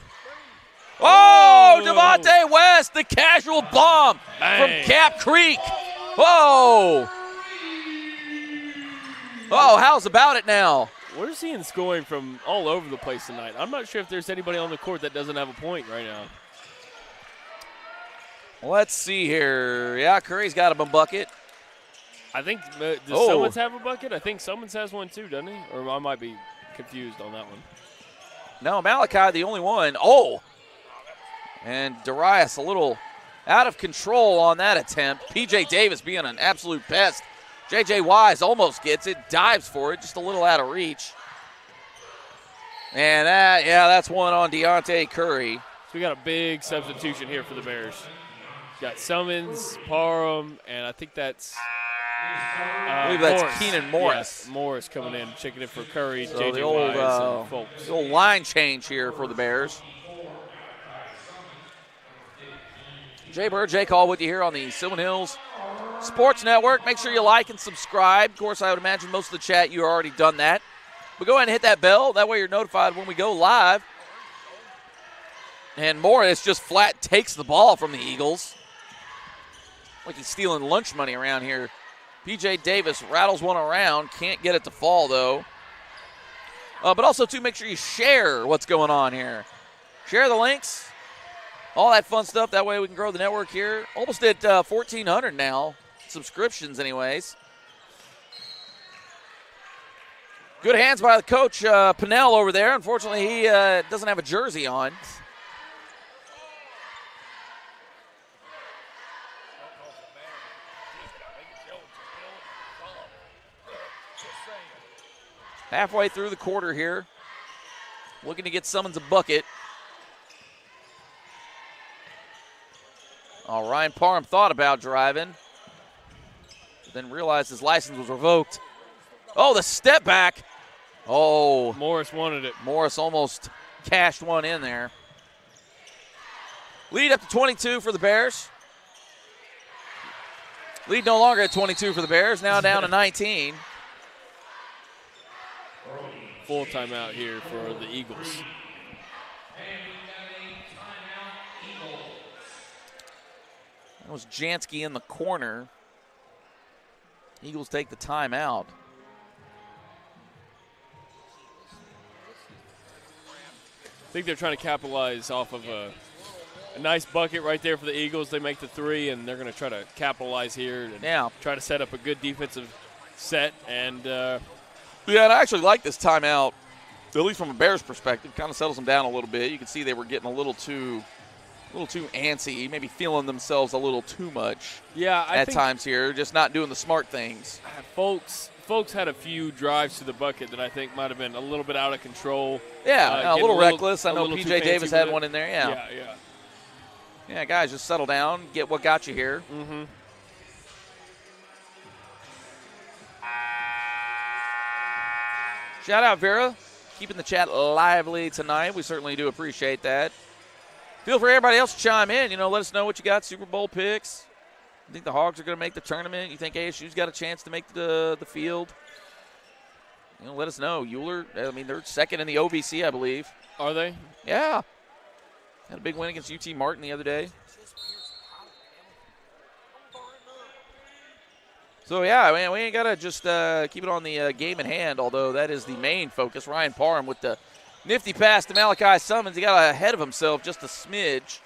Oh, Devontae West, the casual bomb from Cap Creek. Whoa. Oh, how's about it now? We're seeing scoring from all over the place tonight. I'm not sure if there's anybody on the court that doesn't have a point right now. Let's see here. Yeah, Curry's got him a bucket. I think, does Summons have a bucket? I think Summons has one too, doesn't he? Or I might be confused on that one. No, Malachi the only one. Oh! And Darius a little out of control on that attempt. P.J. Davis being an absolute pest. J.J. Wise almost gets it, dives for it, just a little out of reach. And that's one on Deontay Curry. So we got a big substitution here for the Bears. Got Summons, Parham, and I think that's I believe that's Morris. Keenan Morris. Yes, Morris coming in, checking in for Curry, So J.J. the old, Wise, and folks. the old line change here for the Bears. Jay Bird, Jay Call with you here on the Sylvan Hills Sports Network. Make sure you like and subscribe. Of course, I would imagine most of the chat, you already done that. But go ahead and hit that bell. That way you're notified when we go live. And Morris just flat takes the ball from the Eagles. Like he's stealing lunch money around here. P.J. Davis rattles one around. Can't get it to fall, though. But also, too, make sure you share what's going on here. Share the links. All that fun stuff. That way we can grow the network here. Almost at 1,400 now. Subscriptions, anyways. Good hands by the coach, Pinnell, over there. Unfortunately, he doesn't have a jersey on. Halfway through the quarter here. Looking to get Summons a bucket. Ryan Parham thought about driving, but then realized his license was revoked. Oh, the step back. Oh. Morris wanted it. Morris almost cashed one in there. Lead up to 22 for the Bears. Lead no longer at 22 for the Bears, now down to 19. Full timeout here for the Eagles. That was Jansky in the corner. Eagles take the timeout. I think they're trying to capitalize off of a nice bucket right there for the Eagles. They make the three, and they're going to try to capitalize here and try to set up a good defensive set. And yeah, and I actually like this timeout, at least from a Bears perspective. Kind of settles them down a little bit. You can see they were getting a little too antsy, maybe feeling themselves a little too much. Yeah, I think times here, just not doing the smart things. Folks had a few drives to the bucket that I think might have been a little bit out of control. Yeah, a little reckless. I know P.J. Davis had one in there. Yeah, guys, just settle down, get what got you here. Mm-hmm. Shout out, Vera, keeping the chat lively tonight. We certainly do appreciate that. Feel free everybody else to chime in. Let us know what you got. Super Bowl picks. You think the Hogs are going to make the tournament? You think ASU's got a chance to make the field? Let us know. Euler, they're second in the OVC, I believe. Are they? Yeah. Had a big win against UT Martin the other day. So, yeah, man, we ain't got to just keep it on the game in hand, although that is the main focus. Ryan Parham with the nifty pass to Malachi Summons. He got ahead of himself just a smidge.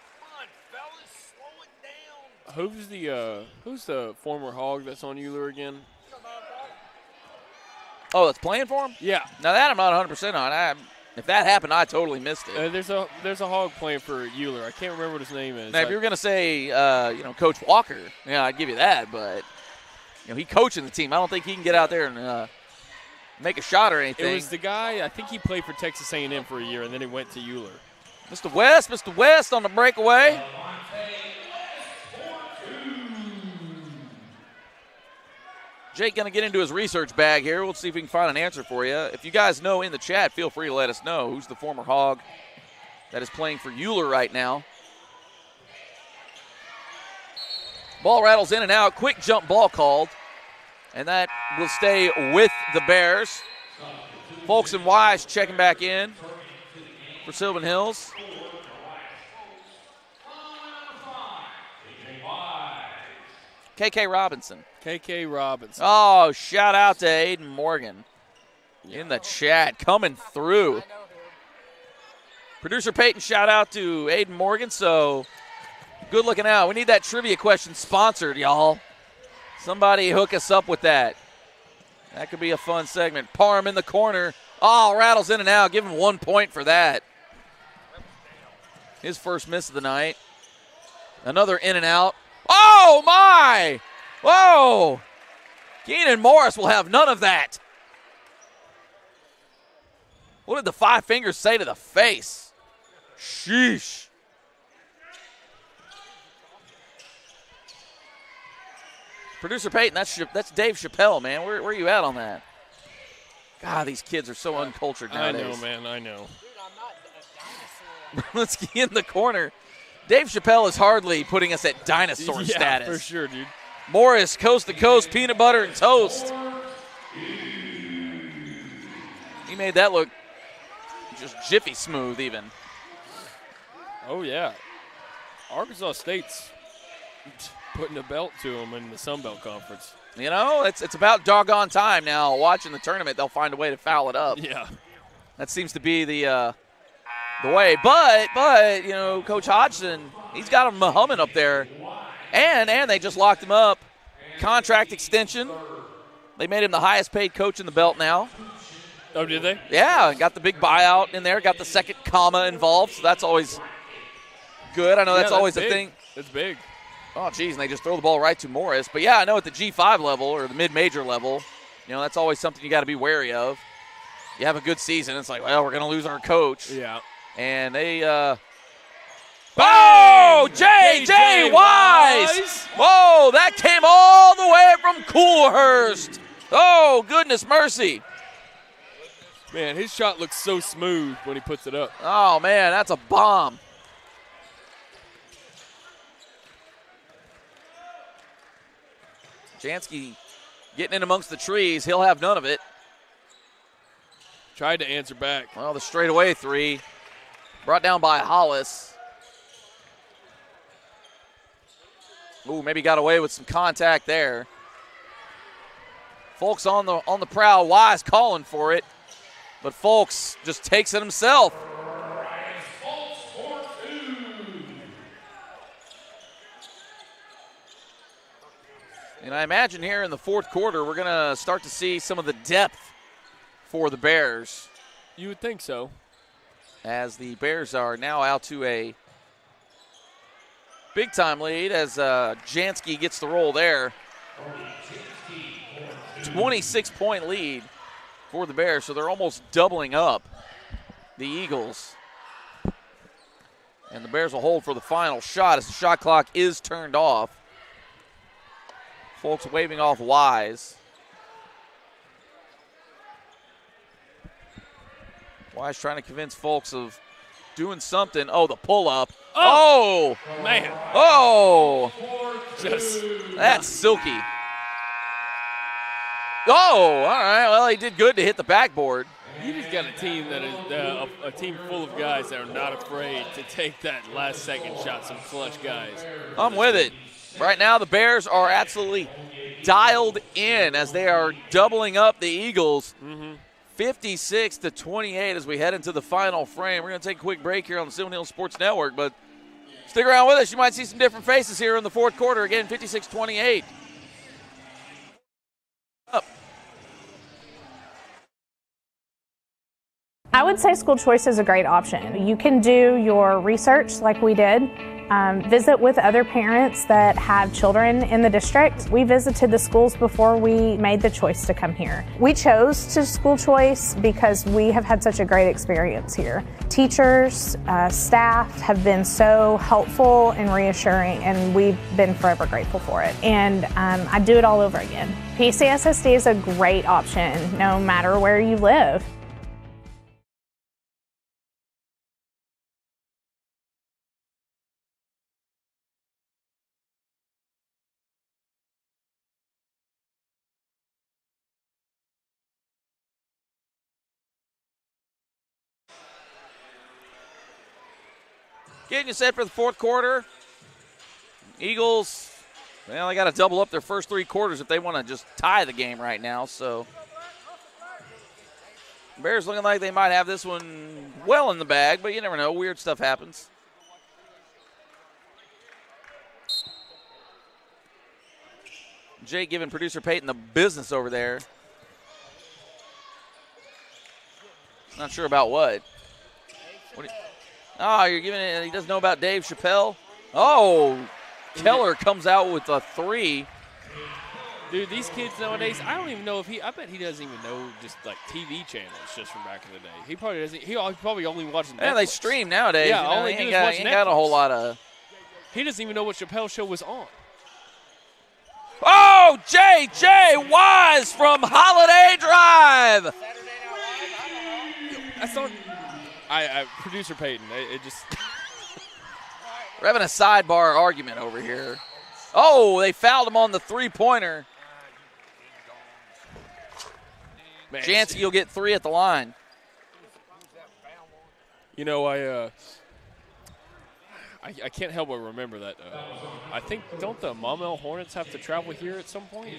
Who's the former Hog that's on Euler again? Oh, that's playing for him? Yeah. Now that I'm not 100% on. If that happened, I totally missed it. There's a Hog playing for Euler. I can't remember what his name is. Now, if you were going to say, Coach Walker, I'd give you that. But, he coaching the team. I don't think he can get out there and make a shot or anything. It was the guy, I think he played for Texas A&M for a year, and then he went to Euler. Mr. West on the breakaway. Jake going to get into his research bag here. We'll see if we can find an answer for you. If you guys know in the chat, feel free to let us know who's the former Hog that is playing for Euler right now. Ball rattles in and out. Quick jump ball called. And that will stay with the Bears. Folks and Wise checking back in for Sylvan Hills. KK Robinson. Oh, shout out to Aiden Morgan in the chat, coming through. Producer Peyton, shout out to Aiden Morgan. So good looking out. We need that trivia question sponsored, y'all. Somebody hook us up with that. That could be a fun segment. Parham in the corner. Oh, rattles in and out. Give him 1 point for that. His first miss of the night. Another in and out. Oh, my! Whoa! Keenan Morris will have none of that. What did the five fingers say to the face? Sheesh. Producer Peyton, that's Dave Chappelle, man. Where are you at on that? God, these kids are so uncultured nowadays. I know, man. I know. Let's get in the corner. Dave Chappelle is hardly putting us at dinosaur status. For sure, dude. Morris, coast to coast, peanut butter and toast. He made that look just jiffy smooth even. Oh, yeah. Arkansas State's putting a belt to them in the Sun Belt Conference. You know, it's about doggone time now. Watching the tournament, they'll find a way to foul it up. Yeah. That seems to be the way. But you know, Coach Hodgson, he's got him humming up there. And they just locked him up. Contract extension. They made him the highest paid coach in the belt now. Oh, did they? Yeah, got the big buyout in there, got the second comma involved, so that's always good. I know that's always a thing. That's big. Oh, geez, and they just throw the ball right to Morris. But, yeah, I know at the G5 level or the mid-major level, you know, that's always something you got to be wary of. You have a good season, it's like, well, we're going to lose our coach. Yeah. And they oh, J.J. Wise. Whoa, that came all the way from Coolhurst. Oh, goodness mercy. Man, his shot looks so smooth when he puts it up. Oh, man, that's a bomb. Jansky getting in amongst the trees. He'll have none of it. Tried to answer back. Well, the straightaway three brought down by Hollis. Ooh, maybe got away with some contact there. Folks on the prowl. Wise calling for it, but Folks just takes it himself. And I imagine here in the fourth quarter, we're going to start to see some of the depth for the Bears. You would think so. As the Bears are now out to a big-time lead as Jansky gets the roll there. 26-point lead for the Bears, so they're almost doubling up the Eagles. And the Bears will hold for the final shot as the shot clock is turned off. Folks waving off Wise. Wise trying to convince Folks of doing something. Oh, the pull-up. Oh! Man. Oh! Just that's silky. Oh, all right. Well, he did good to hit the backboard. You just got a team that is a team full of guys that are not afraid to take that last-second shot, some clutch guys. I'm with it. Right now, the Bears are absolutely dialed in as they are doubling up the Eagles. 56-28 as we head into the final frame. We're going to take a quick break here on the Seminole Hills Sports Network, but stick around with us. You might see some different faces here in the fourth quarter. Again, 56-28. Up. I would say school choice is a great option. You can do your research like we did. Visit with other parents that have children in the district. We visited the schools before we made the choice to come here. We chose to school choice because we have had such a great experience here. Teachers, staff have been so helpful and reassuring, and we've been forever grateful for it. And I'd do it all over again. PCSSD is a great option no matter where you live. Getting you set for the fourth quarter. Eagles, well, they got to double up their first three quarters if they want to just tie the game right now. So Bears looking like they might have this one well in the bag, but you never know. Weird stuff happens. Jake giving producer Peyton the business over there. Not sure about what. Oh, you're giving it. He doesn't know about Dave Chappelle. Oh, Keller comes out with a three. Dude, these kids nowadays, I don't even know if I bet he doesn't even know just like TV channels just from back in the day. He probably doesn't. He probably only watches Netflix. Yeah, they stream nowadays. Yeah, you know, all they he do ain't is watch got a whole Netflix. lot of. He doesn't even know what Chappelle's show was on. Oh! Oh, J.J. Wise from Holiday Drive. That's not. Producer Peyton. It just. We're having a sidebar argument over here. Oh, they fouled him on the three-pointer. Jansky will get 3 at the line. You know, I can't help but remember that. I think, don't the Maumelle Hornets have to travel here at some point?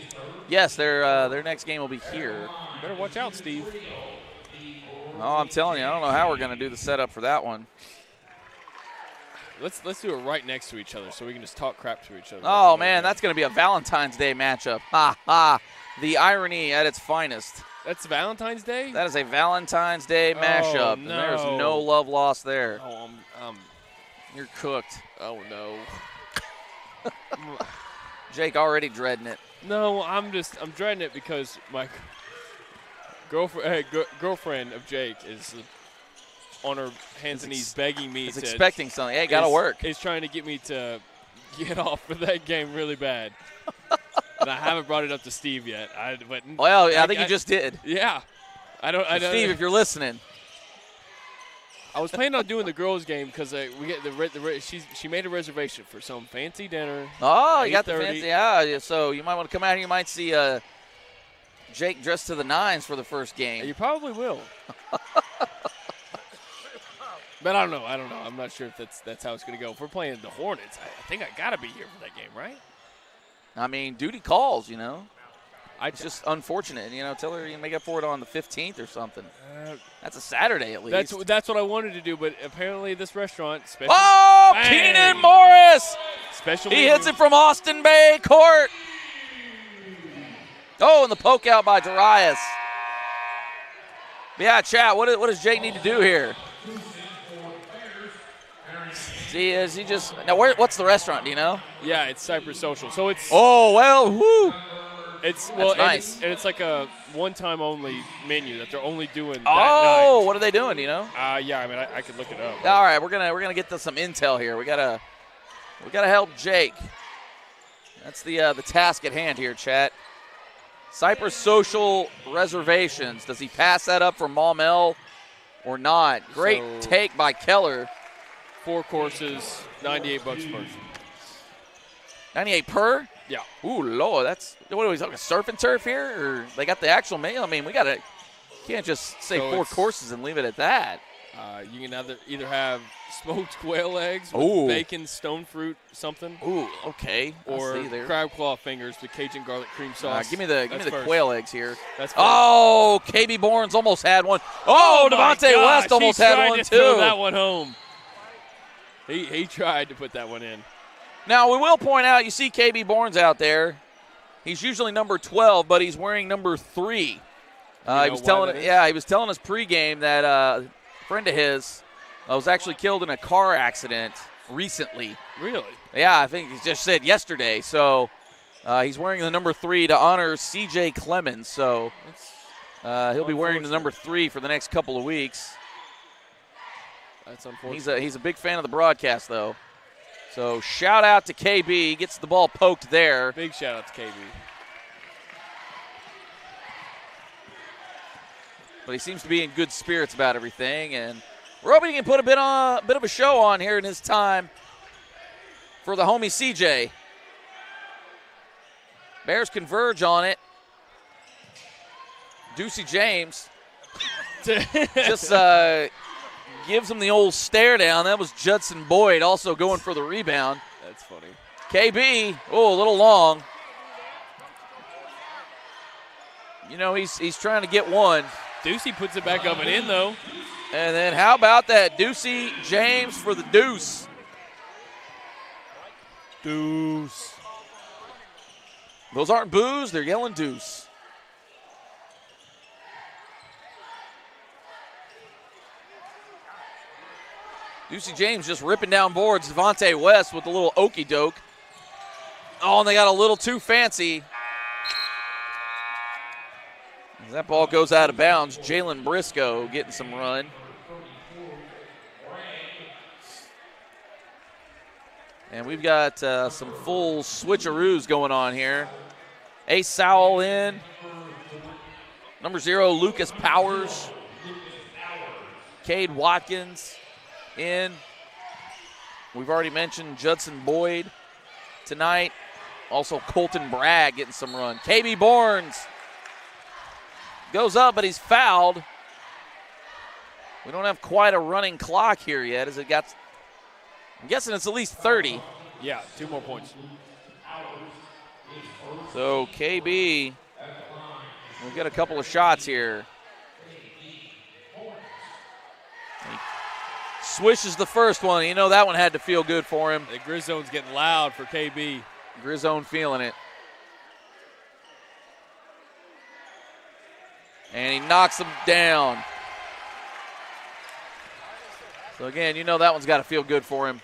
Yes, their next game will be here. Better watch out, Steve. Oh, I'm telling you, I don't know how we're going to do the setup for that one. Let's do it right next to each other so we can just talk crap to each other. Oh, man, that's going to be a Valentine's Day matchup. Ha, ha. The irony at its finest. That's Valentine's Day? That is a Valentine's Day mashup. Oh, And no. there's no love lost there. Oh, You're cooked. Oh, no. Jake already dreading it. No, I'm dreading it because my girlfriend of Jake is on her hands and knees begging me He's expecting something. Hey, got to work. Is trying to get me to get off for that game really bad. And I haven't brought it up to Steve yet. I think you just did. Yeah. Steve, if you're listening. I was planning on doing the girls' game because we get she made a reservation for some fancy dinner. Oh, you got the fancy. Yeah, so you might want to come out here. You might see Jake dressed to the nines for the first game. You probably will. But I don't know. I'm not sure if that's how it's going to go. If we're playing the Hornets, I think I got to be here for that game, right? I mean, duty calls, you know. It's just unfortunate, you know. Tell her you can make up for it on the 15th or something. That's a Saturday at least. That's what I wanted to do, but apparently this restaurant. Keenan Morris! He hits it from Austin Bay Court. Oh, and the poke out by Darius. Yeah, chat, what does Jake need to do here? See, is he just – now, what's the restaurant, do you know? Yeah, it's Cypress Social. So it's – oh, well, whoo. It's nice. And it's like a one-time only menu that they're only doing that night. What are they doing? Do you know? Yeah, I mean I could look it up. All right, we're gonna get to some intel here. We gotta help Jake. That's the task at hand here, chat. Cypress Social reservations. Does he pass that up for Maumelle or not? Great take by Keller. 4 courses, $98 per person. 98 per? Yeah. Ooh, Lord, that's what are we talking? Surf and turf here, or they got the actual meal? I mean, can't just say 4 courses and leave it at that. You can either have smoked quail eggs with bacon, stone fruit, something. Ooh, okay. Or crab claw fingers with Cajun garlic cream sauce. Give me the quail eggs here. That's first. Oh, KB Bournes almost had one. Oh, Devontae West almost had one too. Throw that one home. He tried to put that one in. Now, we will point out, you see KB Bournes out there. He's usually number 12, but he's wearing number 3. He was telling us pregame that a friend of his was actually killed in a car accident recently. Really? Yeah, I think he just said yesterday. So he's wearing the number 3 to honor C.J. Clemens. So he'll be wearing the number 3 for the next couple of weeks. That's unfortunate. He's a big fan of the broadcast, though. So shout out to KB. He gets the ball poked there. Big shout out to KB. But he seems to be in good spirits about everything, and we're hoping he can put a bit of a show on here in his time for the homie CJ. Bears converge on it. Ducey James just gives him the old stare down. That was Judson Boyd also going for the rebound. That's funny. KB, a little long. You know, he's trying to get one. Ducey puts it back up and in, though. And then how about that? Ducey James for the deuce. Deuce. Those aren't boos, they're yelling deuce. Ducey James just ripping down boards. Devontae West with a little okey doke. Oh, and they got a little too fancy. As that ball goes out of bounds, Jalen Briscoe getting some run. And we've got some full switcheroos going on here. Ace Sowell in. Number 0, Lucas Powers. Cade Watkins in. We've already mentioned Judson Boyd tonight. Also Colton Bragg getting some run. KB Bournes goes up, but he's fouled. We don't have quite a running clock here yet. I'm guessing it's at least 30. Yeah, 2 more points. So KB, we've got a couple of shots here. He swishes the first one. You know that one had to feel good for him. The Grizzone's getting loud for KB. Grizzone feeling it. And he knocks him down. So again, you know that one's got to feel good for him.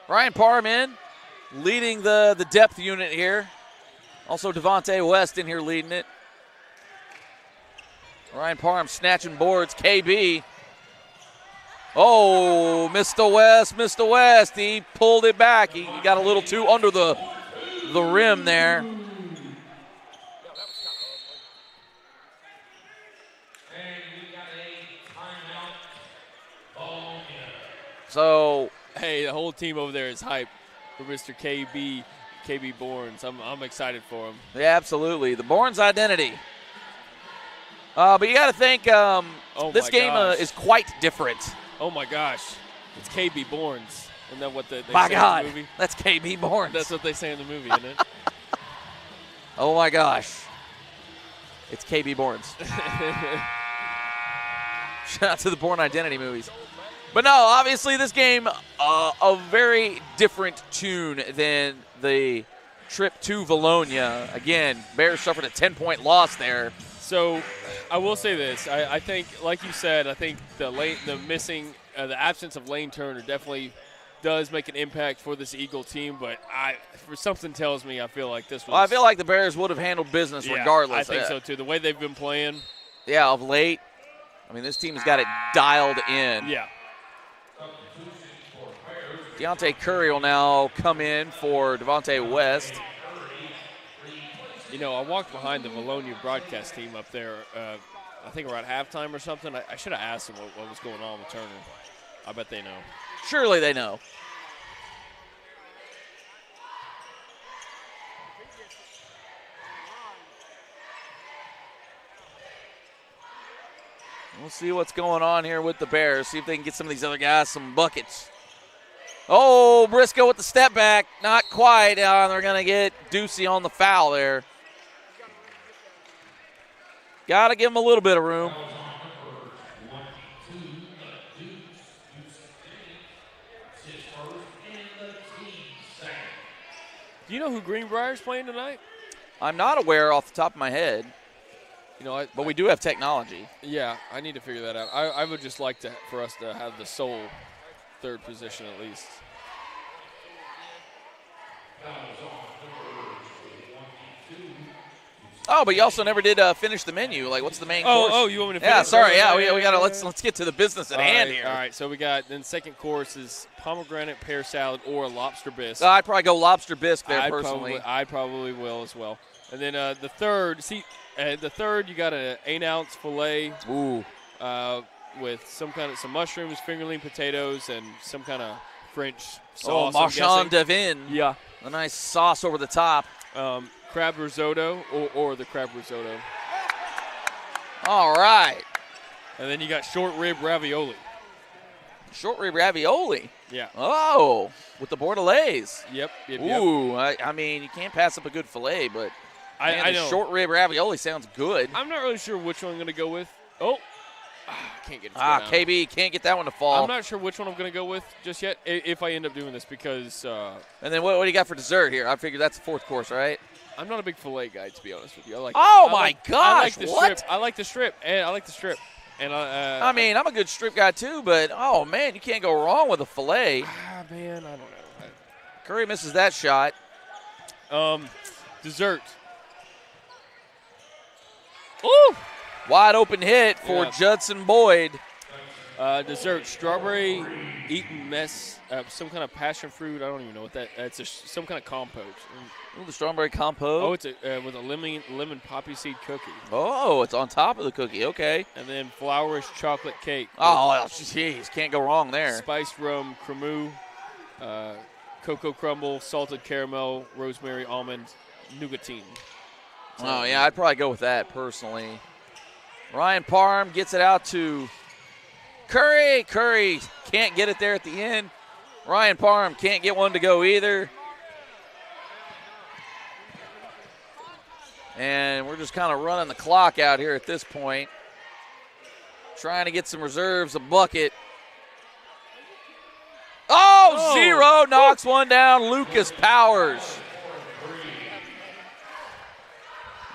Ryan Parham in, leading the depth unit here. Also Devontae West in here leading it. Ryan Parham snatching boards. KB. Oh, Mr. West. He pulled it back. He got a little too under the rim there. So, hey, the whole team over there is hyped for Mr. KB Bournes. I'm excited for him. Yeah, absolutely. The Bournes identity. But you got to think this game is quite different. Oh, my gosh. It's KB Bournes. Isn't that what they my say God, in the movie? That's KB Bournes. That's what they say in the movie, isn't it? Oh, my gosh. It's KB Bournes. Shout out to the Bourne Identity movies. But no, obviously this game, a very different tune than the trip to Vilonia. Again, Bears suffered a 10-point loss there. So I will say this. I think, like you said, I think the absence of Lane Turner definitely does make an impact for this Eagle team. But for something tells me I feel like this was. Well, I feel like the Bears would have handled business regardless. I think so too. The way they've been playing. Yeah, of late. I mean, this team has got it dialed in. Yeah. Deontay Curry will now come in for Devontae West. You know, I walked behind the Vilonia broadcast team up there, I think around halftime or something. I should have asked them what was going on with Turner. I bet they know. Surely they know. We'll see what's going on here with the Bears. See if they can get some of these other guys some buckets. Oh, Briscoe with the step back. Not quite. They're going to get Ducey on the foul there. Got to give him a little bit of room. Do you know who Greenbrier's playing tonight? I'm not aware off the top of my head. You know, but we do have technology. Yeah, I need to figure that out. I would just like for us to have the sole third position at least. Oh, but you also never did finish the menu. Like, what's the main course? Oh, you want me to finish? Yeah, sorry. Yeah, we got to let's get to the business at hand here. All right, so we got then second course is pomegranate pear salad or lobster bisque. I'd probably go lobster bisque there personally. I probably will as well. And then the third, you got an 8-ounce filet. Ooh. With some mushrooms, fingerling potatoes, and some kind of French Oh, sauce. marchand de vin. Yeah. A nice sauce over the top. Crab risotto or the crab risotto. All right. And then you got short rib ravioli. Short rib ravioli. Yeah. Oh, with the bordelaise. Yep. Ooh, I mean, you can't pass up a good filet, but I know. Short rib ravioli sounds good. I'm not really sure which one I'm going to go with. Oh. Can't get it to go down. KB can't get that one to fall. I'm not sure which one I'm going to go with just yet if I end up doing this because and then what do you got for dessert here? I figure that's the fourth course, right? I'm not a big filet guy, to be honest with you. Gosh, I like the what? strip. I like the strip. And I mean, I'm a good strip guy too, but oh man, you can't go wrong with a filet. Man, I don't know. Curry misses that shot. Dessert. Ooh! Wide open hit for Judson Boyd. Dessert, strawberry eaten mess, some kind of passion fruit. I don't even know what that. It's some kind of compote. Ooh, the strawberry compote. Oh, it's with a lemon poppy seed cookie. Oh, it's on top of the cookie. Okay. And then flourish chocolate cake. Oh, jeez, can't go wrong there. Spiced rum, cremous, cocoa crumble, salted caramel, rosemary, almond, nougatine. Oh, yeah, I'd probably go with that personally. Ryan Parham gets it out to Curry. Curry can't get it there at the end. Ryan Parham can't get one to go either. And we're just kind of running the clock out here at this point. Trying to get some reserves, a bucket. Oh, zero, knocks one down, Lucas Powers.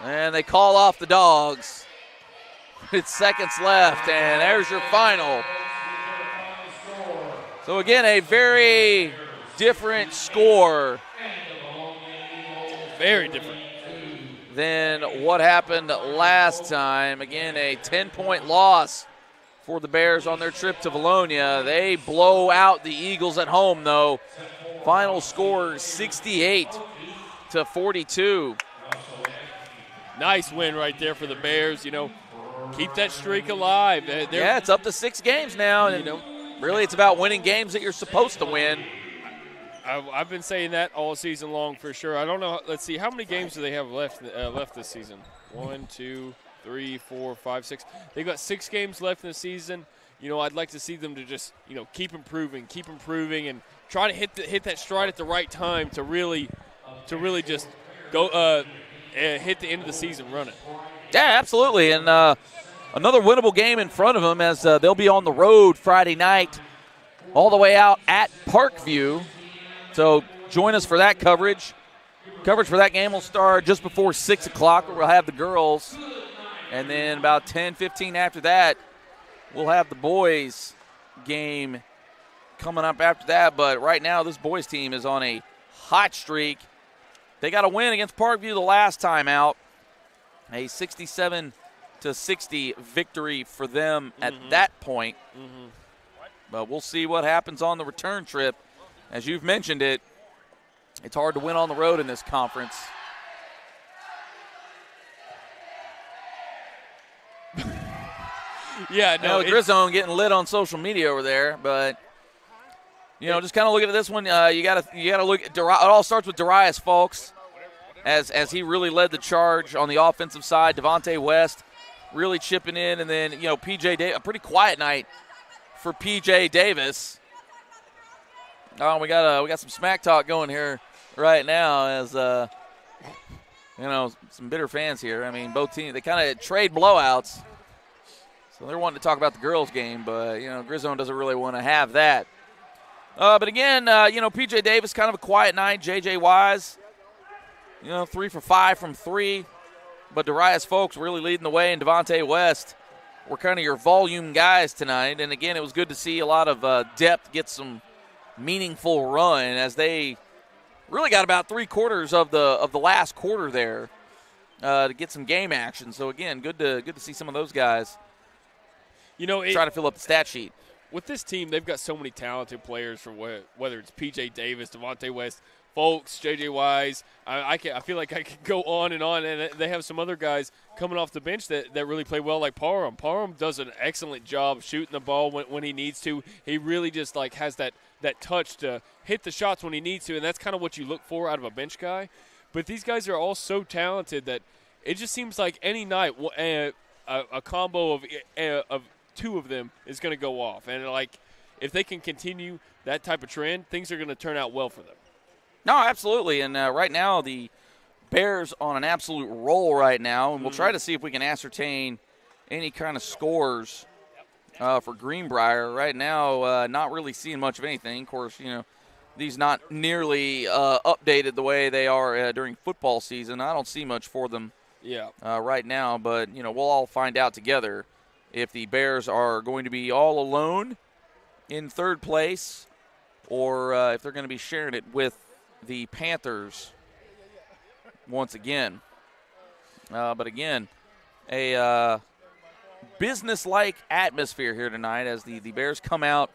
And they call off the dogs. It's seconds left, and there's your final. So again, a very different score. Very different than what happened last time. Again, a 10-point loss for the Bears on their trip to Vilonia. They blow out the Eagles at home, though. Final score 68-42. Nice win right there for the Bears. You know, keep that streak alive. Yeah, it's up to 6 games now. And, really, it's about winning games that you're supposed to win. I've been saying that all season long for sure. I don't know. Let's see. How many games do they have left this season? 1, 2, 3, 4, 5, 6. They've got 6 games left in the season. You know, I'd like to see them to just, keep improving, and try to hit that stride at the right time to really just go hit the end of the season running. Yeah, absolutely. And another winnable game in front of them as they'll be on the road Friday night all the way out at Parkview. So join us for that coverage. Coverage for that game will start just before 6 o'clock, where we'll have the girls. And then about 10:15 after that, we'll have the boys game coming up after that. But right now, this boys team is on a hot streak. They got a win against Parkview the last time out. A 67-60 victory for them at that point. But we'll see what happens on the return trip. As you've mentioned it, it's hard to win on the road in this conference. Yeah, no. Grizzone getting lit on social media over there, but just kind of looking at this one. You gotta look at it all starts with Darius Fulks, as he really led the charge on the offensive side. Devontae West really chipping in, and then PJ Davis, a pretty quiet night for PJ Davis. Oh, we got some smack talk going here right now as some bitter fans here. I mean, both teams, they kind of trade blowouts. So they're wanting to talk about the girls' game, but, Grizzone doesn't really want to have that. But again, PJ Davis, kind of a quiet night. J.J. Wise, 3 for 5 from 3. But Darius Fulks really leading the way, and Devontae West were kind of your volume guys tonight. And, again, it was good to see a lot of depth get some meaningful run as they really got about 3/4 of the last quarter there to get some game action. So, again, good to see some of those guys try to fill up the stat sheet. With this team, they've got so many talented players, for whether it's P.J. Davis, Devontae West, Fulks, J.J. Wise. I feel like I could go on, and they have some other guys coming off the bench that really play well, like Parham. Parham does an excellent job shooting the ball when he needs to. He really just has that touch to hit the shots when he needs to, and that's kind of what you look for out of a bench guy. But these guys are all so talented that it just seems like any night a combo of 2 of them is going to go off. And, if they can continue that type of trend, things are going to turn out well for them. No, absolutely. And right now the Bears on an absolute roll right now, and we'll try to see if we can ascertain any kind of scores for Greenbrier. Right now, not really seeing much of anything. Of course, these not nearly updated the way they are during football season. I don't see much for them right now, but, we'll all find out together if the Bears are going to be all alone in third place or if they're going to be sharing it with the Panthers once again. But again, a business-like atmosphere here tonight as the Bears come out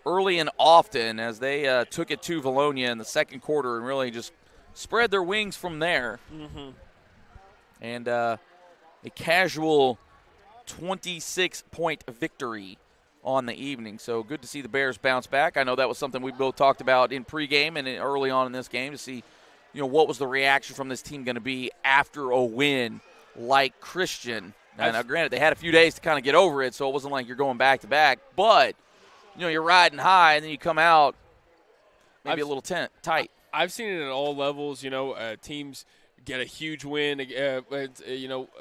early and often as they took it to Vilonia in the second quarter and really just spread their wings from there. Mm-hmm. And a casual 26-point victory on the evening. So good to see the Bears bounce back. I know that was something we both talked about in pregame and early on in this game to see, what was the reaction from this team going to be after a win like Christian. Now, granted, they had a few days to kind of get over it, so it wasn't like you're going back-to-back. But, you're riding high, and then you come out maybe a little tight. I've seen it at all levels. Teams get a huge win,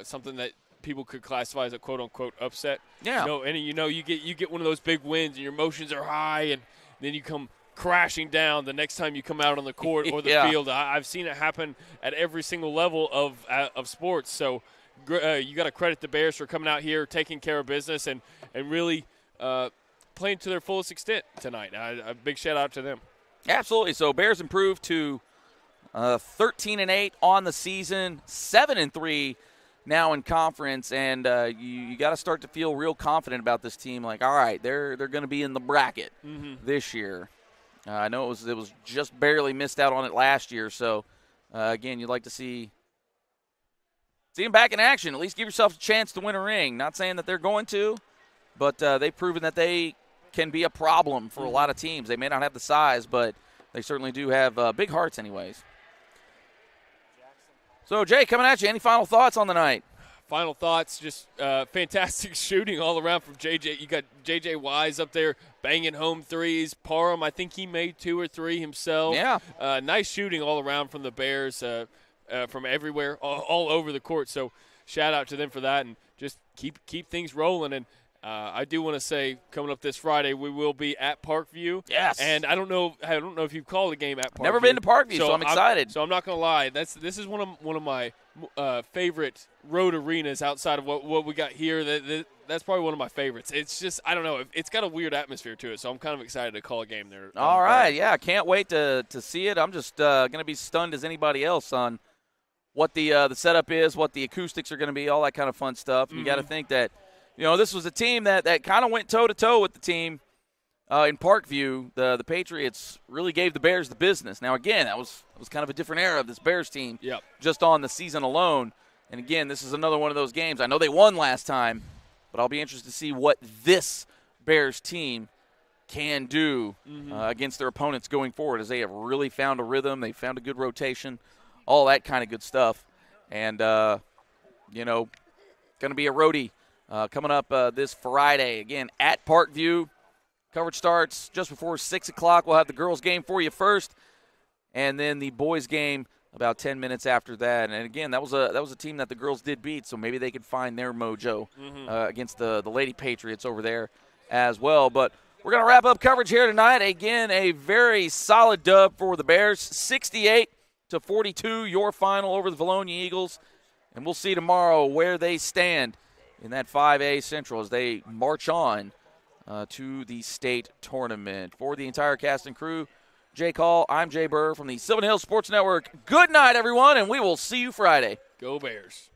something that people could classify as a quote-unquote upset. Yeah. You get one of those big wins, and your emotions are high, and then you come crashing down the next time you come out on the court or the field. I've seen it happen at every single level of sports. So you got to credit the Bears for coming out here, taking care of business, and really playing to their fullest extent tonight. A big shout-out to them. Absolutely. So Bears improved to 13-8 on the season, 7-3 now in conference, and you got to start to feel real confident about this team. Like, all right, they're going to be in the bracket this year. I know it was just barely missed out on it last year. So again, you'd like to see them back in action. At least give yourself a chance to win a ring. Not saying that they're going to, but they've proven that they can be a problem for a lot of teams. They may not have the size, but they certainly do have big hearts anyways. So, Jay, coming at you, any final thoughts on the night? Final thoughts, just fantastic shooting all around from JJ. You got JJ Wise up there banging home threes. Parham, I think he made 2 or 3 himself. Yeah. Nice shooting all around from the Bears from everywhere, all over the court. So shout out to them for that, and just keep things rolling. And I do want to say, coming up this Friday, we will be at Parkview. Yes. And I don't know if you've called a game at Parkview. Never been to Parkview, so I'm excited. So I'm not going to lie. This is one of my favorite road arenas outside of what we got here. That's probably one of my favorites. It's just, I don't know, it's got a weird atmosphere to it, so I'm kind of excited to call a game there. All right, yeah, can't wait to see it. I'm just going to be stunned as anybody else on what the setup is, what the acoustics are going to be, all that kind of fun stuff. You got to think that, this was a team that kind of went toe-to-toe with the team in Parkview. The Patriots really gave the Bears the business. Now, again, that was kind of a different era of this Bears team just on the season alone. And, again, this is another one of those games. I know they won last time, but I'll be interested to see what this Bears team can do against their opponents going forward, as they have really found a rhythm. They found a good rotation, all that kind of good stuff. And, going to be a roadie coming up this Friday, again, at Parkview. Coverage starts just before 6 o'clock. We'll have the girls' game for you first, and then the boys' game about 10 minutes after that. And, again, that was a team that the girls did beat, so maybe they could find their mojo against the Lady Patriots over there as well. But we're going to wrap up coverage here tonight. Again, a very solid dub for the Bears, 68-42, your final over the Vilonia Eagles. And we'll see tomorrow where they stand in that 5A Central as they march on to the state tournament. For the entire cast and crew, Jay Call, I'm Jay Burr from the Sylvan Hills Sports Network. Good night, everyone, and we will see you Friday. Go Bears.